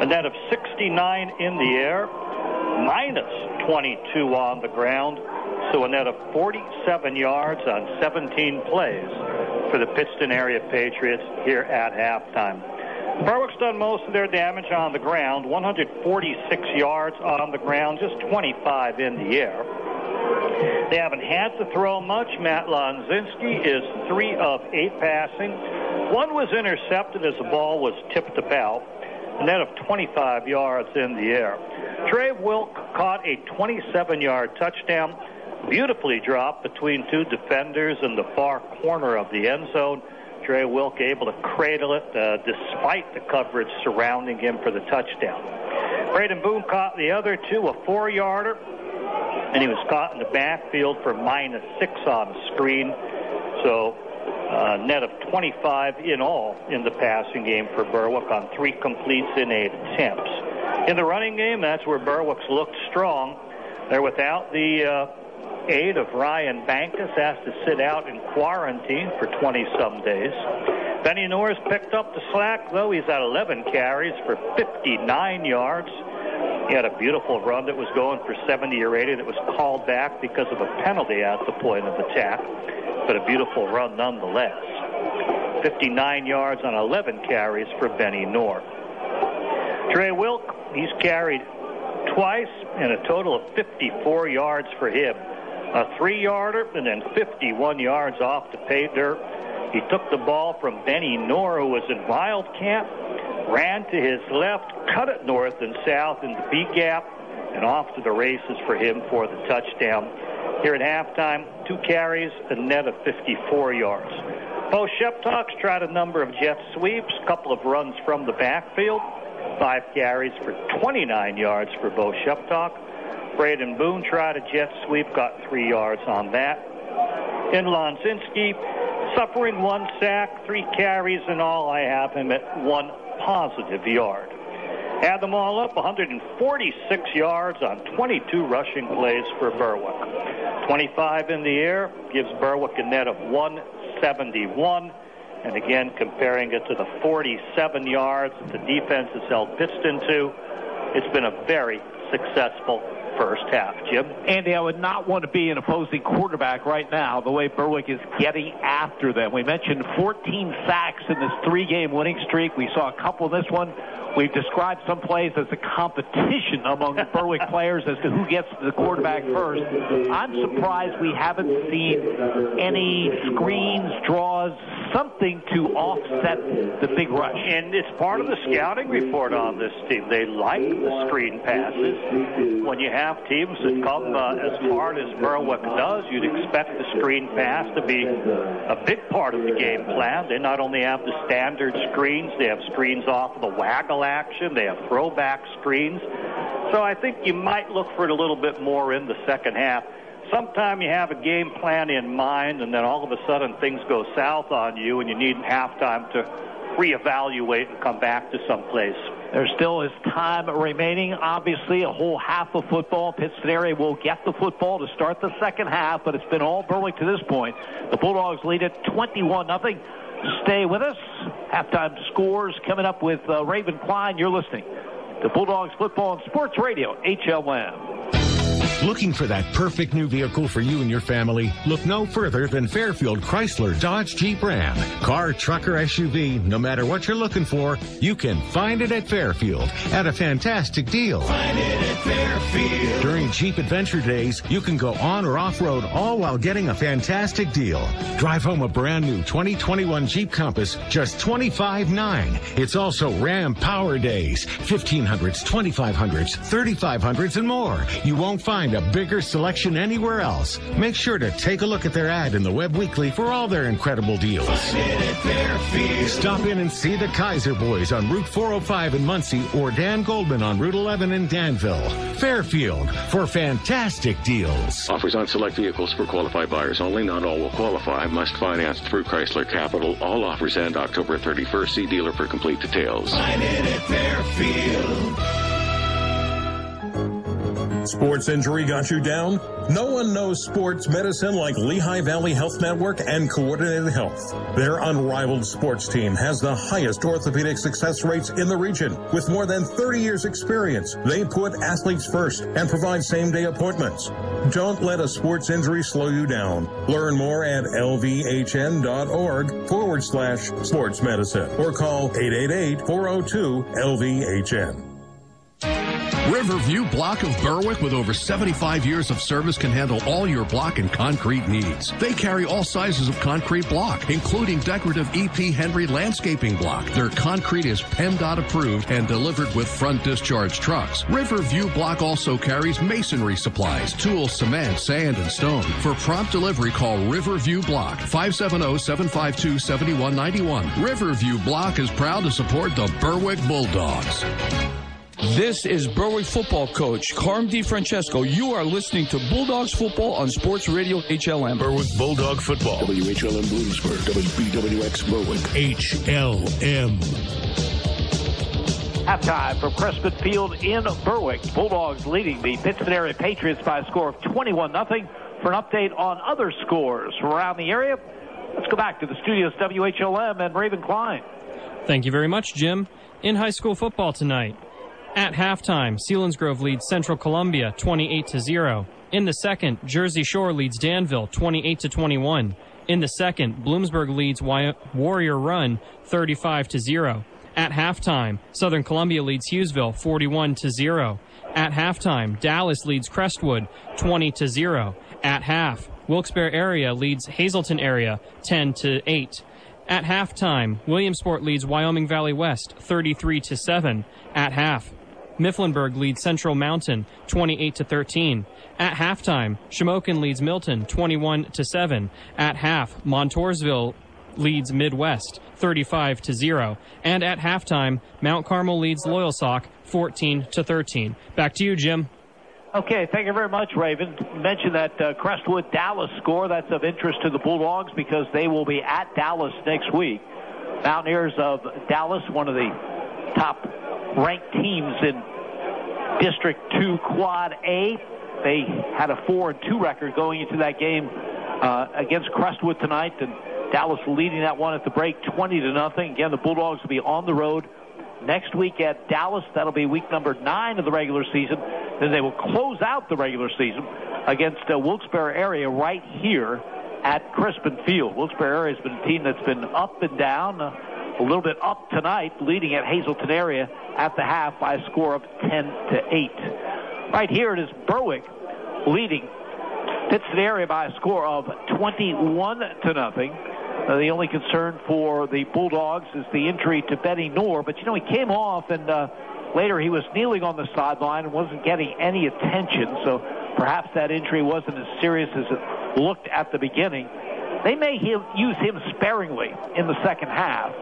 A net of 69 in the air. Minus 22 on the ground. So a net of 47 yards on 17 plays for the Pittston area Patriots here at halftime. Berwick's done most of their damage on the ground, 146 yards on the ground, just 25 in the air. They haven't had to throw much. Matt Wonzinski is 3 of 8 passing. 1 was intercepted as the ball was tipped about. A net of 25 yards in the air. Trey Wilk caught a 27-yard touchdown. Beautifully dropped between 2 defenders in the far corner of the end zone. Trey Wilk able to cradle it despite the coverage surrounding him for the touchdown. Braden Boone caught the other 2, a 4-yarder, and he was caught in the backfield for minus 6 on the screen. So net of 25 in all in the passing game for Berwick on 3 completes in 8 attempts. In the running game, that's where Berwick's looked strong. They're without the aid of Ryan Bankus, has to sit out in quarantine for 20-some days. Benny Norris picked up the slack, though. He's at 11 carries for 59 yards. He had a beautiful run that was going for 70 or 80 that was called back because of a penalty at the point of attack, but a beautiful run nonetheless. 59 yards on 11 carries for Benny Norris. Trey Wilk, he's carried twice and a total of 54 yards for him. A 3-yarder and then 51 yards off the pay dirt. He took the ball from Benny Norris, who was in Wildcat, ran to his left, cut it north and south in the B gap, and off to the races for him for the touchdown. Here at halftime, 2 carries, a net of 54 yards. Bo Sheptock's tried a number of jet sweeps, a couple of runs from the backfield. 5 carries for 29 yards for Bo Sheptock. Braden Boone tried a jet sweep, got 3 yards on that. And Wonzinski suffering 1 sack, 3 carries in all. I have him at 1 positive yard. Add them all up, 146 yards on 22 rushing plays for Berwick. 25 in the air gives Berwick a net of 171. And again, comparing it to the 47 yards that the defense has held Pittston to, it's been a very successful first half. Jim? Andy, I would not want to be an opposing quarterback right now, the way Berwick is getting after them. We mentioned 14 sacks in this 3-game winning streak. We saw a couple in this one. We've described some plays as a competition among the Berwick players as to who gets to the quarterback first. I'm surprised we haven't seen any screens, draws, something to offset the big rush. And it's part of the scouting report on this team. They like the screen passes. When you have teams that come as hard as Berwick does, you'd expect the screen pass to be a big part of the game plan. They not only have the standard screens, they have screens off of the waggle action, they have throwback screens. So I think you might look for it a little bit more in the second half. Sometime you have a game plan in mind, and then all of a sudden things go south on you, and you need halftime to reevaluate and come back to some place. There still is time remaining. Obviously, a whole half of football. Pittston area will get the football to start the second half, but it's been all Berwick to this point. The Bulldogs lead it 21-0. Stay with us. Halftime scores coming up with Raven Klein. You're listening to Bulldogs Football and Sports Radio, HLM. Looking for that perfect new vehicle for you and your family? Look no further than Fairfield Chrysler Dodge Jeep Ram. Car, truck, or SUV, no matter what you're looking for, you can find it at Fairfield at a fantastic deal. Find it at Fairfield. During Jeep Adventure Days, you can go on or off-road all while getting a fantastic deal. Drive home a brand new 2021 Jeep Compass, just $25,900. It's also Ram Power Days, 1500s, 2500s, 3500s, and more. You won't find a bigger selection anywhere else. Make sure to take a look at their ad in the Web Weekly for all their incredible deals. Stop in and see the Kaiser Boys on Route 405 in Muncie or Dan Goldman on Route 11 in Danville. Fairfield for fantastic deals. Offers on select vehicles for qualified buyers only. Not all will qualify. Must finance through Chrysler Capital. All offers end October 31st. See dealer for complete details. Find it at Fairfield. Sports injury got you down? No one knows sports medicine like Lehigh Valley Health Network and Coordinated Health. Their unrivaled sports team has the highest orthopedic success rates in the region. With more than 30 years experience, they put athletes first and provide same-day appointments. Don't let a sports injury slow you down. Learn more at lvhn.org/sports medicine or call 888-402-LVHN. Riverview Block of Berwick, with over 75 years of service, can handle all your block and concrete needs. They carry all sizes of concrete block, including decorative EP Henry landscaping block. Their concrete is PennDOT approved and delivered with front discharge trucks. Riverview Block also carries masonry supplies, tools, cement, sand, and stone. For prompt delivery, call Riverview Block, 570-752-7191. Riverview Block is proud to support the Berwick Bulldogs. This is Berwick football coach Carm DiFrancesco. You are listening to Bulldogs football on Sports Radio HLM. Berwick Bulldog football. WHLM Bloomsburg, WBWX Berwick. HLM. Halftime from Crespin Field in Berwick. Bulldogs leading the Pittston area Patriots by a score of 21-0. For an update on other scores from around the area, let's go back to the studios, WHLM and Raven Klein. Thank you very much, Jim. In high school football tonight, at halftime, Selinsgrove leads Central Columbia 28-0. In the second, Jersey Shore leads Danville 28-21. In the second, Bloomsburg leads Warrior Run 35-0. At halftime, Southern Columbia leads Hughesville 41-0. At halftime, Dallas leads Crestwood 20-0. At half, Wilkes-Barre area leads Hazleton area 10-8. At halftime, Williamsport leads Wyoming Valley West 33-7. At half, Mifflinburg leads Central Mountain 28-13. At halftime, Shamokin leads Milton 21-7. At half, Montoursville leads Midwest 35-0. And at halftime, Mount Carmel leads Loyalsock 14-13. Back to you, Jim. Okay, thank you very much, Raven. You mentioned that Crestwood Dallas score. That's of interest to the Bulldogs because they will be at Dallas next week. Mountaineers of Dallas, one of the top-ranked teams in District 2 Quad A. They had a 4-2 record going into that game against Crestwood tonight, and Dallas leading that one at the break 20-0. Again, the Bulldogs will be on the road next week at Dallas. That'll be week number 9 of the regular season. Then they will close out the regular season against Wilkes-Barre area right here at Crispin Field. Wilkes-Barre area has been a team that's been up and down, a little bit up tonight, leading at Hazleton area at the half by a score of 10-8. Right here it is Berwick leading Pittston area by a score of 21-0. The only concern for the Bulldogs is the injury to Benny Knorr, but he came off and later he was kneeling on the sideline and wasn't getting any attention, so perhaps that injury wasn't as serious as it looked at the beginning. They may use him sparingly in the second half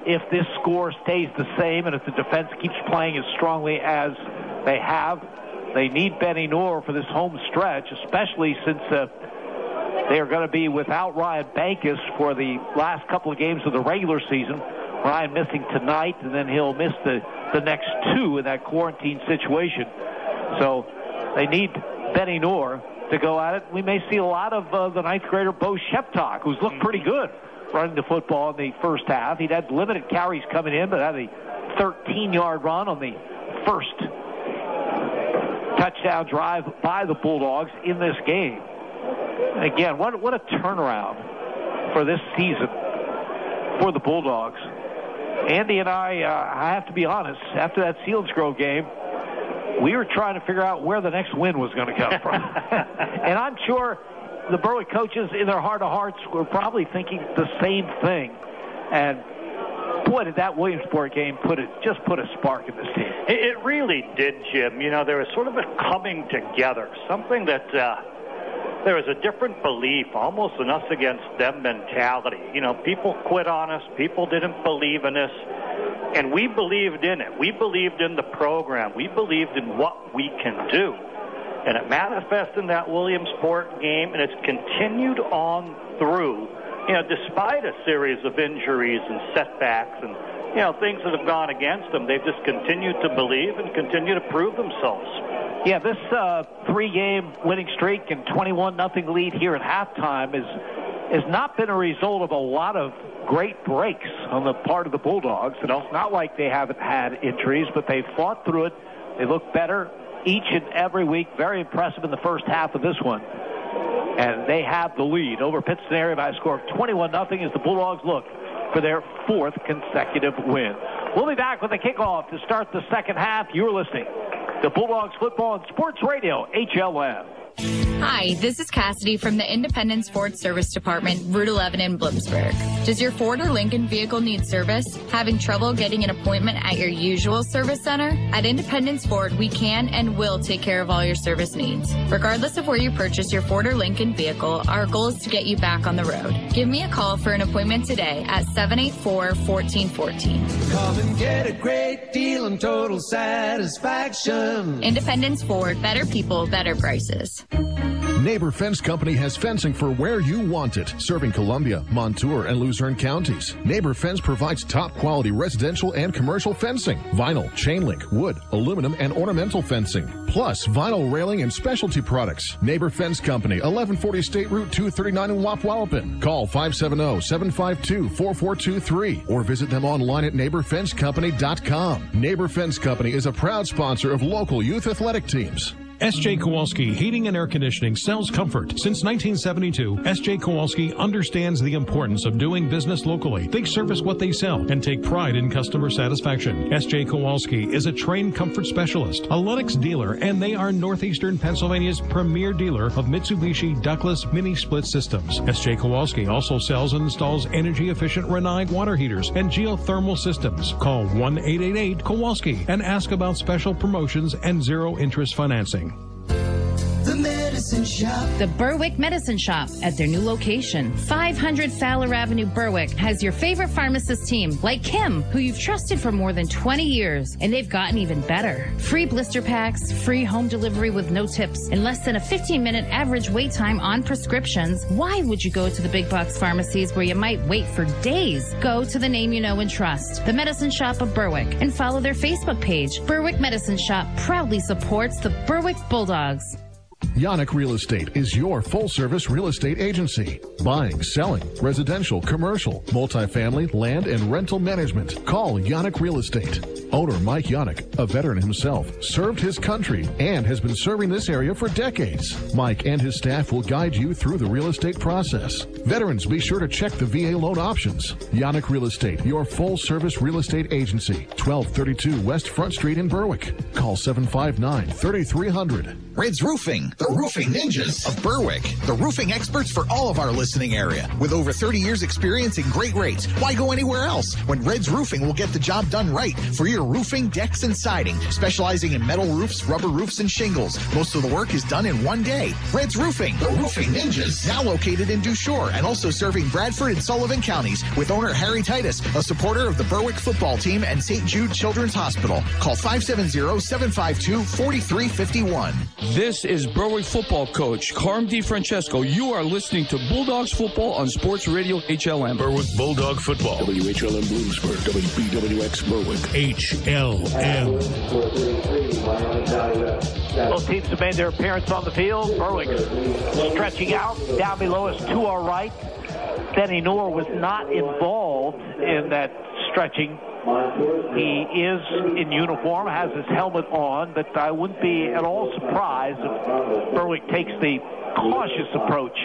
if this score stays the same and if the defense keeps playing as strongly as they have. They need Benny Knorr for this home stretch, especially since they are going to be without Ryan Bankus for the last couple of games of the regular season. Ryan missing tonight, and then he'll miss the next 2 in that quarantine situation. So they need Benny Knorr to go at it. We may see a lot of the ninth grader Bo Sheptock, who's looked pretty good running the football in the first half. He'd had limited carries coming in, but had a 13-yard run on the first touchdown drive by the Bulldogs in this game. Again, what a turnaround for this season for the Bulldogs. Andy and I have to be honest, after that Selinsgrove game, we were trying to figure out where the next win was going to come from. And I'm sure the Berwick coaches in their heart of hearts were probably thinking the same thing. And boy, did that Williamsport game put a spark in this team. It really did, Jim. There was sort of a coming together, something that there was a different belief, almost an us against them mentality. People quit on us. People didn't believe in us. And we believed in it. We believed in the program. We believed in what we can do. And it manifested in that Williamsport game, and it's continued on through, despite a series of injuries and setbacks and, things that have gone against them. They've just continued to believe and continue to prove themselves. Yeah, this 3-game winning streak and 21-0 lead here at halftime has not been a result of a lot of great breaks on the part of the Bulldogs. It's not like they haven't had injuries, but they fought through it. They look better each and every week. Very impressive in the first half of this one. And they have the lead over Pittston area by a score of 21-0 as the Bulldogs look for their 4th consecutive win. We'll be back with the kickoff to start the second half. You're listening to Bulldogs Football and Sports Radio, HLM. Hi, this is Cassidy from the Independence Ford Service Department, Route 11 in Bloomsburg. Does your Ford or Lincoln vehicle need service? Having trouble getting an appointment at your usual service center? At Independence Ford, we can and will take care of all your service needs. Regardless of where you purchase your Ford or Lincoln vehicle, our goal is to get you back on the road. Give me a call for an appointment today at 784-1414. Come and get a great deal and total satisfaction. Independence Ford, better people, better prices. Neighbor Fence Company has fencing for where you want it, serving Columbia, Montour, and Luzerne counties. Neighbor Fence provides top-quality residential and commercial fencing, vinyl, chain link, wood, aluminum, and ornamental fencing, plus vinyl railing and specialty products. Neighbor Fence Company, 1140 State Route 239 in Wapwallopen. Call 570-752-4423 or visit them online at neighborfencecompany.com. Neighbor Fence Company is a proud sponsor of local youth athletic teams. S.J. Kowalski Heating and Air Conditioning sells comfort. Since 1972, S.J. Kowalski understands the importance of doing business locally. They service what they sell and take pride in customer satisfaction. S.J. Kowalski is a trained comfort specialist, a Lennox dealer, and they are Northeastern Pennsylvania's premier dealer of Mitsubishi ductless mini-split systems. S.J. Kowalski also sells and installs energy-efficient Rinnai water heaters and geothermal systems. Call 1-888-KOWALSKI and ask about special promotions and zero-interest financing. The Medicine Shop. The Berwick Medicine Shop at their new location. 500 Fowler Avenue, Berwick has your favorite pharmacist team, like Kim, who you've trusted for more than 20 years. And they've gotten even better. Free blister packs, free home delivery with no tips, and less than a 15-minute average wait time on prescriptions. Why would you go to the big box pharmacies where you might wait for days? Go to the name you know and trust, the Medicine Shop of Berwick, and follow their Facebook page. Berwick Medicine Shop proudly supports the Berwick Bulldogs. Yannick Real Estate is your full-service real estate agency. Buying, selling, residential, commercial, multifamily, land, and rental management. Call Yannick Real Estate. Owner Mike Yannick, a veteran himself, served his country and has been serving this area for decades. Mike and his staff will guide you through the real estate process. Veterans, be sure to check the VA loan options. Yannick Real Estate, your full-service real estate agency. 1232 West Front Street in Berwick. Call 759-3300. Red's Roofing, the roofing ninjas of Berwick. The roofing experts for all of our listening area. With over 30 years experience and great rates, why go anywhere else when Red's Roofing will get the job done right for your roofing, decks, and siding, specializing in metal roofs, rubber roofs, and shingles. Most of the work is done in one day. Red's Roofing, the roofing ninjas, now located in Dushore and also serving Bradford and Sullivan counties with owner Harry Titus, a supporter of the Berwick football team and St. Jude Children's Hospital. Call 570-752-4351. This is Berwick football coach Carm DiFrancesco. You are listening to Bulldogs football on Sports Radio HLM. Berwick Bulldog football. WHLM Bloomsburg. WBWX Berwick. HLM. Both teams have made their appearance on the field. Berwick stretching out. Down below us to our right. Benny Noor was not involved in that stretching. He is in uniform, has his helmet on, but I wouldn't be at all surprised if Berwick takes the cautious approach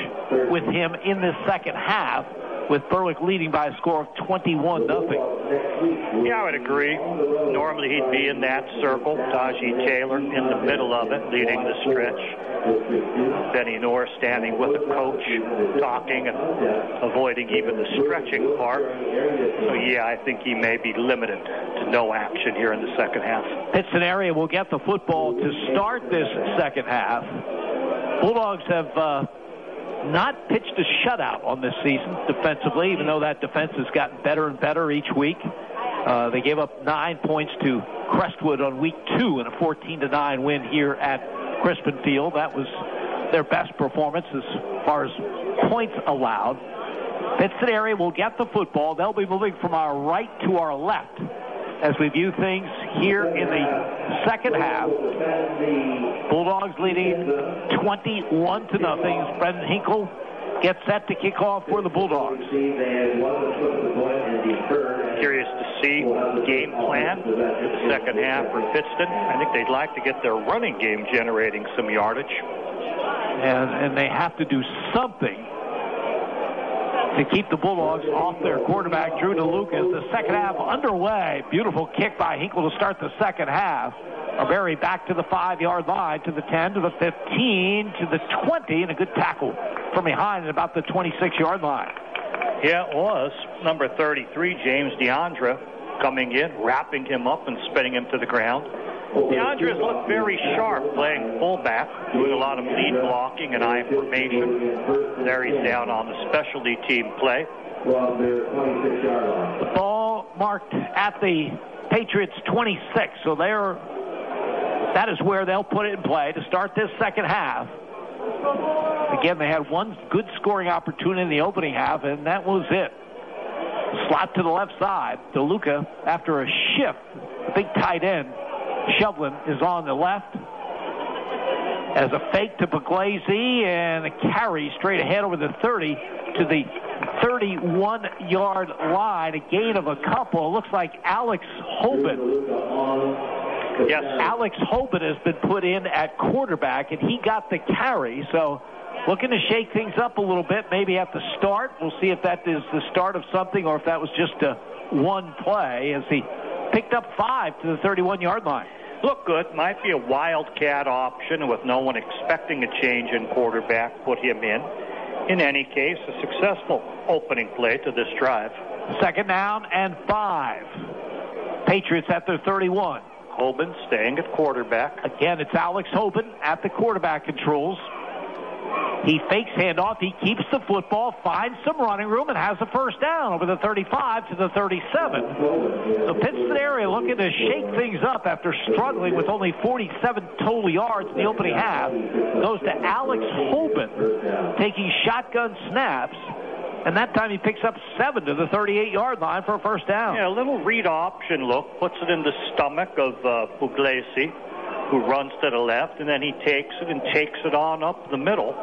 with him in this second half, with Berwick leading by a score of 21-0. Yeah, I would agree. Normally he'd be in that circle. Tajee Taylor in the middle of it, leading the stretch. Benny Noor standing with the coach, talking and avoiding even the stretching part. So, yeah, I think he may be limited to no action here in the second half. Pittston area will get the football to start this second half. Bulldogs have not pitched a shutout on this season defensively, even though that defense has gotten better and better each week. They gave up 9 points to Crestwood on week 2 in a 14-9 win here at Crispin Field. That was their best performance as far as points allowed. Pittston area will get the football. They'll be moving from our right to our left as we view things here in the second half. Bulldogs leading 21-0. Brendan Hinkle gets set to kick off for the Bulldogs. Curious to see the game plan for the second half for Pittston. I think they'd like to get their running game generating some yardage. And they have to do something to keep the Bulldogs off their quarterback, Drew DeLucas. The second half underway. Beautiful kick by Hinkle to start the second half. Arbery back to the 5-yard line, to the 10, to the 15, to the 20, and a good tackle from behind at about the 26-yard line. Yeah, it was. Number 33, James DeAndre, coming in, wrapping him up and spinning him to the ground. DeAndre's looked very sharp playing fullback, doing a lot of lead blocking and eye formation. There he's down on the specialty team play. The ball marked at the Patriots 26, so that is where they'll put it in play to start this second half. Again, they had one good scoring opportunity in the opening half, and that was it. Slot to the left side. DeLuca, after a shift, the big tight end, Shovlin, is on the left. As a fake to Puglese, and a carry straight ahead over the 30 to the 31-yard line. A gain of a couple. It looks like Alex Hoban. Yes. Alex Hoban has been put in at quarterback, and he got the carry. So looking to shake things up a little bit, maybe at the start. We'll see if that is the start of something or if that was just one play as he picked up 5 to the 31-yard line. Look good. Might be a wildcat option with no one expecting a change in quarterback. Put him in. In any case, a successful opening play to this drive. Second down and 5. Patriots at their 31. Hoban staying at quarterback. Again, it's Alex Hoban at the quarterback controls. He fakes handoff. He keeps the football, finds some running room, and has the first down over the 35 to the 37. The Pittston area looking to shake things up after struggling with only 47 total yards in the opening half. Goes to Alex Hoban, taking shotgun snaps. And that time he picks up 7 to the 38-yard line for a first down. Yeah, a little read option look, puts it in the stomach of Puglisi, who runs to the left, and then he takes it and takes it on up the middle.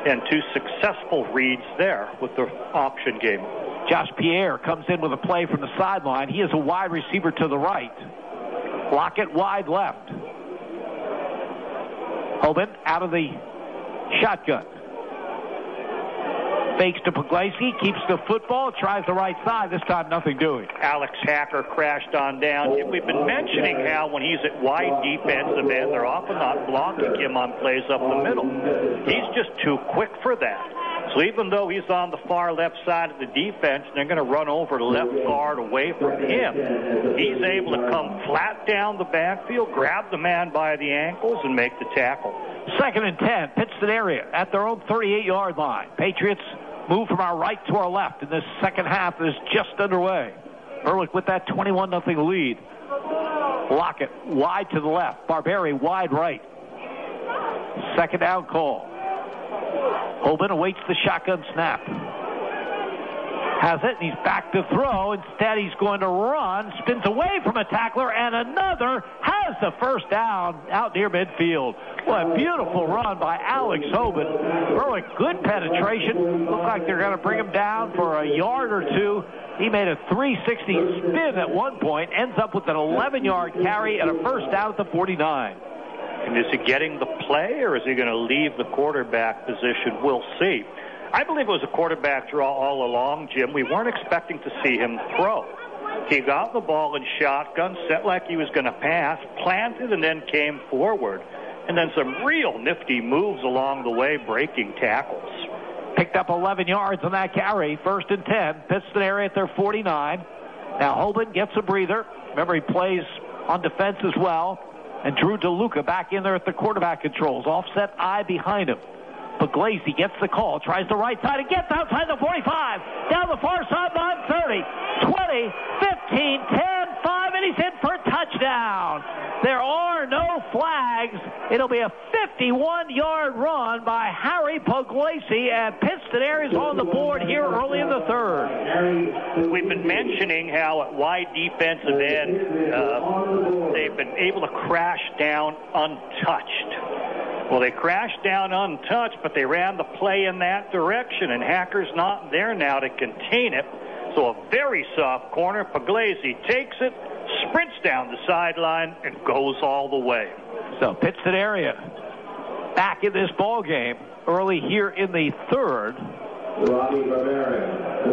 And 2 successful reads there with the option game. Josh Pierre comes in with a play from the sideline. He is a wide receiver to the right. Lockett wide left. Hoban out of the shotgun. Fakes to Puglisi, keeps the football, tries the right side. This time, nothing doing. Alex Hacker crashed on down. We've been mentioning how when he's at wide defensive end, they're often not blocking him on plays up the middle. He's just too quick for that. So even though he's on the far left side of the defense, they're going to run over the left guard away from him. He's able to come flat down the backfield, grab the man by the ankles, and make the tackle. 2nd and 10, Pittston area at their own 38-yard line. Patriots move from our right to our left, and this second half is just underway. Berwick with that 21-0 lead. Lockett wide to the left. Barberi wide right. Second down call. Hoban awaits the shotgun snap. Has it, and he's back to throw. Instead, he's going to run, spins away from a tackler, and another has the first down out near midfield. What a beautiful run by Alex Hoban. Berwick, good penetration. Looks like they're going to bring him down for a yard or two. He made a 360 spin at one point, ends up with an 11-yard carry and a first down at the 49. And is he getting the play, or is he going to leave the quarterback position? We'll see. I believe it was a quarterback draw all along, Jim. We weren't expecting to see him throw. He got the ball in shotgun, set like he was going to pass, planted, and then came forward. And then some real nifty moves along the way, breaking tackles. Picked up 11 yards on that carry. 1st and 10. Pittston area at their 49. Now Hoban gets a breather. Remember, he plays on defense as well. And Drew DeLuca back in there at the quarterback controls. Offset eye behind him. Puglisi gets the call, tries the right side, and gets outside the 45, down the far sideline, 30, 20, 15, 10, 5, and he's in for a touchdown. There are no flags. It'll be a 51-yard run by Harry Puglisi, and Pittston area's on the board here early in the third. We've been mentioning how at wide defensive end, they've been able to crash down untouched. Well, they crashed down untouched, but they ran the play in that direction, and Hacker's not there now to contain it. So a very soft corner. Puglisi takes it, sprints down the sideline, and goes all the way. So Pittston area back in this ball game early here in the third.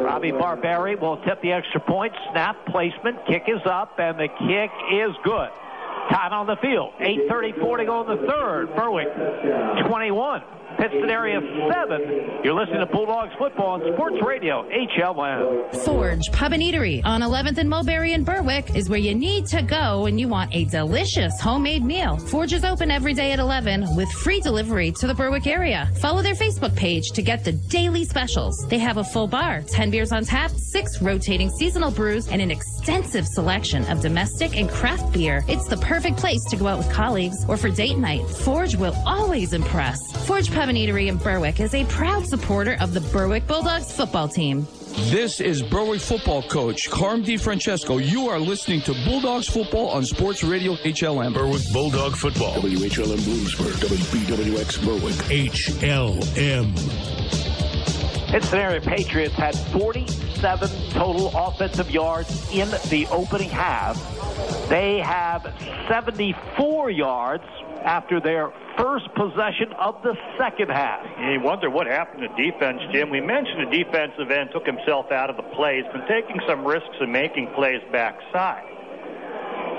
Robbie Barberi will tip the extra point. Snap placement. Kick is up, and the kick is good. Time on the field. 8:34 to go in the third. Berwick 21. Pittston area 7. You're listening to Bulldogs football on Sports Radio HLN. Forge Pub and Eatery on 11th and Mulberry in Berwick is where you need to go when you want a delicious homemade meal. Forge is open every day at 11 with free delivery to the Berwick area. Follow their Facebook page to get the daily specials. They have a full bar, 10 beers on tap, 6 rotating seasonal brews, and an extensive selection of domestic and craft beer. It's the perfect place to go out with colleagues or for date night. Forge will always impress. Forge Pub and Eatery in Berwick is a proud supporter of the Berwick Bulldogs football team. This is Berwick football coach Carm DiFrancesco. You are listening to Bulldogs football on Sports Radio HLM. Berwick Bulldog football. WHLM Bloomsburg. WBWX Berwick. HLM. Pittston area Patriots had 47 total offensive yards in the opening half. They have 74 yards after their first possession of the second half. You wonder what happened to defense, Jim. We mentioned the defensive end took himself out of the play. He's been taking some risks and making plays backside.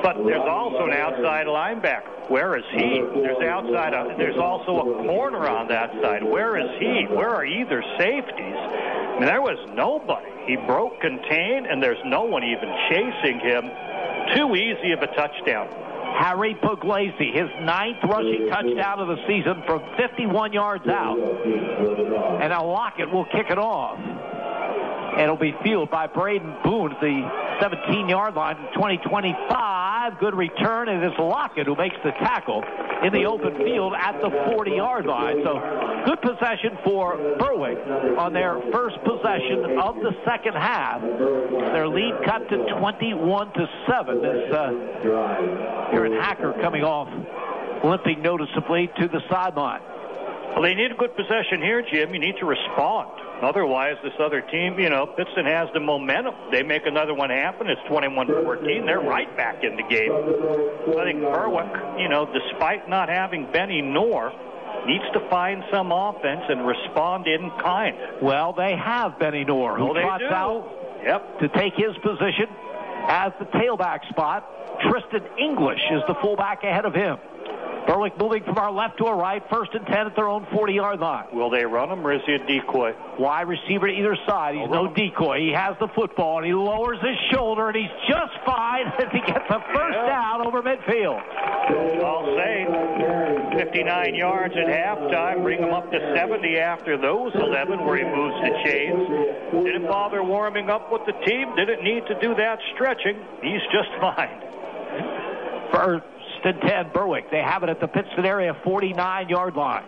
But there's also an outside linebacker. Where is he? There's also a corner on that side. Where is he? Where are either safeties? I mean, there was nobody. He broke contain, and there's no one even chasing him. Too easy of a touchdown. Harry Puglisi, his 9th rushing touchdown of the season from 51 yards out. And now Lockett will kick it off. And it'll be fielded by Braden Boone at the 17-yard line in 2025. Good return, and it's Lockett who makes the tackle in the open field at the 40-yard line. So good possession for Berwick on their first possession of the second half. Their lead cut to 21-7 as Aaron Hacker coming off, limping noticeably to the sideline. Well, they need a good possession here, Jim. You need to respond. Otherwise, this other team, Pittston has the momentum. They make another one happen. It's 21-14. They're right back in the game. I think Berwick, despite not having Benny Knorr, needs to find some offense and respond in kind. Well, they have Benny Knorr, who trots out to take his position as the tailback spot. Tristan English is the fullback ahead of him. Berwick moving from our left to our right, 1st and 10 at their own 40-yard line. Will they run him, or is he a decoy? Wide receiver to either side. He's no decoy. He has the football, and he lowers his shoulder, and he's just fine as he gets a first down over midfield. I'll say 59 yards at halftime. Bring him up to 70 after those 11 where he moves the chains. Didn't bother warming up with the team. Didn't need to do that stretching. He's just fine. First and 10, Berwick. They have it at the Pittston area 49-yard line.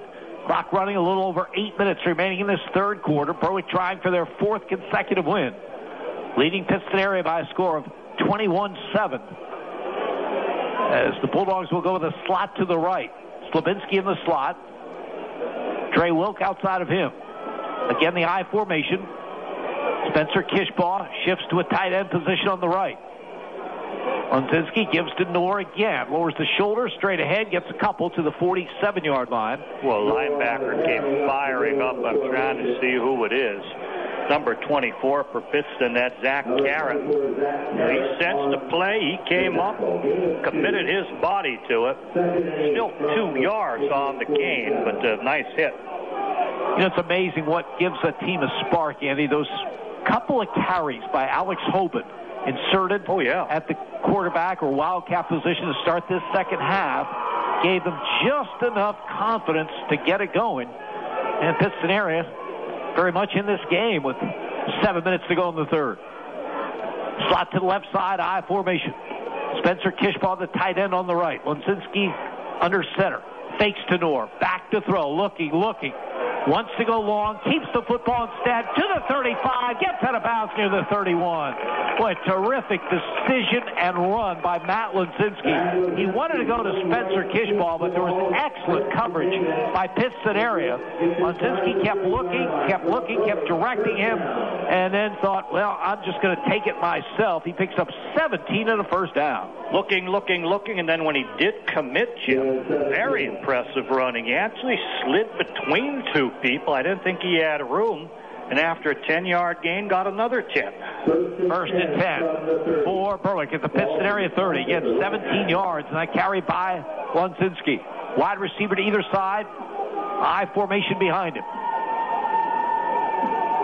Clock running, a little over 8 minutes remaining in this third quarter. Berwick trying for their 4th consecutive win. Leading Pittston area by a score of 21-7. As the Bulldogs will go with a slot to the right. Slabinski in the slot. Trey Wilk outside of him. Again, the I formation. Spencer Kishbaugh shifts to a tight end position on the right. Wonzinski gives to Knorr again. Lowers the shoulder, straight ahead, gets a couple to the 47-yard line. Well, linebacker came firing up. I'm trying to see who it is. Number 24 for Pittston, that's Zach Garrett. He sensed the play. He came up, committed his body to it. Still 2 yards on the gain, but a nice hit. It's amazing what gives a team a spark, Andy. Those couple of carries by Alex Hoban inserted at the quarterback or wildcat position to start this second half gave them just enough confidence to get it going. And Pittston area very much in this game with 7 minutes to go in the third. Slot to the left side, I formation. Spencer Kishbaugh, the tight end on the right. Wonzinski under center. Fakes to Knorr. Back to throw. Looking. Wants to go long. Keeps the football instead. To the 35. Gets out of bounds near the 31. Boy, terrific decision and run by Matt Wonzinski. He wanted to go to Spencer Kishbaugh, but there was excellent coverage by Pittston area. Wonzinski kept looking, kept directing him, and then thought, well, I'm just going to take it myself. He picks up 17 and a first down. Looking, and then when he did commit, Jim, very impressive running. He actually slid between 2 people. I didn't think he had room. And after a 10-yard gain, got another 10. 1st and 10 for Berwick at the Pittston area 30. Again, 17 yards, and that carry by Wonzinski. Wide receiver to either side. I formation behind him.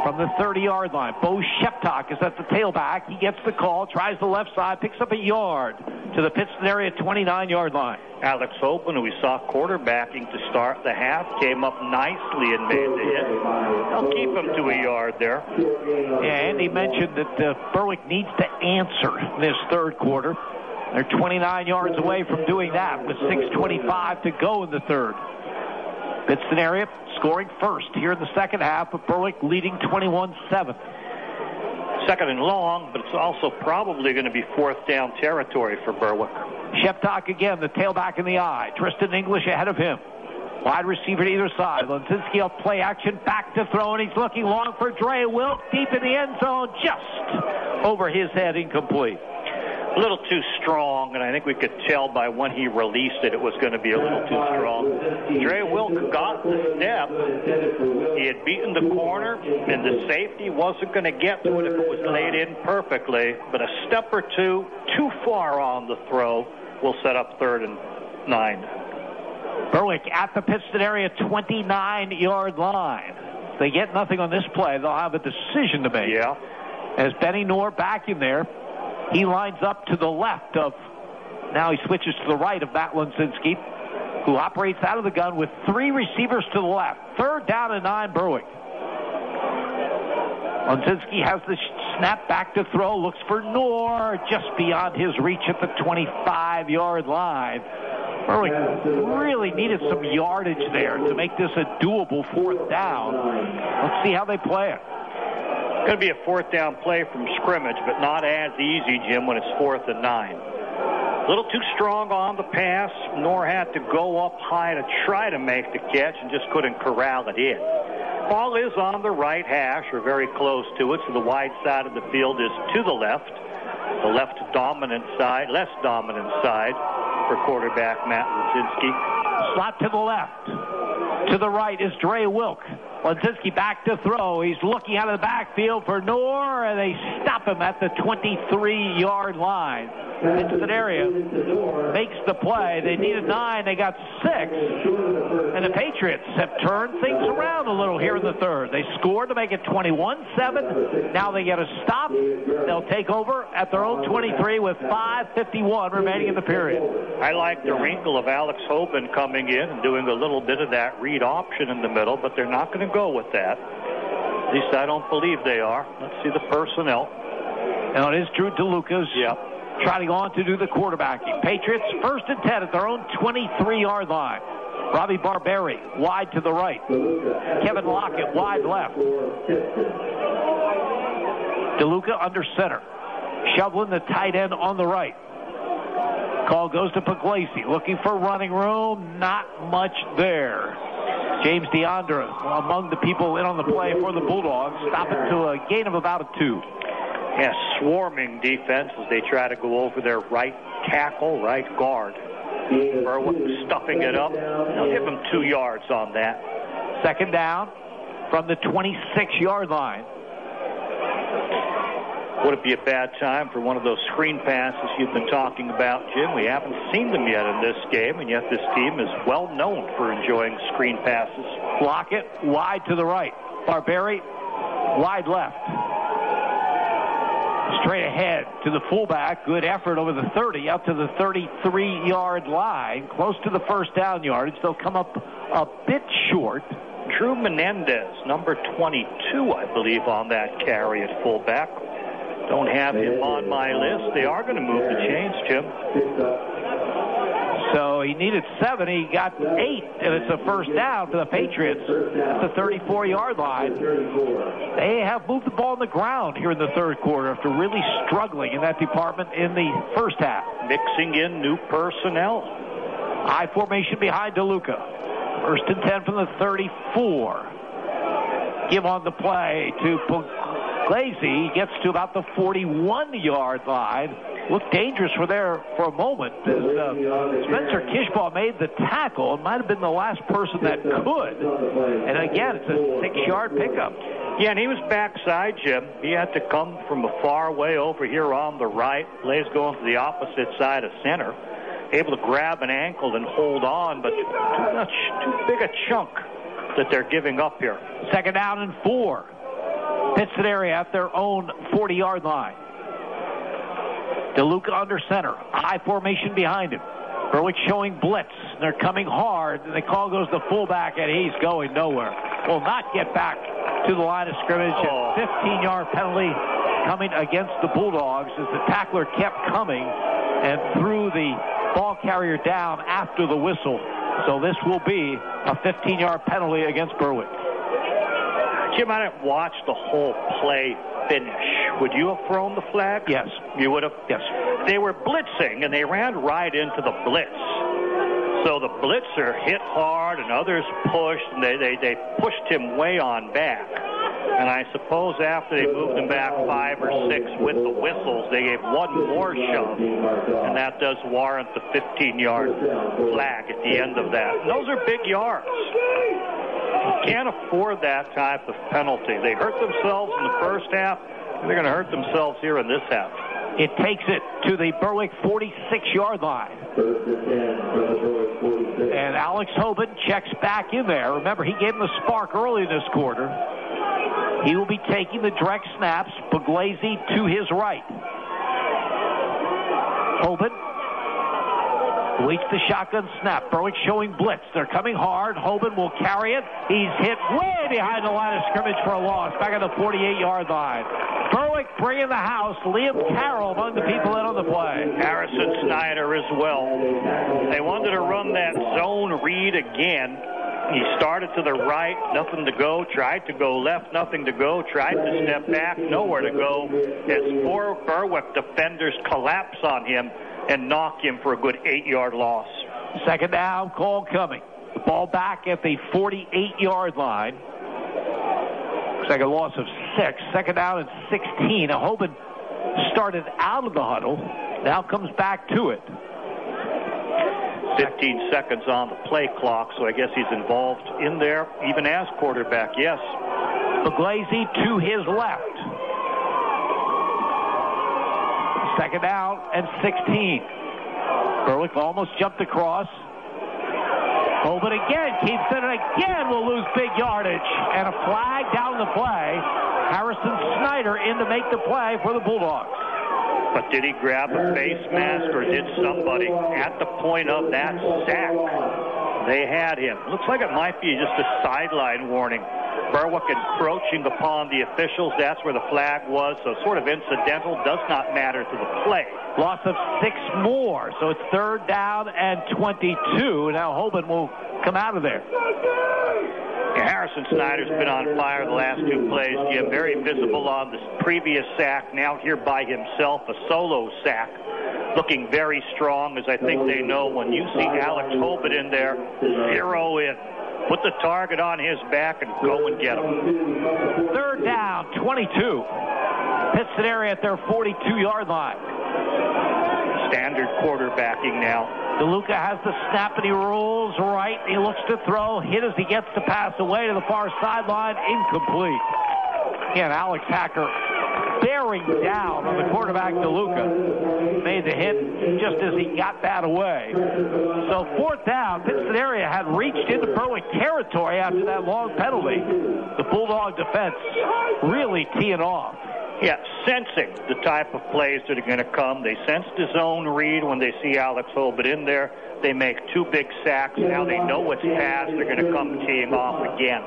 From the 30-yard line, Bo Sheptock is at the tailback. He gets the call, tries the left side, picks up a yard to the Pittston area 29-yard line. Alex Hoban, who we saw quarterbacking to start the half, came up nicely and made the hit. They'll keep him to a yard there. Yeah, Andy mentioned that Berwick needs to answer this third quarter. They're 29 yards away from doing that with 6:25 to go in the third. Pittston area scoring first here in the second half, but Berwick leading 21-7. Second and long, but it's also probably going to be 4th down territory for Berwick. Sheptock again, the tailback in the eye. Tristan English ahead of him. Wide receiver to either side. Wonzinski will play action, back to throw, and he's looking long for Dre Wilk, deep in the end zone, just over his head, incomplete. A little too strong, and I think we could tell by when he released it, it was going to be a little too strong. Dre Wilk got the step. He had beaten the corner, and the safety wasn't going to get to it if it was laid in perfectly, but a step or two too far on the throw will set up 3rd and 9. Berwick at the Pittston area 29-yard line. If they get nothing on this play, they'll have a decision to make. Yeah. As Benny Knorr back in there, he lines up to the left of Now he switches to the right of Matt Wonzinski, who operates out of the gun with 3 receivers to the left. 3rd down and 9, Berwick. Wonzinski has the snap back to throw, looks for Knorr, just beyond his reach at the 25-yard line. Berwick really needed some yardage there to make this a doable 4th down. Let's see how they play it. Going to be a 4th down play from scrimmage, but not as easy, Jim, when it's 4th and 9. A little too strong on the pass. Knorr had to go up high to try to make the catch and just couldn't corral it in. Ball is on the right hash, or very close to it, so the wide side of the field is to the left. The less dominant side for quarterback Matt Wonzinski. Slot to the left. To the right is Dre Wilk. Wonzinski back to throw. He's looking out of the backfield for Knorr, and they stop him at the 23-yard line. Pittston area makes the play. They needed 9. They got 6. And the Patriots have turned things around a little here in the 3rd. They scored to make it 21-7. Now they get a stop. They'll take over at their own 23 with 5:51 remaining in the period. I like the wrinkle of Alex Hoban coming in and doing a little bit of that read option in the middle, but they're not going to go with that. At least I don't believe they are. Let's see the personnel. Now it is Drew DeLucas. Yep. Trying on to do the quarterbacking. Patriots 1st and 10 at their own 23-yard line. Robbie Barberi wide to the right. Kevin Lockett wide left. DeLuca under center. Shoveling the tight end on the right. Call goes to Puglisi. Looking for running room. Not much there. James DeAndre among the people in on the play for the Bulldogs. Stopping to a gain of about a 2. Yeah, swarming defense as they try to go over their right tackle, right guard. Berwick stuffing it up. They'll give them 2 yards on that. 2nd down from the 26-yard line. Would it be a bad time for one of those screen passes you've been talking about, Jim? We haven't seen them yet in this game, and yet this team is well known for enjoying screen passes. Lockett wide to the right. Barberi wide left. Straight ahead to the fullback. Good effort over the 30, up to the 33-yard line. Close to the 1st down yardage. They'll come up a bit short. Drew Menendez, number 22, I believe, on that carry at fullback. Don't have him on my list. They are going to move the chains, Jim. So he needed 7. He got 8, and it's a 1st down for the Patriots at the 34-yard line. They have moved the ball on the ground here in the 3rd quarter after really struggling in that department in the 1st half. Mixing in new personnel. I formation behind DeLuca. 1st and 10 from the 34. Give on the play to Puglisi. He gets to about the 41-yard line. Looked dangerous for a moment as Spencer Kishbaugh made the tackle. It might have been the last person that could. And again, it's a 6-yard pickup. Yeah, and he was backside, Jim. He had to come from a far way over here on the right. Lay's going to the opposite side of center. Able to grab an ankle and hold on, but too big a chunk that they're giving up here. 2nd down and 4. Pittston area at their own 40-yard line. DeLuca under center. I formation behind him. Berwick showing blitz. They're coming hard. And the call goes to fullback, and he's going nowhere. Will not get back to the line of scrimmage. 15-yard penalty coming against the Bulldogs as the tackler kept coming and threw the ball carrier down after the whistle. So this will be a 15-yard penalty against Berwick. Jim, I didn't watch the whole play finish. Would you have thrown the flag? Yes. You would have? Yes. They were blitzing, and they ran right into the blitz. So the blitzer hit hard, and others pushed, and they pushed him way on back. And I suppose after they moved him back 5 or 6 with the whistles, they gave one more shove, and that does warrant the 15-yard flag at the end of that. And those are big yards. You can't afford that type of penalty. They hurt themselves in the 1st half, and they're going to hurt themselves here in this half. It takes it to the Berwick 46-yard line. And Alex Hoban checks back in there. Remember, he gave him the spark early in this quarter. He will be taking the direct snaps. Puglisi to his right. Hoban Waits the shotgun snap. Berwick showing blitz. They're coming hard. Hoban will carry it. He's hit way behind the line of scrimmage for a loss. Back on the 48-yard line. Berwick bringing the house. Liam Carroll among the people in on the play. Harrison Snyder as well. They wanted to run that zone read again. He started to the right, nothing to go. Tried to go left, nothing to go. Tried to step back, nowhere to go. As 4 Berwick defenders collapse on him and knock him for a good 8-yard loss. Second down, call coming. The ball back at the 48-yard line. Looks like a loss of 6. Second down and 16. Now, Hoban started out of the huddle. Now comes back to it. 15 seconds on the play clock, so I guess he's involved in there, even as quarterback, yes. Puglisi to his left. Second down and 16. Berwick almost jumped across. Hoban again keeps it, and again will lose big yardage. And a flag down the play. Harrison Snyder in to make the play for the Bulldogs. But did he grab a face mask, or did somebody at the point of that sack? They had him. Looks like it might be just a sideline warning. Berwick encroaching upon the officials. That's where the flag was, so sort of incidental. Does not matter to the play. Loss of 6 more, so it's third down and 22. Now Hoban will come out of there. Harrison Snyder's been on fire the last 2 plays, Jim. Very visible on the previous sack. Now here by himself, a solo sack. Looking very strong, as I think they know when you see Alex Hoban in there, zero in. Put the target on his back and go and get him. Third down, 22. Pittston area at their 42-yard line. Standard quarterbacking now. DeLuca has the snap and he rolls right. He looks to throw. Hit as he gets the pass away to the far sideline. Incomplete. Again, Alex Hacker bearing down on the quarterback, DeLuca. Made the hit just as he got that away. So fourth down, Pittston area had reached into Berwick territory after that long penalty. The Bulldog defense really teeing off. Yeah, sensing the type of plays that are going to come. They sense the zone read when they see Alex Hoban in there. They make 2 big sacks. Now they know it's past. They're going to come teeing off again.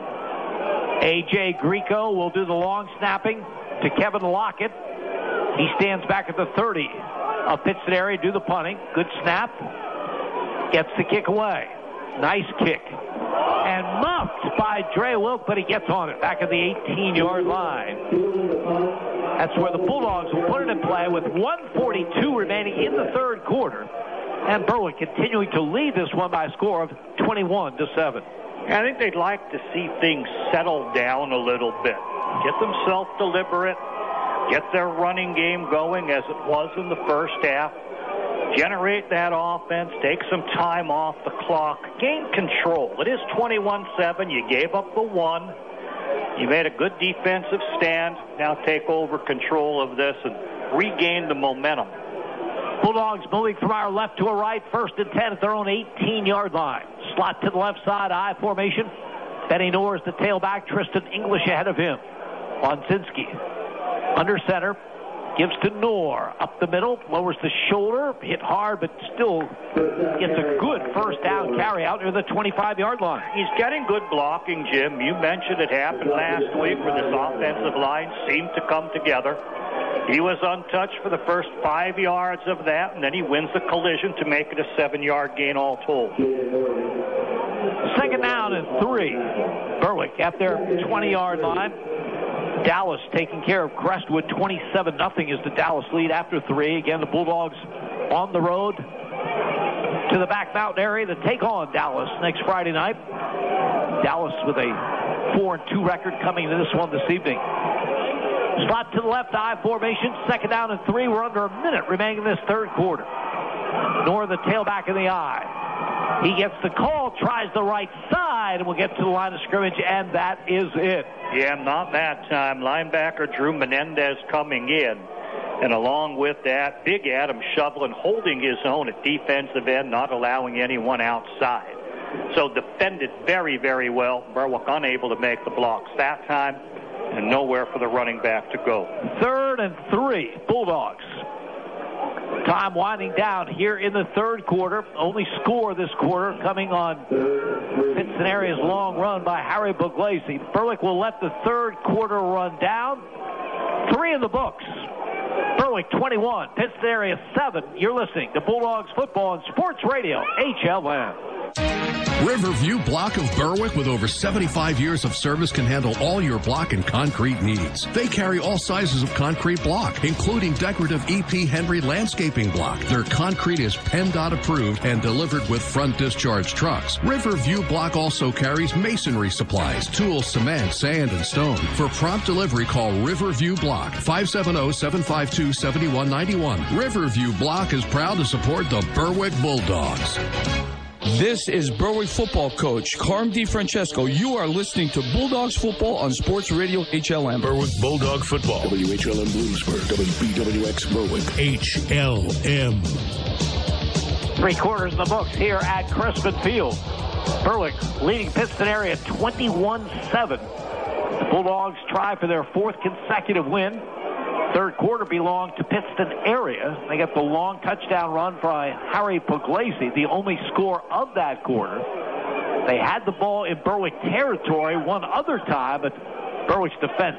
A.J. Grieco will do the long snapping to Kevin Lockett. He stands back at the 30 of Pittston area, do the punting. Good snap. Gets the kick away. Nice kick. And muffed by Dre Wilk, but he gets on it back at the 18-yard line. That's where the Bulldogs will put it in play with 1:42 remaining in the third quarter. And Berwick continuing to lead this one by a score of 21-7. I think they'd like to see things settle down a little bit. Get themselves deliberate. Get their running game going as it was in the first half. Generate that offense. Take some time off the clock. Gain control. It is 21-7. You gave up the 1. You made a good defensive stand. Now take over control of this and regain the momentum. Bulldogs moving from our left to a right. First and 10 at their own 18-yard line. Slot to the left side, I formation. Benny Noor is the tailback. Tristan English ahead of him. Wonzinski under center. Gives to Noor. Up the middle. Lowers the shoulder. Hit hard, but still gets a good first down carry out near the 25-yard line. He's getting good blocking, Jim. You mentioned it happened last week where this offensive line seemed to come together. He was untouched for the first 5 yards of that, and then he wins the collision to make it a 7-yard gain all told. Second down and 3. Berwick at their 20-yard line. Dallas taking care of Crestwood. 27-0 is the Dallas lead after 3. Again, the Bulldogs on the road to the Back Mountain area to take on Dallas next Friday night. Dallas with a 4-2 record coming into this one this evening. Slot to the left, I formation. Second down and 3. We're under a minute remaining in this third quarter. Nor the tailback in the eye. He gets the call, tries the right side, and will get to the line of scrimmage, and that is it. Yeah, not that time. Linebacker Drew Menendez coming in. And along with that, big Adam Shovelin holding his own at defensive end, not allowing anyone outside. So defended very, very well. Berwick unable to make the blocks that time, and nowhere for the running back to go. Third and 3, Bulldogs. Time winding down here in the third quarter. Only score this quarter coming on Pittston area's long run by Harry Puglisi. Berwick will let the third quarter run down. 3 in the books. Berwick 21, Pittston area 7. You're listening to Bulldogs football on Sports Radio HLN. Riverview Block of Berwick, with over 75 years of service, can handle all your block and concrete needs. They carry all sizes of concrete block, including decorative EP Henry landscaping block. Their concrete is PennDOT approved and delivered with front discharge trucks. Riverview Block also carries masonry supplies, tools, cement, sand, and stone. For prompt delivery, call Riverview Block, 570-752-7191. Riverview Block is proud to support the Berwick Bulldogs. This is Berwick football coach Carm DiFrancesco. You are listening to Bulldogs football on Sports Radio HLM. Berwick Bulldog football. WHLM Bloomsburg. WBWX Berwick. HLM. 3 quarters in the books here at Crispin Field. Berwick leading Pittston area 21-7. The Bulldogs try for their 4th consecutive win. Third quarter belonged to Pittston area. They get the long touchdown run by Harry Puglisi, the only score of that quarter. They had the ball in Berwick territory one other time, but Berwick's defense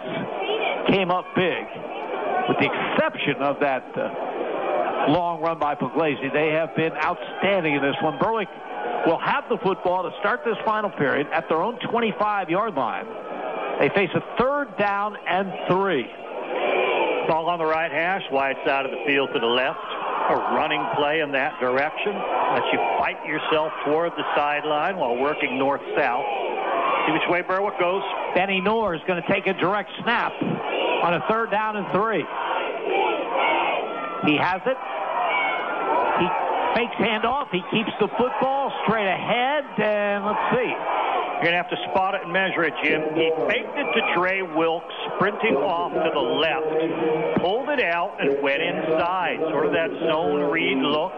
came up big. With the exception of that long run by Puglisi, they have been outstanding in this one. Berwick will have the football to start this final period at their own 25-yard line. They face a 3rd down and 3. Ball on the right hash, wide side of the field to the left. A running play in that direction. Lets you fight yourself toward the sideline while working north-south. See which way Berwick goes. Benny Knorr is going to take a direct snap on a 3rd down and 3. He has it. He fakes handoff. He keeps the football straight ahead. And let's see. You're going to have to spot it and measure it, Jim. He faked it to Trey Wilkes, sprinting off to the left. Pulled it out and went inside. Sort of that zone read look.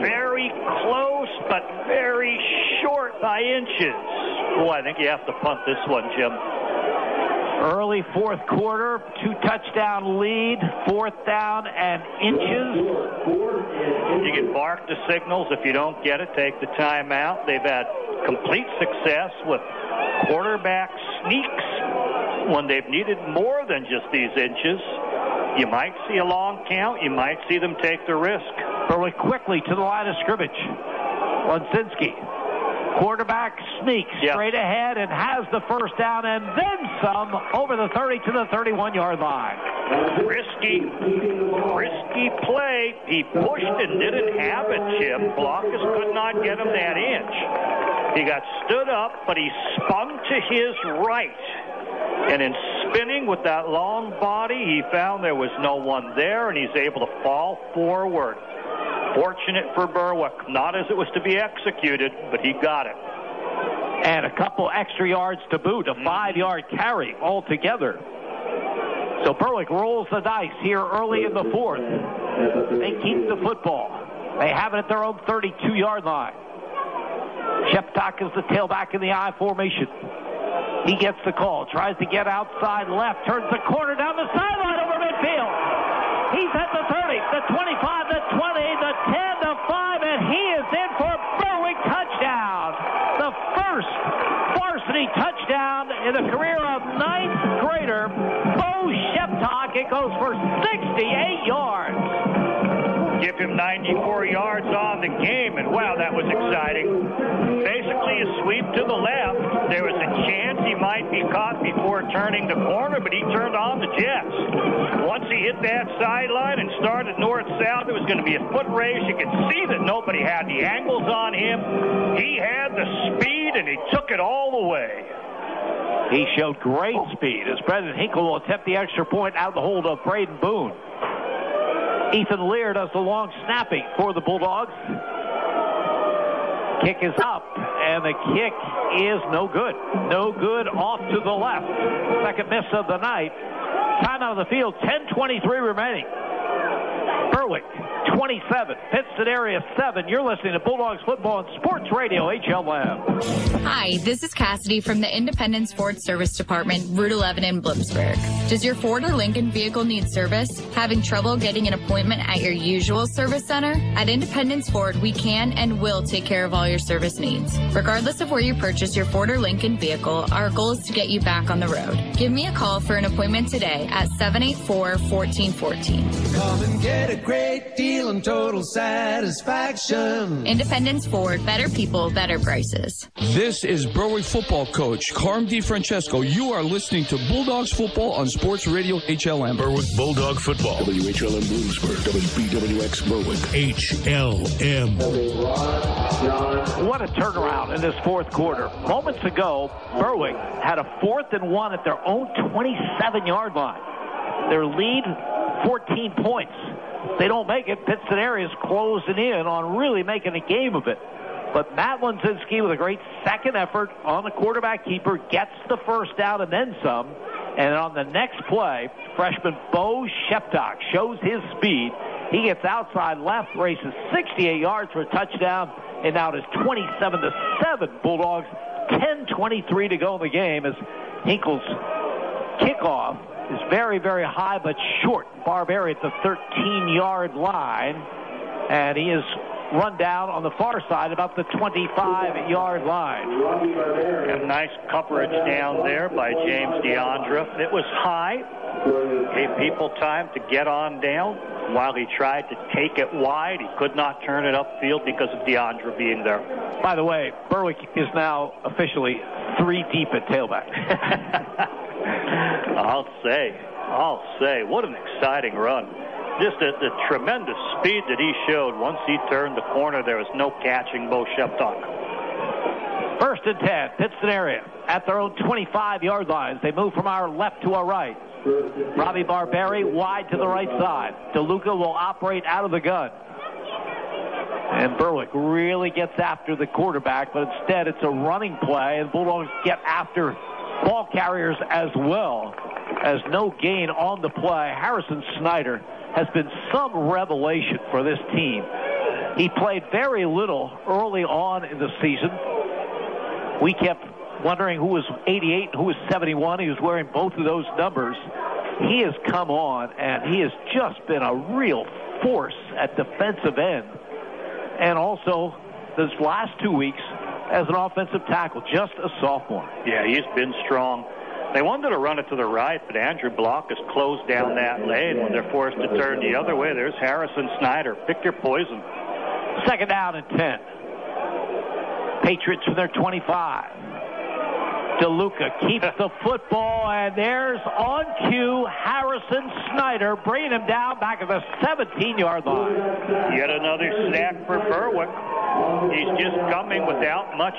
Very close, but very short by inches. Oh, I think you have to punt this one, Jim. Early 4th quarter, 2-touchdown lead, 4th down and inches. You can bark the signals. If you don't get it, take the timeout. They've had complete success with quarterback sneaks when they've needed more than just these inches. You might see a long count. You might see them take the risk. Berwick quickly to the line of scrimmage. Wonzinski. Quarterback sneaks straight ahead and has the 1st down and then some over the 30 to the 31-yard line. Risky play. He pushed and didn't have it, Jim. Blockers could not get him that inch. He got stood up, but he spun to his right. And in spinning with that long body, he found there was no one there, and he's able to fall forward. Fortunate for Berwick, not as it was to be executed, but he got it. And a couple extra yards to boot, a 5-yard carry altogether. So Berwick rolls the dice here early in the 4th. They keep the football. They have it at their own 32-yard line. Sheptock is the tailback in the I formation. He gets the call, tries to get outside left, turns the corner down the sideline over midfield. He's at the 30, the 25, the 20, the 10, the 5, and he is in for Berwick touchdown. The first varsity touchdown in the career of 9th grader Bo Sheptock. It goes for 68 yards. Give him 94 yards on the game, and wow, that was exciting. Basically a sweep to the left. There was a chance he might be caught before turning the corner, but he turned on the jets. Once he hit that sideline and started north-south, it was going to be a foot race. You could see that nobody had the angles on him. He had the speed, and he took it all the way. He showed great speed as Brendan Hinkle will attempt the extra point out of the hold of Braden Boone. Ethan Lear does the long snapping for the Bulldogs. Kick is up, and the kick is no good. No good, off to the left. Second miss of the night. Time out of the field, 10:23 remaining. Berwick Berwick 27, Pittston area 7. You're listening to Bulldogs Football on Sports Radio HLM. Hi, this is Cassidy from the Independence Ford Service Department, Route 11 in Bloomsburg. Does your Ford or Lincoln vehicle need service? Having trouble getting an appointment at your usual service center? At Independence Ford, we can and will take care of all your service needs. Regardless of where you purchase your Ford or Lincoln vehicle, our goal is to get you back on the road. Give me a call for an appointment today at 784-1414. Come and get a great deal and total satisfaction. Independence Ford, better people, better prices. This is Berwick football coach Carm DiFrancesco. You are listening to Bulldogs football on Sports Radio HLM. Berwick Bulldog football. WHLM Bloomsburg. WBWX Berwick. HLM. What a turnaround in this fourth quarter. Moments ago, Berwick had a 4th and 1 at their own 27-yard line. Their lead, 14 points. They don't make it. Pittston area is closing in on really making a game of it. But Matt Wonzinski, with a great second effort on the quarterback keeper, gets the first down and then some. And on the next play, freshman Bo Sheptock shows his speed. He gets outside left, races 68 yards for a touchdown, and now it is 27-7 Bulldogs. 10:23 to go in the game as Hinkle's kickoff is very, very high but short. Barberi at the 13-yard line, and he is run down on the far side about the 25-yard line. And nice coverage down there by James DeAndre. It was high. Gave people time to get on down. While he tried to take it wide, he could not turn it upfield because of DeAndre being there. By the way, Berwick is now officially 3 deep at tailback. I'll say, what an exciting run. Just the tremendous speed that he showed. Once he turned the corner, there was no catching Bo Sheptock. 1st and 10, Pittston area at their own 25-yard lines. They move from our left to our right. Robbie Barberi wide to the right side. DeLuca will operate out of the gun. And Berwick really gets after the quarterback, but instead it's a running play, and Bulldogs get after ball carriers as well, as no gain on the play. Harrison Snyder has been some revelation for this team. He played very little early on in the season. We kept wondering who was 88 and who was 71. He was wearing both of those numbers. He has come on, and he has just been a real force at defensive end. And also, this last 2 weeks, as an offensive tackle, just a sophomore. Yeah, he's been strong. They wanted to run it to the right, but Andrew Block has closed down that lane. When they're forced to turn the other way, there's Harrison Snyder. Pick your poison. 2nd down and 10. Patriots from their 25. DeLuca keeps the football, and there's on cue Harrison Snyder, bringing him down back at the 17-yard line. Yet another sack for Berwick. He's just coming without much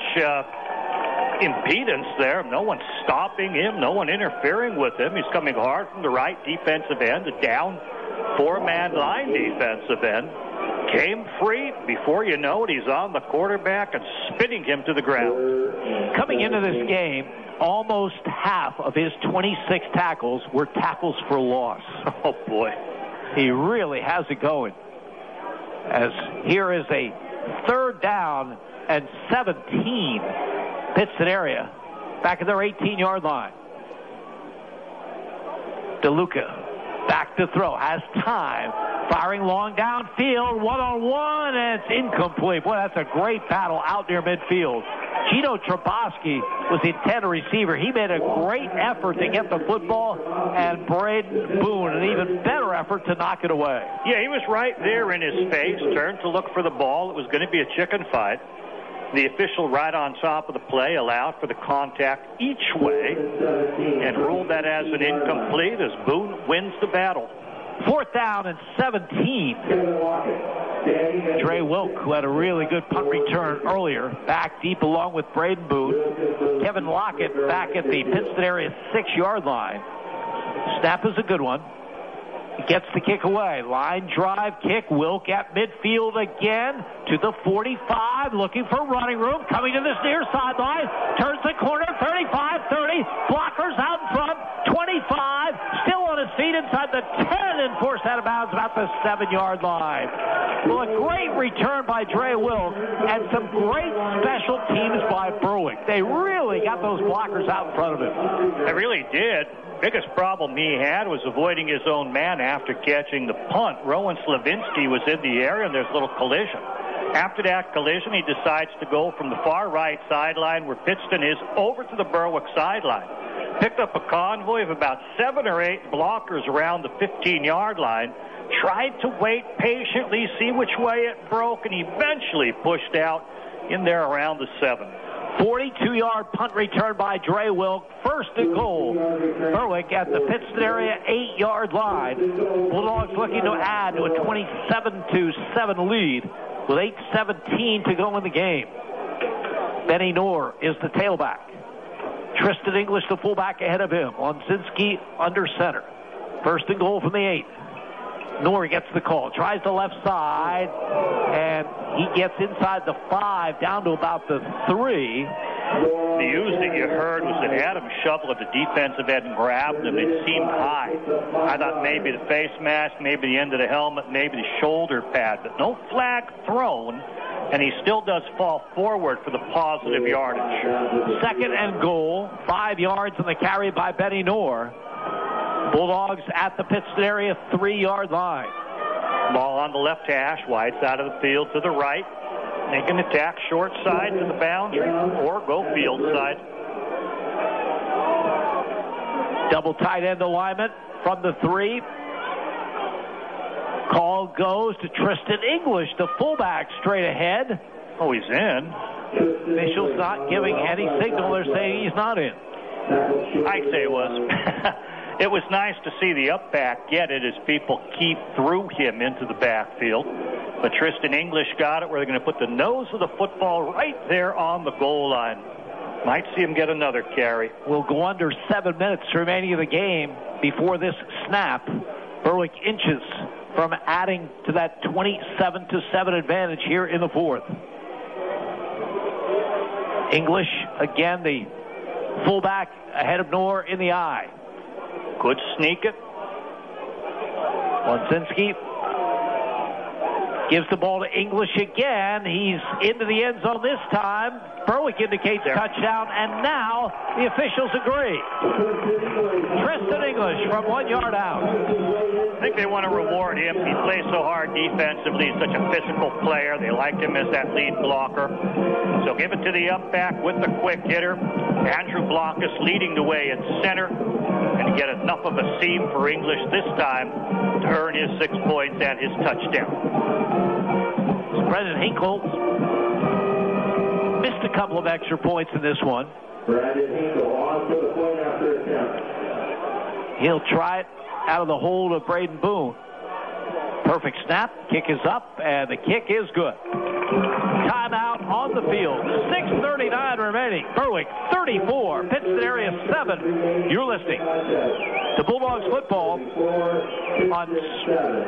impedance there. No one stopping him, no one interfering with him. He's coming hard from the right defensive end, a down 4-man line defensive end. Came free. Before you know it, he's on the quarterback and spinning him to the ground. Coming into this game, almost half of his 26 tackles were tackles for loss. Oh, boy. He really has it going. As here is a 3rd down and 17. Pittston area back at their 18-yard line. DeLuca back to throw, has time, firing long downfield, one-on-one, and it's incomplete. Boy, that's a great battle out near midfield. Gino Trebowski was the intended receiver. He made a great effort to get the football, and Braden Boone an even better effort to knock it away. Yeah, he was right there in his face, turned to look for the ball. It was going to be a chicken fight. The official right on top of the play allowed for the contact each way and ruled that as an incomplete as Boone wins the battle. 4th down and 17. Trey Wilk, who had a really good punt return earlier, back deep along with Braden Boone. Kevin Lockett back at the Pittston area 6-yard line. Snap is a good one. He gets the kick away. Line drive kick. Wilk at midfield again to the 45. Looking for running room. Coming to this near sideline. Turns the corner. 35, 30. Blockers out in front. 25. Still on his feet inside the 10 and forced out of bounds about the 7-yard line. Well, a great return by Dre Wilk and some great special teams by Berwick. They really got those blockers out in front of him. They really did. Biggest problem he had was avoiding his own man after catching the punt. Rowan Slavinsky was in the area, and there's a little collision. After that collision, he decides to go from the far right sideline where Pittston is over to the Berwick sideline. Picked up a convoy of about 7 or 8 blockers around the 15-yard line, tried to wait patiently, see which way it broke, and eventually pushed out in there around the 7. 42-yard punt return by Dre Wilk. First and goal. Berwick at the Pittston area 8-yard line. Bulldogs looking to add to a 27-7 lead with 8:17 to go in the game. Benny Knorr is the tailback. Tristan English, the fullback, ahead of him. Wonzinski under center. First and goal from the 8. Knorr gets the call. Tries the left side, and he gets inside the 5, down to about the 3. The use that you heard was that Adam Shovel at the defensive end and grabbed him. It seemed high. I thought maybe the face mask, maybe the end of the helmet, maybe the shoulder pad, but no flag thrown, and he still does fall forward for the positive yardage. Second and goal, 5 yards on the carry by Benny Knorr. Bulldogs at the Pittston area 3-yard line. Ball on the left hash, wide side of the field to the right. They can attack short side to the boundary or go field side. Double tight end alignment from the 3. Call goes to Tristan English, the fullback, straight ahead. Oh, he's in. Officials not giving any signal. They're saying he's not in. I'd say it was. It was nice to see the up back get it as people keep through him into the backfield. But Tristan English got it where they're going to put the nose of the football right there on the goal line. Might see him get another carry. We'll go under 7 minutes remaining of the game before this snap. Berwick inches from adding to that 27-7 advantage here in the 4th. English, again, the fullback ahead of Knorr in the eye. Could sneak it. Wonzinski gives the ball to English again. He's into the end zone this time. Berwick indicates touchdown, and now the officials agree. Tristan English from 1 yard out. I think they want to reward him. He plays so hard defensively. He's such a physical player. They liked him as that lead blocker. So give it to the up back with the quick hitter. Andrew Blockus leading the way at center. And get enough of a seam for English this time to earn his 6 points and his touchdown. Brendan Hinkle missed a couple of extra points in this one. He'll try it out of the hold of Braden Boone. Perfect snap. Kick is up, and the kick is good. Timeout on the field. 6:39 remaining. Berwick 34. Pittston area 7. You're listening to Bulldogs football on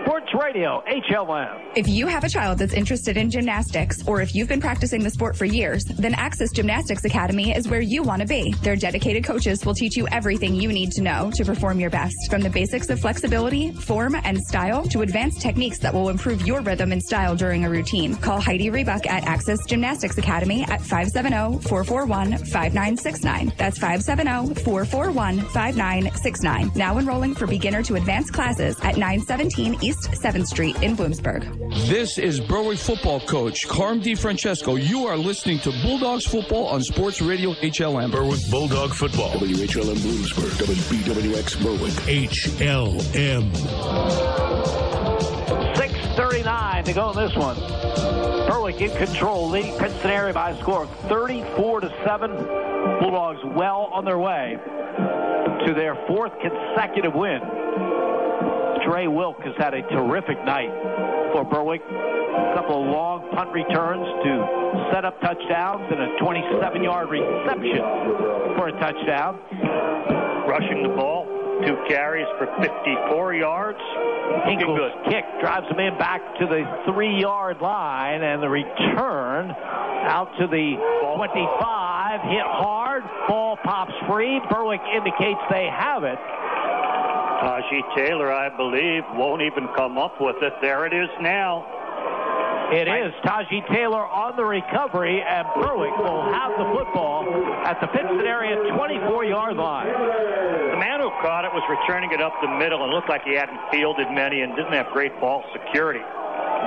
Sports Radio HLM. If you have a child that's interested in gymnastics, or if you've been practicing the sport for years, then Access Gymnastics Academy is where you want to be. Their dedicated coaches will teach you everything you need to know to perform your best, from the basics of flexibility, form, and style to advanced techniques that will improve your rhythm and style during a routine. Call Heidi Rebuck at Access Gymnastics Academy at 570-441-5969. That's 570-441-5969. Now enrolling for beginner to advanced classes at 917 East 7th Street in Bloomsburg. This is Berwick football coach Carm DiFrancesco. You are listening to Bulldogs football on Sports Radio HLM. Berwick Bulldog football. WHLM Bloomsburg. WBWX Berwick. HLM. 6:39 to go in this one. Berwick in control, leading Pittston area by a score of 34-7. Bulldogs well on their way to their 4th consecutive win. Dre Wilk has had a terrific night for Berwick. A couple of long punt returns to set up touchdowns and a 27-yard reception for a touchdown. Rushing the ball, 2 carries for 54 yards. Hinkle's kick drives him in back to the 3-yard line, and the return out to the 25, hit hard, ball pops free. Berwick indicates they have it. Taji Taylor, I believe, won't even come up with it. There it is now. It is Taji Taylor on the recovery, and Berwick will have the football at the Pittston area 24-yard line. The man who caught it was returning it up the middle and looked like he hadn't fielded many and didn't have great ball security.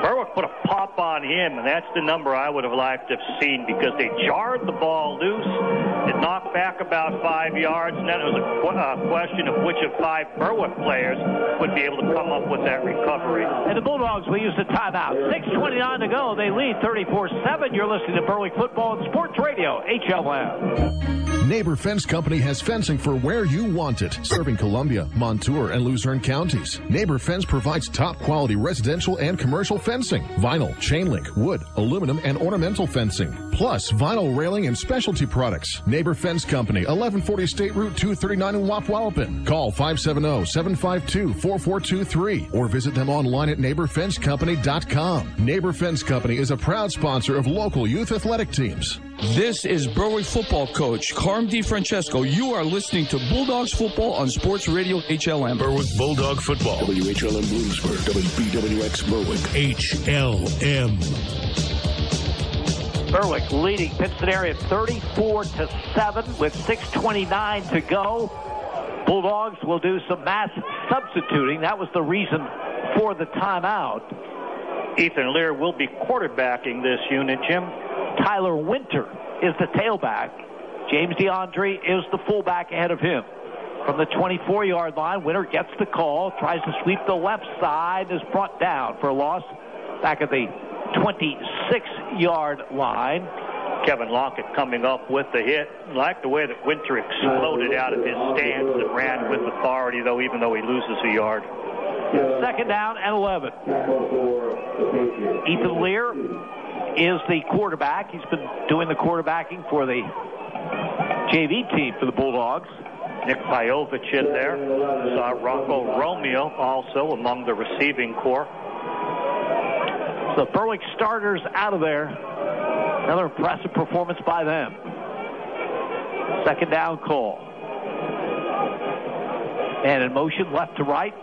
Berwick put a pop on him, and that's the number I would have liked to have seen because they jarred the ball loose. It knocked back about 5 yards, and then it was a question of which of 5 Berwick players would be able to come up with that recovery. And the Bulldogs will use the timeout. 6:29 to go. They lead 34-7. You're listening to Berwick Football and Sports Radio, HLM. Neighbor Fence Company has fencing for where you want it, serving Columbia, Montour, and Luzerne counties. Neighbor Fence provides top-quality residential and commercial fencing, vinyl, chain link, wood, aluminum, and ornamental fencing, plus vinyl railing and specialty products. Neighbor Fence Company, 1140 State Route 239 in Wapwallopen. Call 570-752-4423 or visit them online at neighborfencecompany.com. Neighbor Fence Company is a proud sponsor of local youth athletic teams. This is Berwick football coach Carm DiFrancesco. You are listening to Bulldogs football on Sports Radio HLM. Berwick Bulldog football. WHLM Bloomsburg. WBWX Berwick. HLM. Berwick leading Pittston area 34-7 with 6:29 to go. Bulldogs will do some mass substituting. That was the reason for the timeout. Ethan Lear will be quarterbacking this unit, Jim. Tyler Winter is the tailback. James DeAndre is the fullback ahead of him. From the 24-yard line, Winter gets the call, tries to sweep the left side, is brought down for a loss back at the 26-yard line. Kevin Lockett coming up with the hit. I like the way that Winter exploded out of his stance and ran with authority, though, even though he loses a yard. Second down and 11. Ethan Lear is the quarterback. He's been doing the quarterbacking for the JV team for the Bulldogs. Nick Pajovich in there. Saw Rocco Romeo also among the receiving corps. So Berwick starters out of there. Another impressive performance by them. Second down call. And in motion left to right.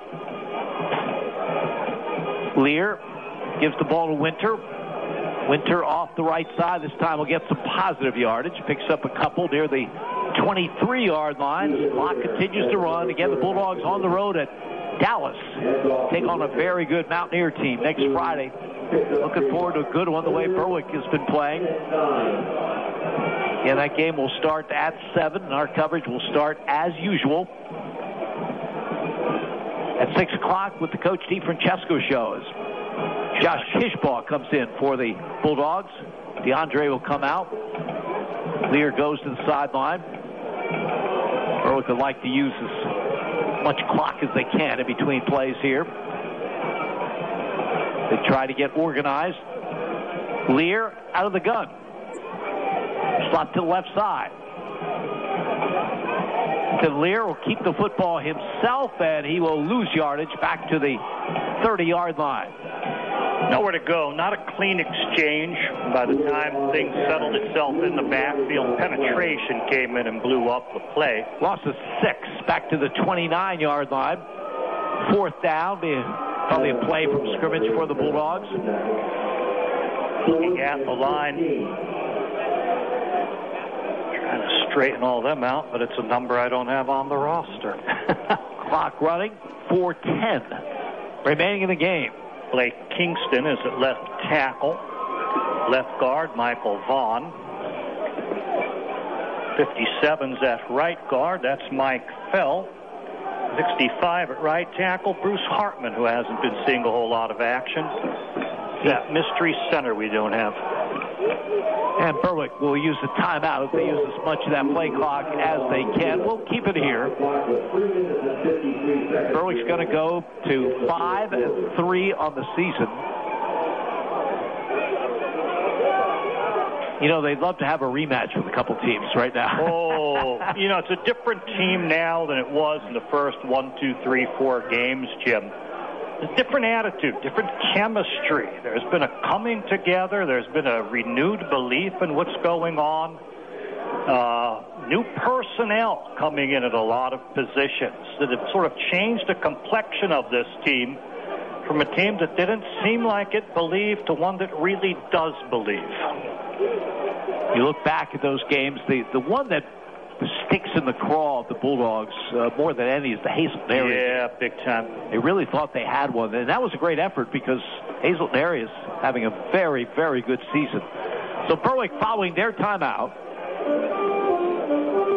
Lear gives the ball to Winter. Winter off the right side. This time will get some positive yardage. Picks up a couple near the 23-yard line. Clock continues to run. Again, the Bulldogs on the road at Dallas. Take on a very good Mountaineer team next Friday. Looking forward to a good one the way Berwick has been playing. Yeah, that game will start at 7, and our coverage will start as usual at 6 o'clock with the Coach DiFrancesco shows. Josh Kishbaugh comes in for the Bulldogs. DeAndre will come out. Lear goes to the sideline. Berwick would like to use as much clock as they can in between plays here. They try to get organized. Lear out of the gun. Slot to the left side. Lear will keep the football himself, and he will lose yardage back to the 30-yard line. Nowhere to go. Not a clean exchange. By the time things settled itself in the backfield, penetration came in and blew up the play. Loss of 6 back to the 29-yard line. Fourth down, probably a play from scrimmage for the Bulldogs. Looking at the line, trying to straighten all them out, but it's a number I don't have on the roster. Clock running, 4:10 remaining in the game. Blake Kingston is at left tackle. Left guard, Michael Vaughn. 57's at right guard. That's Mike Fell. 65 at right tackle, Bruce Hartman, who hasn't been seeing a whole lot of action. That mystery center we don't have. And Berwick will use the timeout. They use as much of that play clock as they can. We'll keep it here. Berwick's going to go to 5-3 on the season. You know, they'd love to have a rematch with a couple teams right now. Oh, you know, it's a different team now than it was in the first 1, 2, 3, 4 games, Jim. A different attitude, different chemistry. There's been a coming together. There's been a renewed belief in what's going on. New personnel coming in at a lot of positions that have sort of changed the complexion of this team from a team that didn't seem like it believed to one that really does believe. You look back at those games, the one that sticks in the craw of the Bulldogs more than any is the Hazelton area. Yeah, big time. They really thought they had one, and that was a great effort because Hazelton area is having a very, very good season. So Berwick, following their timeout,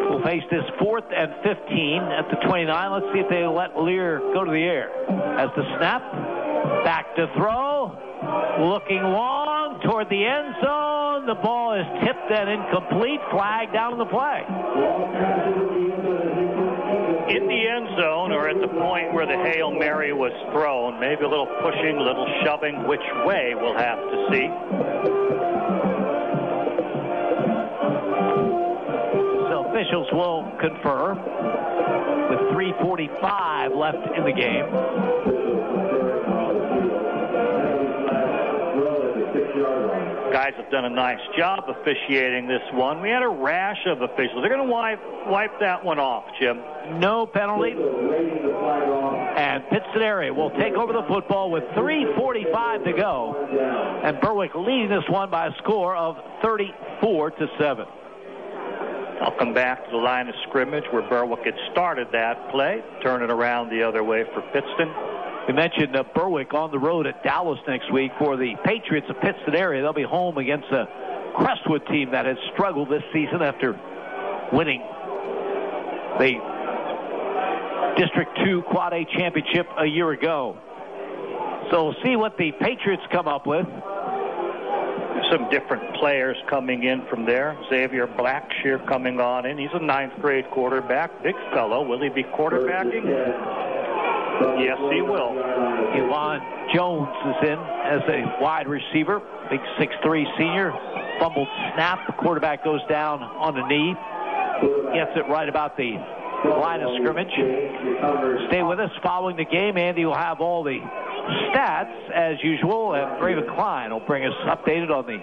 will face this 4th and 15 at the 29. Let's see if they let Lear go to the air. As the snap, back to throw, looking long toward the end zone. The ball is tipped and incomplete. Flag down on the play. In the end zone, or at the point where the Hail Mary was thrown, maybe a little pushing, a little shoving. Which way, we'll have to see. So officials will confer with 3:45 left in the game. Guys have done a nice job officiating this one. We had a rash of officials. They're going to wipe that one off, Jim. No penalty. And Pittston area will take over the football with 3:45 to go. And Berwick leading this one by a score of 34-7. I'll come back to the line of scrimmage where Berwick had started that play. Turn it around the other way for Pittston. We mentioned Berwick on the road at Dallas next week for the Patriots of Pittston area. They'll be home against a Crestwood team that has struggled this season after winning the District 2 Quad A championship a year ago. So we'll see what the Patriots come up with. Some different players coming in from there. Xavier Blackshear coming on in. He's a 9th grade quarterback. Big fellow. Will he be quarterbacking? Yes, he will. Yvonne Jones is in as a wide receiver. Big 6'3" senior. Fumbled snap. The quarterback goes down on the knee. Gets it right about the line of scrimmage. Stay with us following the game. Andy will have all the stats as usual, and Raven Klein will bring us updated on the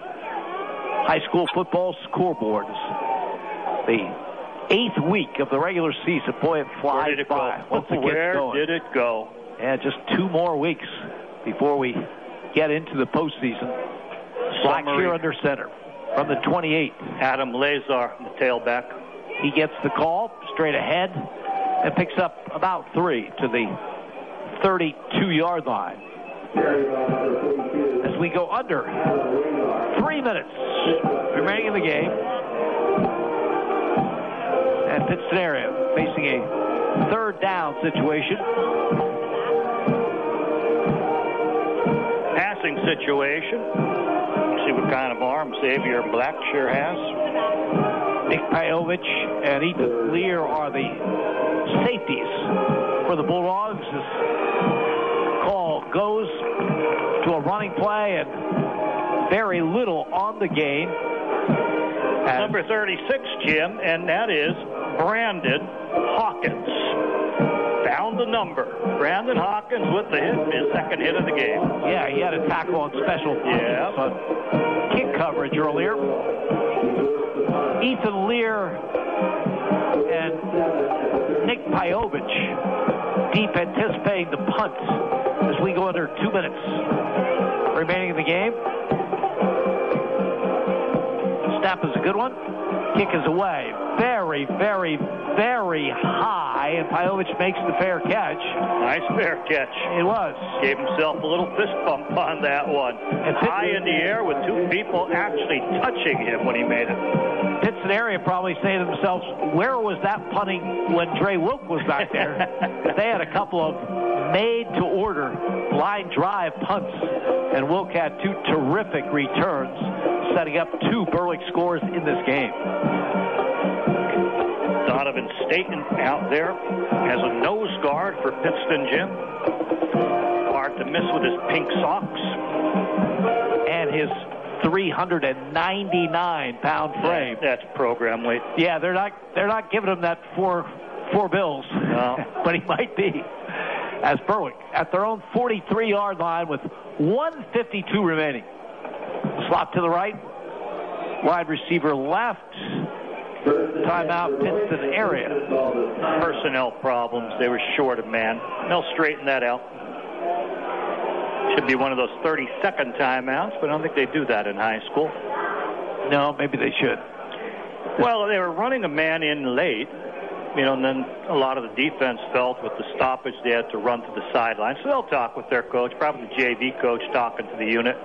high school football scoreboards. The 8th week of the regular season. Boy, it flies by. Once it gets going. Where did it go? Yeah, just 2 more weeks before we get into the postseason. Blackshear under center from the 28. Adam Lazar, the tailback. He gets the call straight ahead and picks up about 3 to the 32-yard line. As we go under 3 minutes remaining in the game. And Pittston area facing a 3rd down situation. Passing situation. See what kind of arm Xavier Blackshear has. Nick Pajovich and Ethan Lear are the safeties for the Bulldogs. This call goes to a running play and very little on the game. Number 36, Jim, and that is Brandon Hawkins. Found the number. Brandon Hawkins with the hit, his 2nd hit of the game. Yeah, he had a tackle on special teams on kick coverage earlier. Ethan Lear and Nick Pajovich deep anticipating the punt as we go under 2 minutes remaining in the game. Snap is a good one. Kick is away. Very, very, very high, and Pajovich makes the fair catch. Nice fair catch. It was. Gave himself a little fist bump on that one. And high in the air with 2 people actually touching him when he made it. Pittston area probably saying to themselves, where was that punting when Dre Wilk was back there? They had a couple of made-to-order line drive punts, and Wilk had 2 terrific returns, setting up 2 Berwick scores in this game. Donovan Staten out there as a nose guard for Pittston, Jim. Hard to miss with his pink socks. And his 399-pound frame. That's program weight. Yeah, they're not giving him that four bills, no. But he might be. As Berwick at their own 43-yard line with 1:52 remaining. Slot to the right. Wide receiver left. Timeout, Pittston area. Personnel problems. They were short a man. They'll straighten that out. Should be one of those 30-second timeouts, but I don't think they do that in high school. No, maybe they should. Well, they were running a man in late, and then a lot of the defense felt with the stoppage they had to run to the sideline. So they'll talk with their coach, probably the JV coach talking to the unit.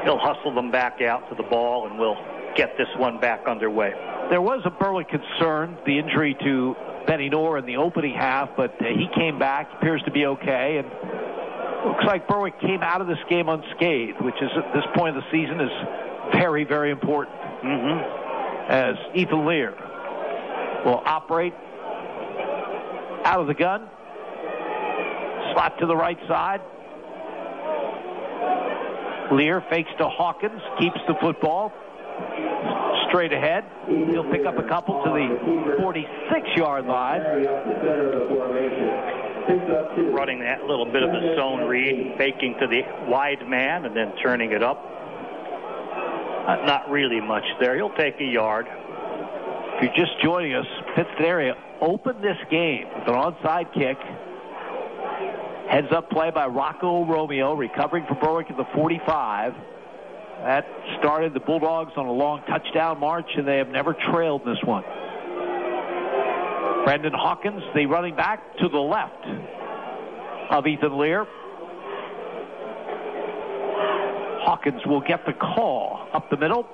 He'll hustle them back out to the ball, and we'll get this one back underway. There was a Berwick concern, the injury to Benny Knorr in the opening half, but he came back, appears to be okay, and looks like Berwick came out of this game unscathed, which is at this point of the season is very, very important. As Ethan Lear will operate out of the gun, slot to the right side. Lear fakes to Hawkins, keeps the football straight ahead. He'll pick up a couple to the 46-yard line. Running that little bit of a zone read, faking to the wide man and then turning it up. Not really much there. He'll take a yard. If you're just joining us, Pittston area opened this game with an onside kick. Heads up play by Rocco Romeo, recovering from Berwick at the 45. That started the Bulldogs on a long touchdown march, and they have never trailed this one. Brendan Hawkins, the running back, to the left of Ethan Lear. Hawkins will get the call up the middle.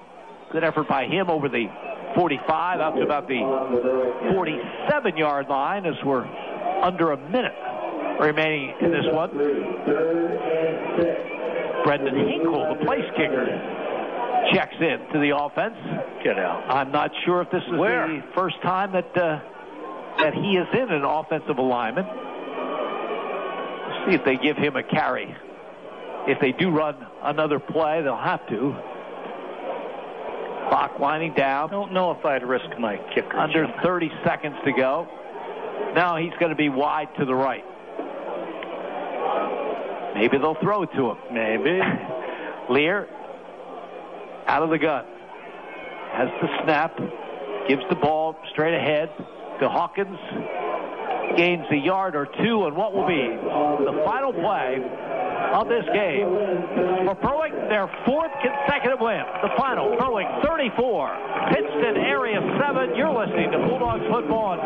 Good effort by him over the 45 up to about the 47-yard line as we're under a minute remaining in this one. Brendan Hinkle, the place kicker, checks in to the offense. Get out. I'm not sure if this is the first time that he is in an offensive alignment. Let's see if they give him a carry. If they do run another play, they'll have to. Clock winding down. Don't know if I'd risk my kicker. Under 30 seconds to go. Now he's going to be wide to the right. Maybe they'll throw it to him. Maybe. Lear out of the gun. Has the snap. Gives the ball straight ahead to Hawkins. Gains a yard or two on what will be the final play of this game. For Berwick, their fourth consecutive win. The final, Berwick 34, Pittston area 7. You're listening to Bulldogs football on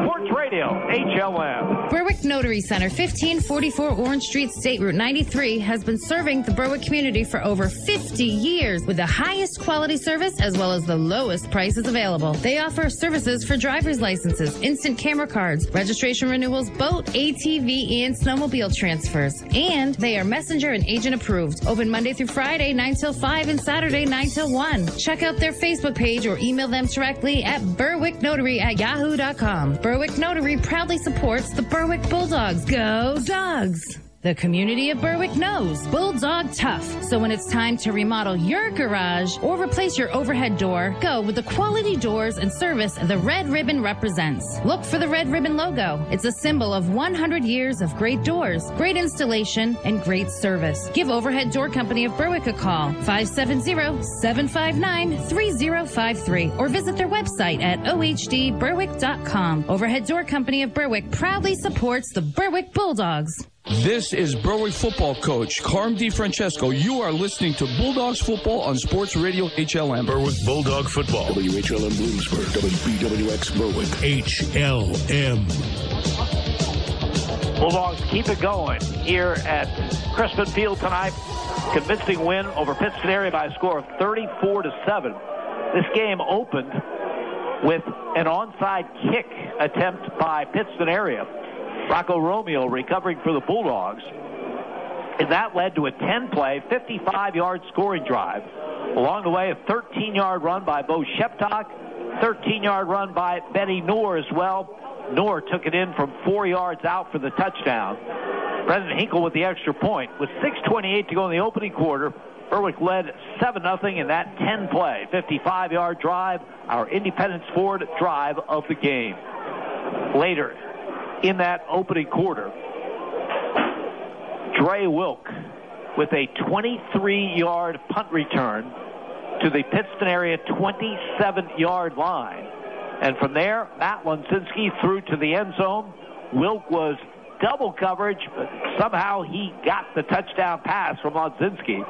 Sports Radio, HLM. Berwick Notary Center, 1544 Orange Street, State Route 93, has been serving the Berwick community for over 50 years with the highest quality service as well as the lowest prices available. They offer services for driver's licenses, instant camera cards, registration renewals, boat, ATV, and snowmobile transfers. And they are messenger and agent approved. Open Monday through Friday, 9 till 5, and Saturday, 9 till 1. Check out their Facebook page or email them directly at berwicknotary@yahoo.com. Berwick Notary proudly supports the Berwick Bulldogs. Go Dogs! The community of Berwick knows Bulldog tough. So when it's time to remodel your garage or replace your overhead door, go with the quality doors and service the Red Ribbon represents. Look for the Red Ribbon logo. It's a symbol of 100 years of great doors, great installation, and great service. Give Overhead Door Company of Berwick a call, 570-759-3053, or visit their website at ohdberwick.com. Overhead Door Company of Berwick proudly supports the Berwick Bulldogs. This is Berwick football coach Carm DiFrancesco. You are listening to Bulldogs football on Sports Radio HLM. Berwick Bulldog football. WHLM Bloomsburg. WBWX Berwick. HLM. Bulldogs keep it going here at Crispin Field tonight. Convincing win over Pittston area by a score of 34-7. This game opened with an onside kick attempt by Pittston area. Rocco Romeo recovering for the Bulldogs. And that led to a 10-play, 55-yard scoring drive. Along the way, a 13-yard run by Bo Sheptock, 13-yard run by Benny Knorr as well. Knorr took it in from 4 yards out for the touchdown. Brendan Hinkle with the extra point. With 6:28 to go in the opening quarter, Berwick led 7-0 in that 10-play, 55-yard drive, our Independence Ford drive of the game. Later in that opening quarter, Dre Wilk with a 23-yard punt return to the Pittston area 27-yard line And from there, Matt Wonzinski threw to the end zone. Wilk was double coverage, but somehow he got the touchdown pass from Wonzinski.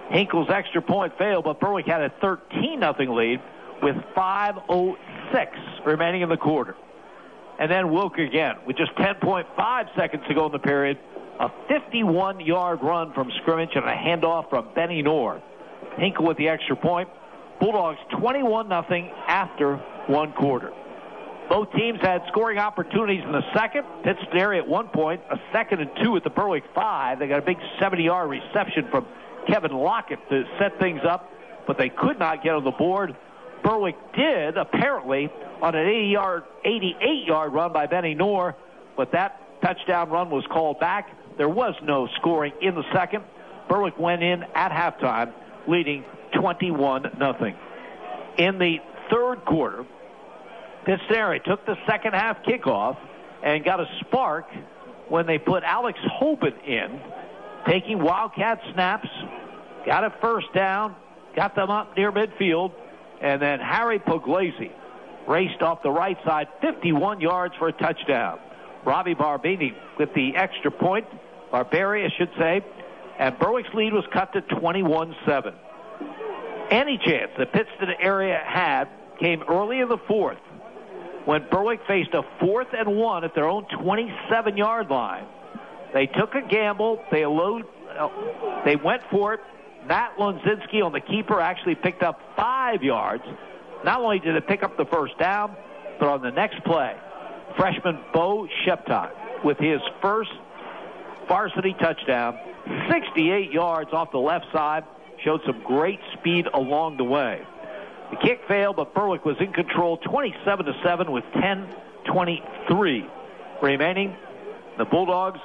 Hinkle's extra point failed, but Berwick had a 13-0 lead with 5:06 remaining in the quarter. And then Wilk again, with just 10.5 seconds to go in the period, a 51-yard run from scrimmage and a handoff from Benny Knorr. Hinkle with the extra point. Bulldogs 21-0 after one quarter. Both teams had scoring opportunities in the second. Pittston area at one point, a 2nd and 2 at the Berwick 5. They got a big 70-yard reception from Kevin Lockett to set things up, but they could not get on the board. Berwick did, apparently, on an 88-yard run by Benny Knorr, but that touchdown run was called back. There was no scoring in the second. Berwick went in at halftime, leading 21-0. In the third quarter, Pittston area took the second half kickoff and got a spark when they put Alex Hoban in, taking Wildcat snaps, got a first down, got them up near midfield, and then Harry Puglisi raced off the right side 51 yards for a touchdown. Robbie Barbini with the extra point, Barberi, I should say, and Berwick's lead was cut to 21-7. Any chance the Pittston area had came early in the fourth when Berwick faced a 4th and 1 at their own 27-yard line. They took a gamble. They went for it. Matt Wonzinski on the keeper actually picked up 5 yards. Not only did it pick up the first down, but on the next play, freshman Bo Shepton with his first varsity touchdown, 68 yards off the left side, showed some great speed along the way. The kick failed, but Berwick was in control 27-7 with 10:23 remaining. The Bulldogs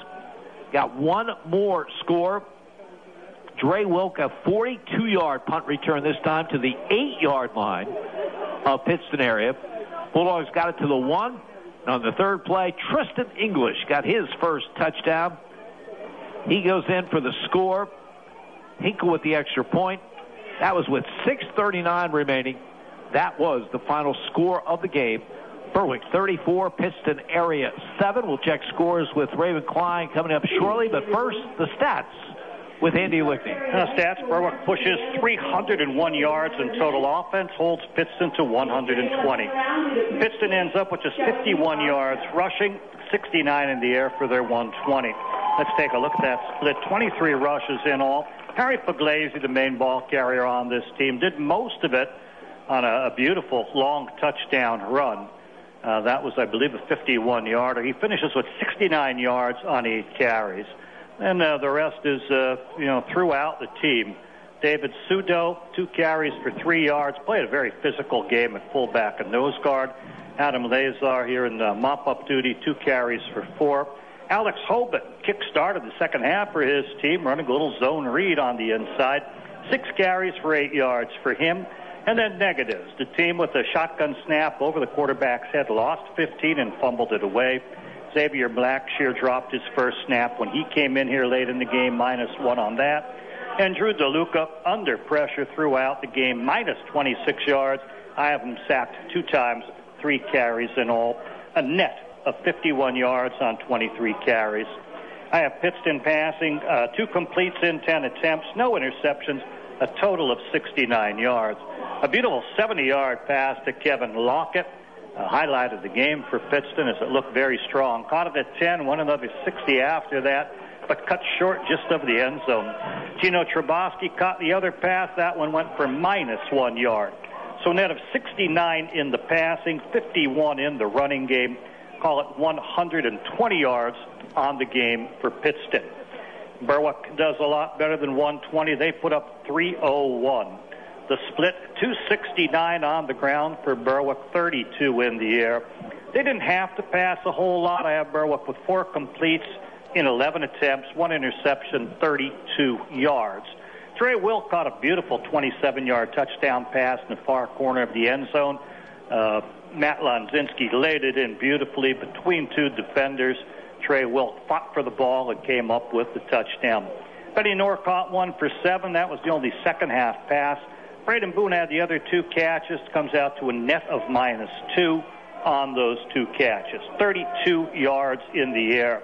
got one more score. Dre Wilk, a 42-yard punt return this time to the 8-yard line of Pittston area. Bulldogs got it to the 1. And on the third play, Tristan English got his first touchdown. He goes in for the score. Hinkle with the extra point. That was with 6:39 remaining. That was the final score of the game. Berwick 34, Pittston area 7. We'll check scores with Raven Klein coming up shortly. But first, the stats with Andy Lickney. Stats, Berwick pushes 301 yards in total offense, holds Pittston to 120. Pittston ends up with just 51 yards rushing, 69 in the air for their 120. Let's take a look at that split. 23 rushes in all. Harry Puglisi, the main ball carrier on this team, did most of it on a beautiful long touchdown run. That was, I believe, a 51-yarder. He finishes with 69 yards on 8 carries. And the rest is, throughout the team. David Sudo, 2 carries for 3 yards, played a very physical game at fullback and nose guard. Adam Lazar here in mop-up duty, 2 carries for 4. Alex Hoban kick-started the second half for his team, running a little zone read on the inside. 6 carries for 8 yards for him. And then negatives. The team with a shotgun snap over the quarterback's head lost 15 and fumbled it away. Xavier Blackshear dropped his first snap when he came in here late in the game, -1 on that. And Drew DeLuca under pressure throughout the game, -26 yards. I have him sacked 2 times, 3 carries in all. A net of 51 yards on 23 carries. I have Pittston passing 2 completes in 10 attempts, no interceptions, a total of 69 yards. A beautiful 70-yard pass to Kevin Lockett. Highlight of the game for Pittston as it looked very strong. Caught it at 10, won another 60 after that, but cut short just of the end zone. Gino Trebowski caught the other pass. That one went for -1 yard. So net of 69 in the passing, 51 in the running game. Call it 120 yards on the game for Pittston. Berwick does a lot better than 120. They put up 301. The split, 269 on the ground for Berwick, 32 in the air. They didn't have to pass a whole lot. I have Berwick with 4 completes in 11 attempts, 1 interception, 32 yards. Trey Wilk caught a beautiful 27-yard touchdown pass in the far corner of the end zone. Matt Wonzinski laid it in beautifully between 2 defenders. Trey Wilk fought for the ball and came up with the touchdown. Benny Knorr caught one for 7. That was the only second-half pass. Braden Boone had the other 2 catches. Comes out to a net of -2 on those 2 catches. 32 yards in the air.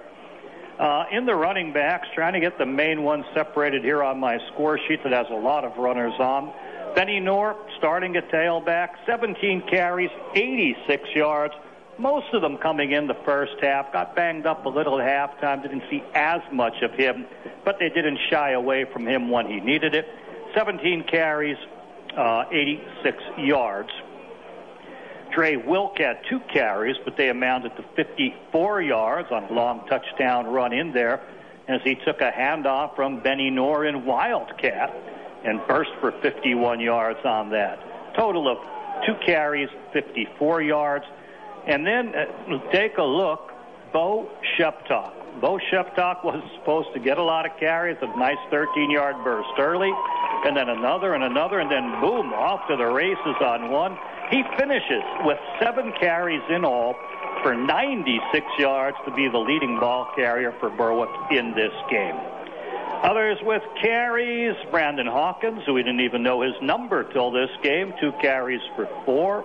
In the running backs, trying to get the main one separated here on my score sheet that has a lot of runners on. Benny Knorr starting at tailback, 17 carries, 86 yards. Most of them coming in the first half. Got banged up a little at halftime. Didn't see as much of him, but they didn't shy away from him when he needed it. 17 carries, 86 yards. Dre Wilk had 2 carries, but they amounted to 54 yards on a long touchdown run in there as he took a handoff from Benny Knorr in Wildcat and burst for 51 yards on that. Total of 2 carries, 54 yards. And then take a look, Bo Sheptock. Bo Sheptock was supposed to get a lot of carries, a nice 13-yard burst early, and then another, and then boom, off to the races on one. He finishes with 7 carries in all for 96 yards to be the leading ball carrier for Berwick in this game. Others with carries, Brandon Hawkins, who we didn't even know his number till this game, 2 carries for 4.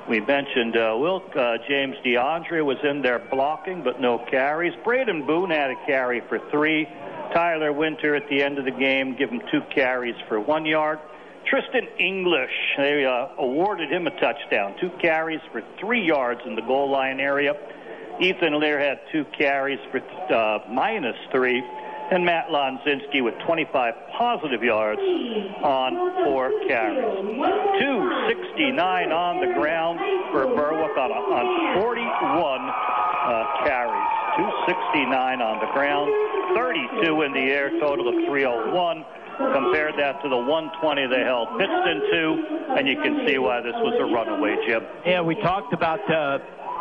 We mentioned Wilk. James DeAndre was in there blocking, but no carries. Braden Boone had a carry for 3. Tyler Winter at the end of the game, give him 2 carries for 1 yard. Tristan English, they awarded him a touchdown. 2 carries for 3 yards in the goal line area. Ethan Lear had 2 carries for -3. And Matt Wonzinski with 25 positive yards on 4 carries. 269 on the ground for Berwick on 41 carries. 269 on the ground, 32 in the air, total of 301. Compared that to the 120 they held Pittston to, and you can see why this was a runaway, Jim. Yeah, we talked about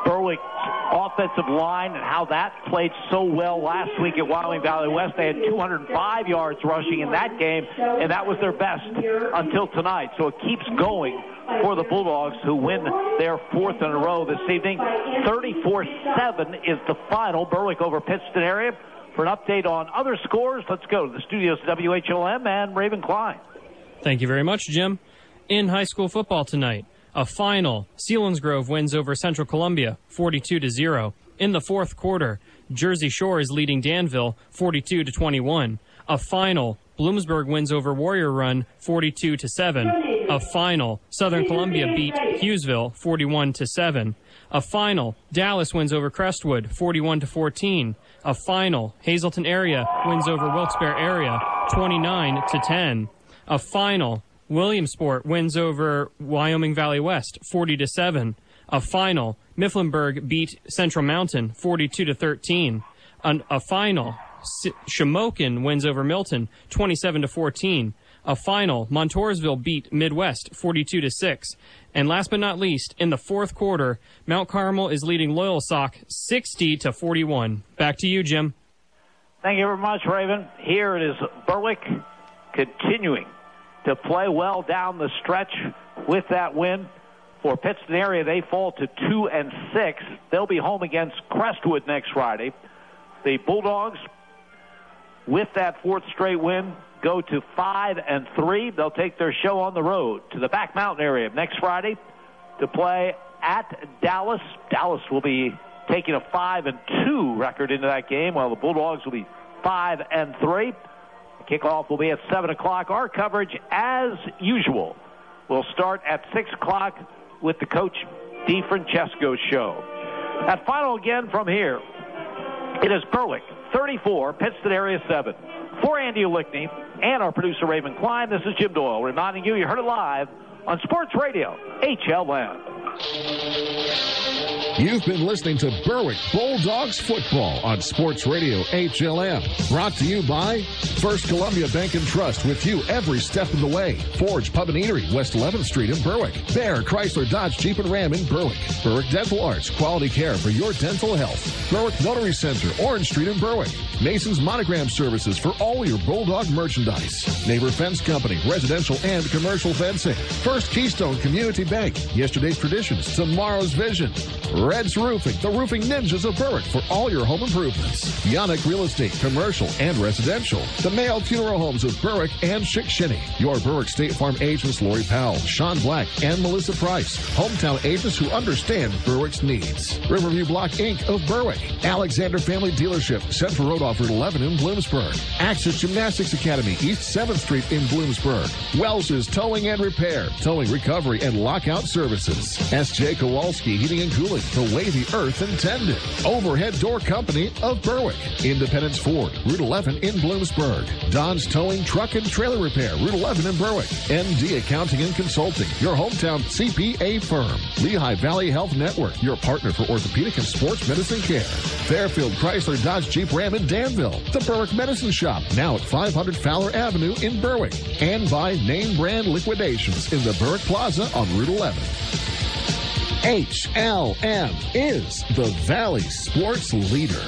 Berwick's offensive line and how that played so well last week at Wyoming Valley West. They had 205 yards rushing in that game, and that was their best until tonight. So it keeps going for the Bulldogs, who win their 4th in a row this evening. 34-7 is the final. Berwick over Pittston area. For an update on other scores, let's go to the studios of WHLM and Raven Klein. Thank you very much, Jim. In high school football tonight, a final. Selinsgrove wins over Central Columbia 42-0. In the 4th quarter, Jersey Shore is leading Danville 42-21. A final. Bloomsburg wins over Warrior Run 42-7. A final. Southern Columbia beat Hughesville 41-7. A final. Dallas wins over Crestwood 41-14. A final. Hazleton area wins over Wilkes-Barre area 29-10. A final. Williamsport wins over Wyoming Valley West 40-7. A final. Mifflinburg beat Central Mountain 42-13. A final. Shamokin wins over Milton 27-14. A final. Montoursville beat Midwest 42-6. And last but not least, in the 4th quarter, Mount Carmel is leading Loyalsock 60-41. Back to you, Jim. Thank you very much, Raven. Here it is, Berwick continuing to play well down the stretch with that win. For Pittston area, they fall to 2-6. They'll be home against Crestwood next Friday. The Bulldogs, with that 4th straight win, go to 5-3. They'll take their show on the road to the Back Mountain area next Friday to play at Dallas. Dallas will be taking a 5-2 record into that game, while the Bulldogs will be 5-3. Kickoff will be at 7 o'clock. Our coverage, as usual, will start at 6 o'clock with the Coach DeFrancesco show. That final again from here. It is Berwick 34, Pittston area 7. For Andy Lickney and our producer Raven Klein, this is Jim Doyle reminding you heard it live on Sports Radio HLM. You've been listening to Berwick Bulldogs football on Sports Radio HLM. Brought to you by First Columbia Bank and Trust, with you every step of the way. Forge Pub and Eatery, West 11th Street in Berwick. Bear Chrysler Dodge Jeep and Ram in Berwick. Berwick Dental Arts, quality care for your dental health. Berwick Notary Center, Orange Street in Berwick. Mason's Monogram Services for all your Bulldog merchandise. Neighbor Fence Company, residential and commercial fencing. First Keystone Community Bank, yesterday's traditions, tomorrow's vision. Red's Roofing, the roofing ninjas of Berwick for all your home improvements. Yannick Real Estate, commercial and residential. The Mayo Funeral Homes of Berwick and Chickshinny. Your Berwick State Farm agents Lori Powell, Sean Black, and Melissa Price. Hometown agents who understand Berwick's needs. Riverview Block Inc. of Berwick. Alexander Family Dealership, Central Road off Route 11 in Bloomsburg. Access Gymnastics Academy, East 7th Street in Bloomsburg. Wells's Towing and Repair, Towing Recovery and Lockout Services. S.J. Kowalski Heating and Cooling, the way the earth intended. Overhead Door Company of Berwick. Independence Ford, Route 11 in Bloomsburg. Don's Towing Truck and Trailer Repair, Route 11 in Berwick. MD Accounting and Consulting, your hometown CPA firm. Lehigh Valley Health Network, your partner for orthopedic and sports medicine care. Fairfield Chrysler Dodge Jeep Ram in Danville. The Berwick Medicine Shop, now at 500 Fowler Avenue in Berwick. And by Name Brand Liquidations in the Berwick Plaza on Route 11. HLM is the Valley Sports Leader.